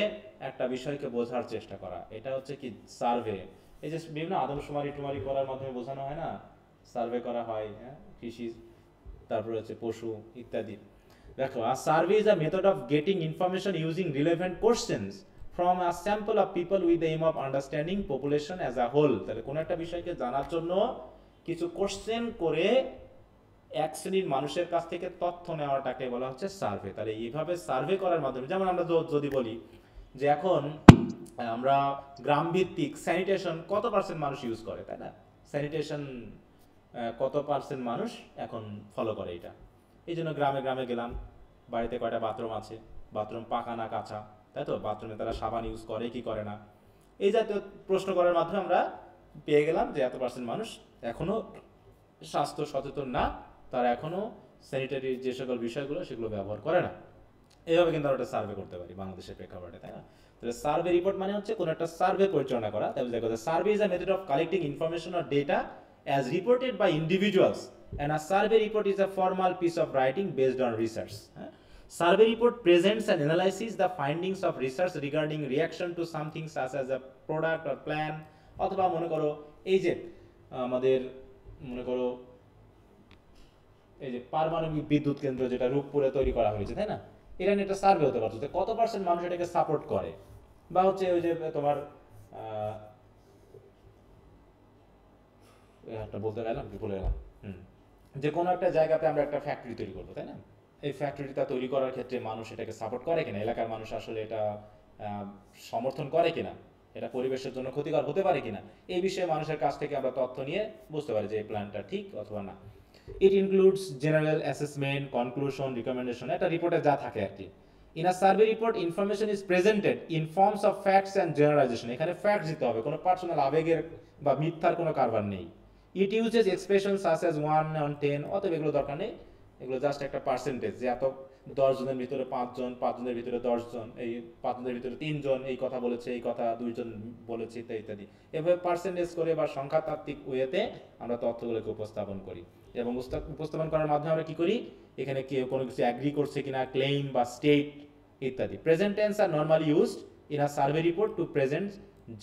Speaker 1: একটা বিষয়কে বোঝার চেষ্টা করা, এটা হচ্ছে কি সার্ভে। এই যে বিভিন্ন আদমশুমারি টুমারি করার মাধ্যমে বোঝানো হয় না, সার্ভে করা হয়। হ্যাঁ, কৃষি, তারপরে হচ্ছে পশু ইত্যাদি। দেখো, a survey is a method of getting information using relevant questions from a sample of people with the aim of understanding population as a whole। তাহলে কোন একটা বিষয়কে জানার জন্য কিছু কোশ্চেন করে এক শ্রেণীর মানুষের কাছ থেকে তথ্য নেওয়াটাকে বলা হচ্ছে সার্ভে। তাহলে এইভাবে সার্ভে করার মাধ্যমে, যেমন আমরা যদি বলি যে এখন আমরা গ্রাম ভিত্তিক স্যানিটেশন কত পার্সেন্ট মানুষ ইউজ করে, তাই না? স্যানিটেশন কত পার্সেন্ট মানুষ এখন ফলো করে, এটা এই জন্য গ্রামে গ্রামে গেলাম, বাড়িতে কয়টা বাথরুম আছে, বাথরুম পাকা না কাঁচা, তাই তো, বাথরুমে তারা সাবান ইউজ করে কি করে না, এই জাতীয় প্রশ্ন করার মাধ্যমে আমরা পেয়ে গেলাম যে এত পার্সেন্ট মানুষ এখনো স্বাস্থ্য সচেতন না, তারা এখনো স্যানিটারি যে সকল বিষয়গুলো সেগুলো ব্যবহার করে না। এইভাবে কিন্তু আমরা একটা সার্ভে করতে পারি বাংলাদেশের প্রেক্ষাপটে, তাই না? তাহলে সার্ভে রিপোর্ট মানে হচ্ছে কোনো একটা সার্ভে পরিচালনা করা। তাহলে দেখো, survey is a method of collecting information or data as reported by individuals, and a survey report is a formal piece of writing based on research. Survey report presents and analyzes the findings of research regarding reaction to something such as a product or plan, অথবা মনে করো এই যে আমাদের মনে করো এই যে পারমাণবিক বিদ্যুৎ কেন্দ্র যেটা রূপপুরে তৈরি করা হয়েছে, তাই না? এটা নিয়ে একটা সার্ভে হতে পারছে, কত পার্সেন্ট মানুষ এটাকে সাপোর্ট করে, বা হচ্ছে ওই যে তোমার একটা বলতে গেলাম কি ভুলে গেলাম, যে কোনো একটা জায়গাতে আমরা একটা ফ্যাক্টরি তৈরি করবো, তাই না? এই ফ্যাক্টরিটা তৈরি করার ক্ষেত্রে মানুষ এটাকে সাপোর্ট করে কিনা, এলাকার মানুষ আসলে এটা সমর্থন করে কিনা, এটা পরিবেশের জন্য ক্ষতিকর হতে পারে কিনা, এই বিষয়ে মানুষের কাছ থেকে আমরা তথ্য নিয়ে বুঝতে পারি যে এই প্ল্যানটা ঠিক অথবা না। It includes general assessment, conclusion, recommendation, একটা রিপোর্টে যা থাকে আর কি। In a survey report information is presented in forms of facts and generalisation. এখানে ফ্যাক্টস দিতে হবে, কোনো পার্সোনাল আবেগের বা মিথ্যার কোনো কারবার নেই। It uses expression such as 1 on 10, অতএব এগুলো দরকার নেই, এগুলো জাস্ট একটা পার্সেন্টেজ, যে এত 10 জনের ভিতরে 5 জন, 5 জনের ভিতরে 10 জন, এই 5 জনের ভিতরে 3 জন এই কথা বলেছে, এই কথা 2 জন বলেছে, ইত্যাদি ইত্যাদি। এভাবে পার্সেন্টেজ করে বা সংখ্যাতাত্ত্বিক ওয়েতে আমরা তথ্যগুলোকে উপস্থাপন করি, এবং উপস্থাপন করার মাধ্যমে আমরা কি করি, এখানে কেউ কোনো কিছু অ্যাগ্রি করছে কিনা, ক্লেইম বা স্টেট ইত্যাদি। Present tense are normally used in a survey report to present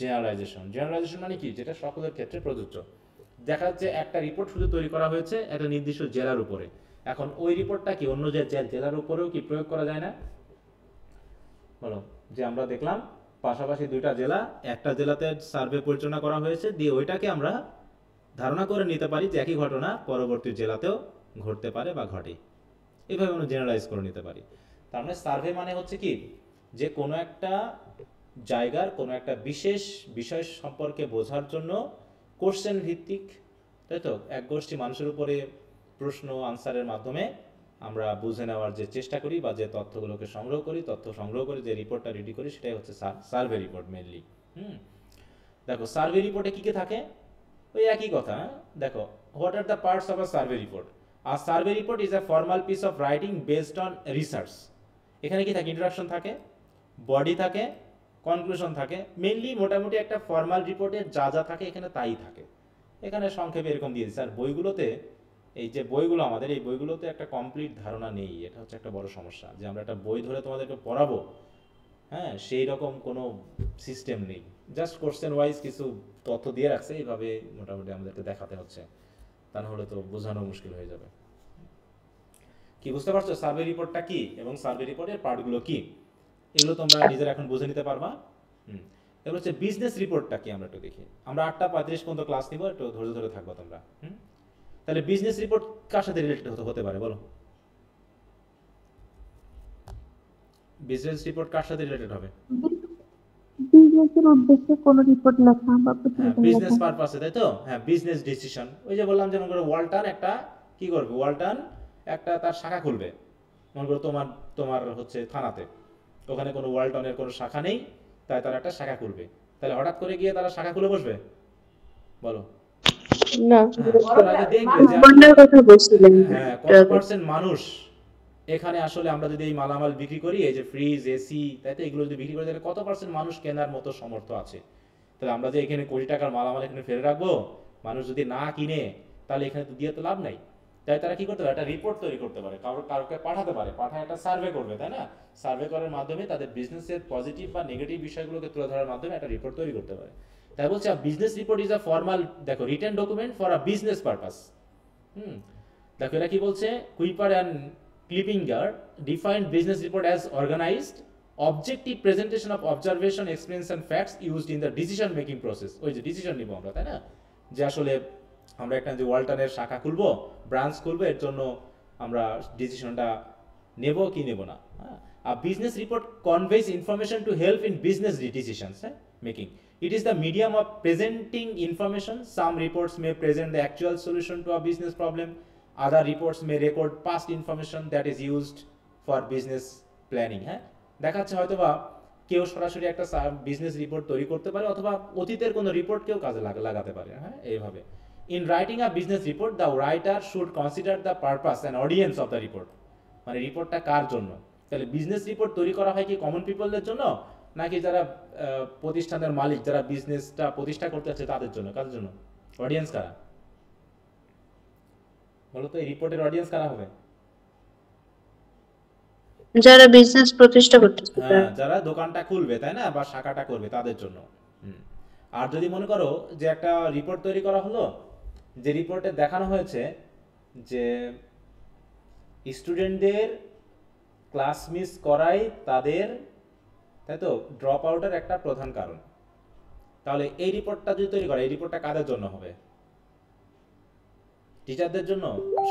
Speaker 1: generalization. Generalization মানে কি, যেটা সকলের ক্ষেত্রে প্রযোজ্য। দেখা যাচ্ছে একটা রিপোর্ট শুধু তৈরি করা হয়েছে একটা নির্দিষ্ট জেলার উপরে, এখন ওই রিপোর্টটা কি অন্য জেলার উপরেও কি প্রয়োগ করা যায় না? বলো, যে আমরা দেখলাম পাশাপাশি দুইটা জেলা, একটা জেলাতে সার্ভে পরিচালনা করা হয়েছে, দিয়ে ওইটাকে আমরা ধারণা করে নিতে পারি যে একই ঘটনা পরবর্তী জেলাতেও ঘটতে পারে বা ঘটে, এইভাবে আমরা জেনারেলাইজ করে নিতে পারি। তার মানে সার্ভে মানে হচ্ছে কি, যে কোনো একটা জায়গার কোনো একটা বিশেষ বিষয় সম্পর্কে বোঝার জন্য কোশ্চেন ভিত্তিক, তাই তো, এক গোষ্ঠী মানুষের উপরে প্রশ্ন আনসারের মাধ্যমে আমরা বুঝে নেওয়ার যে চেষ্টা করি বা যে তথ্যগুলোকে সংগ্রহ করি, তথ্য সংগ্রহ করে যে রিপোর্টটা রেডি করি, সেটাই হচ্ছে সার্ভে রিপোর্ট মেনলি। দেখো সার্ভে রিপোর্টে কি কি থাকে, ওই একই কথা। দেখো, what are the parts of a survey report? A survey report is a formal piece of writing based on research. এখানে কি থাকে, ইন্ট্রোডাকশন থাকে, বডি থাকে, কনক্লুশন থাকে। মেনলি মোটামুটি একটা ফর্মাল রিপোর্টের যা যা থাকে এখানে তাই থাকে। এখানে সংক্ষেপে এরকম দিয়ে দিচ্ছে। আর বইগুলোতে, এই যে বইগুলো আমাদের, এই বইগুলোতে একটা কমপ্লিট ধারণা নেই, এটা হচ্ছে একটা বড় সমস্যা, যে আমরা একটা বই ধরে তোমাদেরকে পড়াবো, হ্যাঁ, সেই রকম কোনো সিস্টেম নেই। জাস্ট কোশ্চেন ওয়াইজ কিছু তথ্য দিয়ে রাখছে, এইভাবে মোটামুটি আমাদেরকে দেখাতে হচ্ছে, তা নাহলে তো বোঝানো মুশকিল হয়ে যাবে। কি বুঝতে পারছো সার্ভে রিপোর্টটা কি এবং সার্ভে রিপোর্টের পার্টগুলো কি, এগুলো তোমরা নিজেরা এখন বুঝে নিতে পারবা। এগুলো হচ্ছে বিজনেস রিপোর্টটা কি, আমরা একটু দেখি। আমরা 8:35 পর্যন্ত ক্লাস নিব, একটু ধৈর্য ধরে থাকবো তোমরা। তাহলে বিজনেস রিপোর্ট কার সাথে রিলেটেড হতে পারে বলো? বিজনেস রিপোর্ট কার সাথে রিলেটেড হবে?
Speaker 3: বিজনেসের উদ্দেশ্যে কোনো রিপোর্ট লেখা বা প্রতিবেদন
Speaker 1: বিজনেস
Speaker 3: লেখা।
Speaker 1: পারপাসে, তাই তো? হ্যাঁ, বিজনেস ডিসিশন। ওই যে বললাম, যেমন করে ওয়ালটন একটা কি করবে, ওয়ালটন একটা তার শাখা খুলবে, মনে করো তোমার হচ্ছে থানাতে, ওখানে কোনো ওয়ালটনের কোনো শাখা নেই, তাই তারা একটা শাখা খুলবে। তাহলে হঠাৎ করে গিয়ে তারা শাখা খুলে বসবে? বলো
Speaker 8: না,
Speaker 1: তারা আগে দেখবে যে
Speaker 9: বন্যার কথা বলছিলেন।
Speaker 1: হ্যাঁ, কত পার্সেন্ট মানুষ এখানে আসলে, আমরা যদি এই মালামাল বিক্রি করি, এই যে ফ্রিজ, এসি, তাই তো, এগুলো যদি বিক্রি করি, তাহলে কত পার্সেন্ট মানুষ কেনার মতো সমর্থ আছে? তাহলে আমরা যে এখানে কোটি টাকার মালামাল এখানে ফেলে রাখবো, মানুষ যদি না কিনে, তাহলে এখানে তো দিয়ে তো লাভ নাই। তাই তারা কি করতে পারে, একটা রিপোর্ট তৈরি করতে পারে, কাউকে পাঠাতে পারে, পাঠায় একটা সার্ভে করবে, তাই না? সার্ভে করার মাধ্যমে তাদের বিজনেসের পজিটিভ বা নেগেটিভ বিষয়গুলোকে তুলে ধরার মাধ্যমে একটা রিপোর্ট তৈরি করতে পারে। তাই বলছে business report is a formal, দেখো, written document for a business purpose. দেখো এরা কি বলছে, Kuiper and Clippinger defined business report as organized objective presentation of observation, experience and facts used in the decision making process. ওই যে decision নিব আমরা, তাই না, যে আসলে আমরা একটা যে ওয়ালটনের শাখা খুলবো, ব্রাঞ্চ খুলবো, এর জন্য আমরা ডিসিশনটা নেব কি নেব না। A business report conveys information to help in business decisions making. It is the medium of presenting information. Some reports may present the actual solution to a business problem. Other reports may record past information that is used for business planning. হ্যাঁ, দেখাচ্ছে হয়তো বা কেউ সরাসরি একটা business report তৈরি করতে পারে, অথবা অতীতের কোনো রিপোর্ট কেউ কাজে লাগাতে পারে। হ্যাঁ, এইভাবে। In writing a business report, the writer should consider the purpose and audience of the report. মানে রিপোর্টটা কার জন্য? তাহলে বিজনেস রিপোর্ট তৈরি করা হয় কি কমন পিপলদের জন্য, নাকি যারা প্রতিষ্ঠানের মালিক, যারা বিজনেসটা প্রতিষ্ঠা করতে যাচ্ছে তাদের জন্য? কাদের জন্য? অডিয়েন্স কারা বলো তো? এই রিপোর্টের অডিয়েন্স কারা হবে?
Speaker 9: যারা বিজনেস প্রতিষ্ঠা করতেছে,
Speaker 1: হ্যাঁ, যারা দোকানটা খুলবে, তাই না, বা শাখাটা করবে, তাদের জন্য। আর যদি মনে করো যে একটা রিপোর্ট তৈরি করা হলো, যে রিপোর্টে দেখানো হয়েছে যে স্টুডেন্টদের ক্লাস মিস করাই তাদের, তাই তো, ড্রপ আউটের একটা প্রধান কারণ, তাহলে এই রিপোর্টটা যদি তৈরি করে, এই রিপোর্টটা কাদের জন্য হবে? টিচারদের জন্য,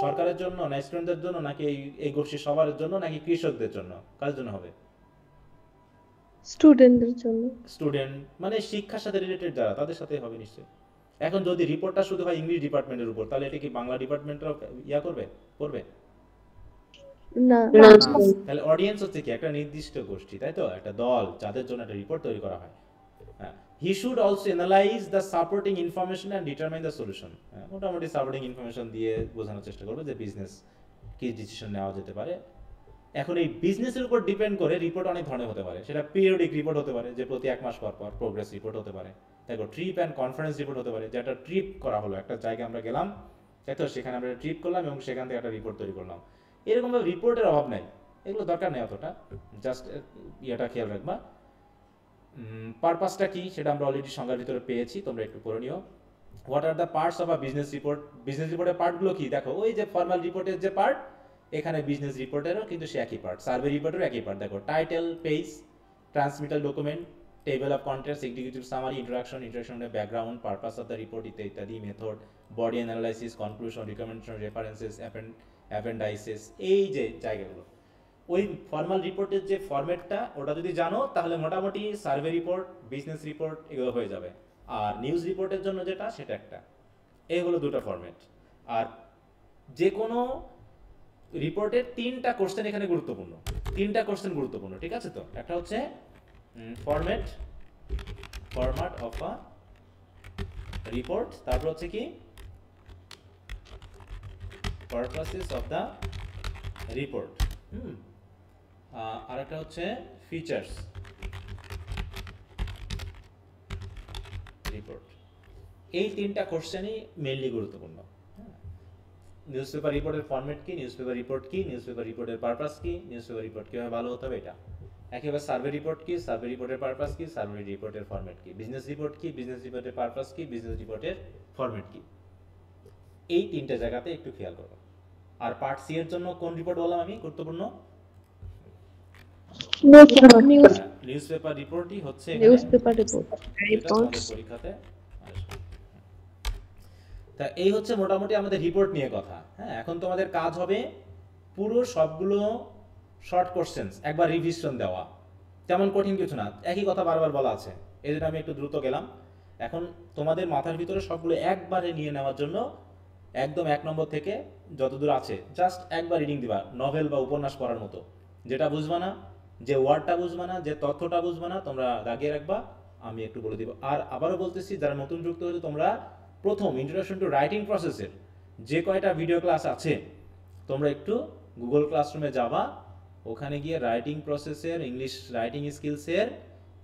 Speaker 1: সরকারের জন্য, না স্টুডেন্টদের জন্য, নাকি এই গোষ্ঠী সবার জন্য, নাকি কৃষকদের জন্য, কার জন্য হবে?
Speaker 8: স্টুডেন্টদের জন্য।
Speaker 1: স্টুডেন্ট মানে শিক্ষার সাথে রিলেটেড যারা, তাদের সাথে হবে নিশ্চয়ই। এখন যদি রিপোর্টটা শুধু হয় ইংলিশ ডিপার্টমেন্টের উপর, তাহলে এটা কি বাংলা ডিপার্টমেন্টও করবে?
Speaker 8: না।
Speaker 1: তাহলে অডিয়েন্স হচ্ছে কি একটা নির্দিষ্ট গোষ্ঠী, তাই তো, একটা দল যাদের জন্য একটা রিপোর্ট তৈরি করা হয়। He should also analyse the supporting information and determine the solution. মোটামুটি সাপোর্টিং ইনফরমেশন দিয়ে বোঝানোর চেষ্টা করবে যে বিজনেস কি ডিসিশন নেওয়া যেতে পারে। এখন এই বিজনেসের উপর ডিপেন্ড করে রিপোর্ট অনেক ধরনের হতে পারে। সেটা পিরিয়ডিক রিপোর্ট হতে পারে, যে প্রতি 1 মাস পর পর প্রোগ্রেস রিপোর্ট হতে পারে। দেখো ট্রিপ অ্যান্ড কনফারেন্স রিপোর্ট হতে পারে, যে একটা ট্রিপ করা হলো, একটা জায়গায় আমরা গেলাম, তাই তো, সেখানে আমরা ট্রিপ করলাম এবং সেখান থেকে একটা রিপোর্ট তৈরি করলাম। এরকমভাবে রিপোর্টের অভাব নাই, এগুলো দরকার নেই অতটা, জাস্ট ইয়েটা খেয়াল রাখবা। পারপাসটা কি সেটা আমরা অলরেডি সংজ্ঞার ভিতরে পেয়েছি, তোমরা একটু পড়ে নিও। What are the parts of a business report? Business রিপোর্টের পার্টগুলো কি? দেখো ওই যে ফর্মাল রিপোর্টের যে পার্ট, এখানে বিজনেস রিপোর্টেরও কিন্তু সে একই পার্ট, সার্ভে রিপোর্টেরও একই পার্ট। দেখো title, page, transmittal document, table of contents, executive summary, ইন্ট্রোডাকশনের background, purpose of the report ইত্যাদি, method, body analysis, conclusion, recommendation, references, appendices, এই যে জায়গাগুলো। ওই ফর্মাল রিপোর্টের যে ফরম্যাটটা, ওটা যদি জানো তাহলে মোটামুটি সার্ভে রিপোর্ট, বিজনেস রিপোর্ট এগুলো হয়ে যাবে। আর নিউজ রিপোর্টের জন্য যেটা, সেটা একটা। এই হলো দুটো ফরম্যাট। আর যে কোনো রিপোর্টের 3টা কোশ্চেন এখানে গুরুত্বপূর্ণ, 3টা কোশ্চেন গুরুত্বপূর্ণ, ঠিক আছে তো? একটা হচ্ছে ফরম্যাট অফ আ রিপোর্ট, তারপর হচ্ছে কি পারপাসেস অফ দ্য রিপোর্ট, আর একটা হচ্ছে ফিচার্স রিপোর্ট। এই 3টা কোশ্চেনই মেইনলি গুরুত্বপূর্ণ। নিউজপেপার রিপোর্টের ফরম্যাট কি, নিউজপেপার রিপোর্ট কি, নিউজপেপার রিপোর্টের পারপাস কি, নিউজপেপার রিপোর্ট কিভাবে ভালো হতে হবে, এটা। একইভাবে সার্ভে রিপোর্ট কি, সার্ভে রিপোর্টের পারপাস কি, সার্ভে রিপোর্টের ফরম্যাট কি, বিজনেস রিপোর্ট কি, বিজনেস রিপোর্টের পারপাস কি, বিজনেস রিপোর্টের ফরম্যাট কি। এই 3টে জায়গাতে একটু খেয়াল করো। আর পার্ট সি এর জন্য কোন রিপোর্ট বললাম আমি গুরুত্বপূর্ণ? নিউজপেপার রিপোর্টই হচ্ছে
Speaker 8: নিউজপেপার রিপোর্ট।
Speaker 1: পরীক্ষাতে। তা এই হচ্ছে মোটামুটি আমাদের রিপোর্ট নিয়ে কথা। হ্যাঁ, এখন তোমাদের কাজ হবে পুরো সবগুলো শর্ট কোশ্চেন্স একবার রিভিশন দেওয়া। তেমন কঠিন কিছু না, একই কথা বারবার বলা আছে, এই জন্য আমি একটু দ্রুত গেলাম। এখন তোমাদের মাথার ভিতরে সবগুলো একবারে নিয়ে নেওয়ার জন্য একদম 1 নম্বর থেকে যতদূর আছে জাস্ট একবার রিডিং দিবা, নভেল বা উপন্যাস পড়ার মতো। যেটা বুঝবা না, যে ওয়ার্ডটা বুঝবা না, যে তথ্যটা বুঝবা না, তোমরা দাগিয়ে রাখবা, আমি একটু বলে দিব। আর আবারও বলতেছি, যারা নতুন যুক্ত হয়েছে, তোমরা প্রথম ইন্ট্রোডাকশন টু রাইটিং প্রসেসের যে কয়টা ভিডিও ক্লাস আছে, তোমরা একটু গুগল ক্লাসরুমে যাবা, ওখানে গিয়ে রাইটিং প্রসেসের, ইংলিশ রাইটিং স্কিলসের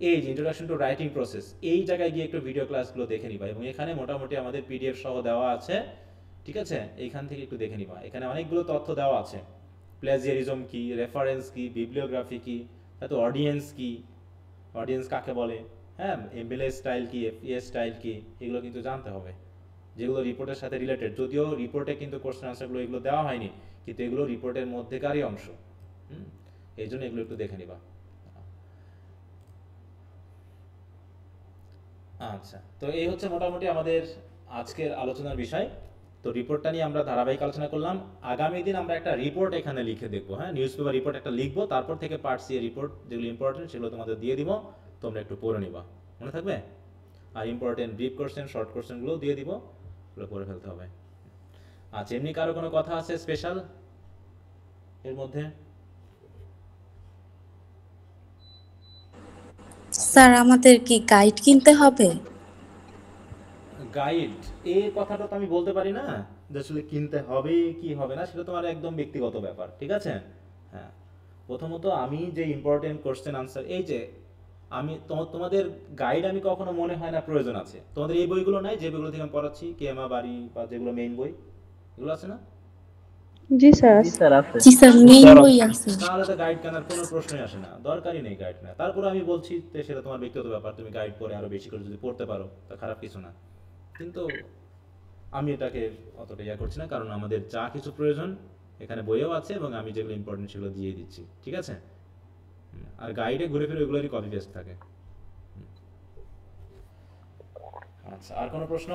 Speaker 1: এই যে ইন্ট্রোডাকশন টু রাইটিং প্রসেস, এই জায়গায় গিয়ে একটু ভিডিও ক্লাসগুলো দেখে নিবা। এবং এখানে মোটামুটি আমাদের পিডিএফ সহ দেওয়া আছে, ঠিক আছে? এইখান থেকে একটু দেখে নিবা, এখানে অনেকগুলো তথ্য দেওয়া আছে। প্লেজিয়ারিজম কি, রেফারেন্স কি, বিবলিওগ্রাফি কি, তারপর অডিয়েন্স কি, অডিয়েন্স কাকে বলে, হ্যাঁ, এমএলএ স্টাইল কি, এফএ স্টাইল কি, এগুলো কিন্তু জানতে হবে, যেগুলো রিপোর্টের সাথে রিলেটেড। যদিও রিপোর্টে কিন্তু কোশ্চেন আনসারগুলো এগুলো দেওয়া হয়নি, কিন্তু এগুলো রিপোর্টের মধ্যেকারই অংশ। এই জন্য এগুলো একটু দেখে নিবা। আচ্ছা, তো এই হচ্ছে মোটামুটি আমাদের আজকের আলোচনার বিষয়। তো রিপোর্টটা নিয়ে আমরা ধারাবাহিক আলোচনা করলাম। আগামী দিন আমরা একটা রিপোর্ট এখানে লিখে দেখবো। হ্যাঁ, নিউজ পেপার রিপোর্ট একটা লিখবো, তারপর থেকে পার্ট সি রিপোর্ট যেগুলো ইম্পর্টেন্ট সেগুলো তোমাদের দিয়ে দিব, তোমরা একটু পড়ে নিবা, মনে থাকবে। আর ইম্পর্টেন্ট ব্রিফ কোশ্চেন, শর্ট কোশ্চেনগুলোও দিয়ে দিব, ওগুলো পড়ে ফেলতে হবে। আচ্ছা, এমনি কারো কোনো কথা আছে স্পেশাল এর মধ্যে?
Speaker 11: স্যার, আমাদের কি গাইড কিনতে হবে?
Speaker 1: গাইড, এই কথাটা তো আমি বলতে পারি না যে আসলে কিনতে হবে কি হবে না, সেটা তোমার একদম ব্যক্তিগত ব্যাপার, ঠিক আছে? হ্যাঁ, প্রথমত আমি যে ইম্পর্টেন্ট কোশ্চেন আনসার, এই যে আমি তোমাদের গাইড আমি কখনো মনে হয় না প্রয়োজন আছে। তোমাদের এই বইগুলো নাই যে বইগুলো থেকে আমি পড়াচ্ছি, কেমা বাড়ি বা যেগুলো মেইন বই, এগুলো আছে না?
Speaker 8: জি স্যার,
Speaker 10: আছে।
Speaker 11: জি স্যার, মেইন বই আছে।
Speaker 1: তাহলে তো গাইড কেনার কোনো প্রশ্নই আসে না, দরকারই নেই গাইড না। তারপরে আমি বলছি যে সেটা তোমার ব্যক্তিগত ব্যাপার, তুমি গাইড পড়ে আরো বেশি করে যদি পড়তে পারো তা খারাপ কিছু না, কিন্তু আমি এটাকে অতটা ইয়া করছি না, কারণ আমাদের যা কিছু প্রয়োজন এখানে বইও আছে এবং আমি যেগুলো ইম্পর্টেন্ট সেগুলো দিয়ে দিচ্ছি, ঠিক আছে? আর গাইডে ঘুরে ফিরে ওগুলোরই কপি পেস্ট থাকে। আচ্ছা, আর কোনো প্রশ্ন?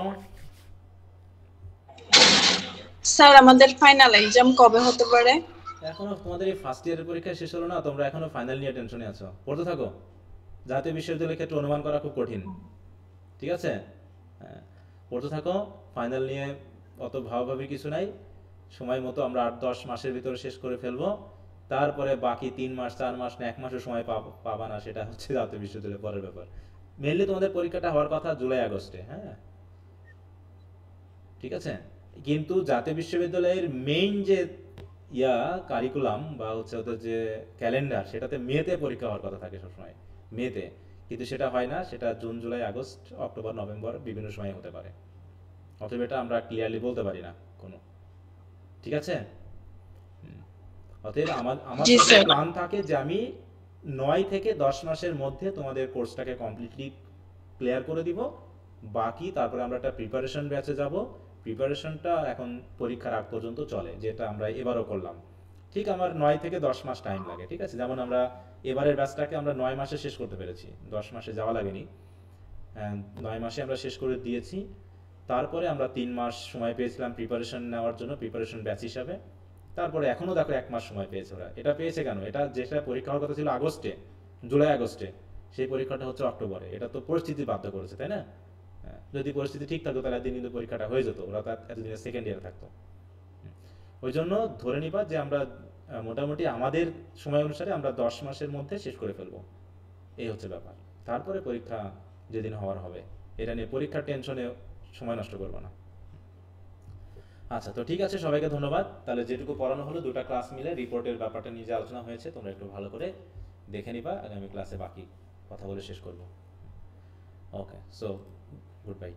Speaker 7: স্যার আমাদের ফাইনাল এক্সাম কবে হতে পারে?
Speaker 1: এখনো তোমাদের এই ফার্স্ট ইয়ারের পরীক্ষা শেষ হলো না, তোমরা এখনো ফাইনাল নিয়ে টেনশনে আছো। পড়তে থাকো। জাতীয় বিশ্ববিদ্যালয়ের ক্ষেত্রে অনুমান করা খুব কঠিন, ঠিক আছে? হ্যাঁ, পড়তে থাকো। ফাইনাল নিয়ে অত ভাবাভাবি কিছু নাই। সময় মতো আমরা 8-10 মাসের ভিতরে শেষ করে ফেলবো। তারপরে বাকি 3 মাস 4 মাস না 1 মাসও সময় পাবা না, সেটা হচ্ছে জাতীয় বিশ্ববিদ্যালয়ের পরের ব্যাপার। মেনলি তোমাদের পরীক্ষাটা হওয়ার কথা জুলাই আগস্টে, হ্যাঁ, ঠিক আছে? কিন্তু জাতীয় বিশ্ববিদ্যালয়ের মেইন যে কারিকুলাম বা হচ্ছে ওদের যে ক্যালেন্ডার, সেটাতে মেতে পরীক্ষা হওয়ার কথা থাকে সবসময়, মেতে। কিন্তু সেটা হয় না, সেটা June July August October November বিভিন্ন সময় হতে পারে। অতএব এটা আমরা ক্লিয়ারলি বলতে পারি না কোনো, ঠিক আছে? অতএব আমার প্ল্যান থাকে যে আমি 9 থেকে 10 মাসের মধ্যে তোমাদের কোর্সটাকে কমপ্লিটলি ক্লিয়ার করে দিব। বাকি তারপরে আমরা একটা প্রিপারেশন ব্যাচে যাব। প্রিপারেশনটা এখন পরীক্ষার আগ পর্যন্ত চলে, যেটা আমরা এবারও করলাম। ঠিক আমার 9 থেকে 10 মাস টাইম লাগে, ঠিক আছে? যেমন আমরা এবারের ব্যাচটাকে আমরা 9 মাসে শেষ করতে পেরেছি, 10 মাসে যাওয়া লাগেনি। 9 মাসে আমরা শেষ করে দিয়েছি। তারপরে আমরা 3 মাস সময় পেয়েছিলাম প্রিপারেশন নেওয়ার জন্য, প্রিপারেশন ব্যাচ হিসাবে। তারপরে এখনও দেখো 1 মাস সময় পেয়েছে ওরা। এটা পেয়েছে কেন? এটা যেটা পরীক্ষা হওয়ার কথা ছিল আগস্টে, জুলাই আগস্টে, সেই পরীক্ষাটা হচ্ছে অক্টোবরে। এটা তো পরিস্থিতি বাধ্য করেছে, তাই না? যদি পরিস্থিতি ঠিক থাকতো তাহলে একদিন কিন্তু পরীক্ষাটা হয়ে যেত, ওরা তো এতদিনে সেকেন্ড ইয়ারে থাকতো। ওই জন্য ধরে নিবা যে আমরা মোটামুটি আমাদের সময় অনুসারে আমরা 10 মাসের মধ্যে শেষ করে ফেলবো, এই হচ্ছে ব্যাপার। তারপরে পরীক্ষা যেদিন হওয়ার হবে, এটা নিয়ে পরীক্ষার টেনশনে সময় নষ্ট করবো না। আচ্ছা, তো ঠিক আছে, সবাইকে ধন্যবাদ। তাহলে যেটুকু পড়ানো হলো, 2টা ক্লাস মিলে রিপোর্টের ব্যাপারটা নিয়ে যে আলোচনা হয়েছে, তোমরা একটু ভালো করে দেখে নিবা। আগামী ক্লাসে বাকি কথা বলে শেষ করবো। ওকে, সো গুড বাই।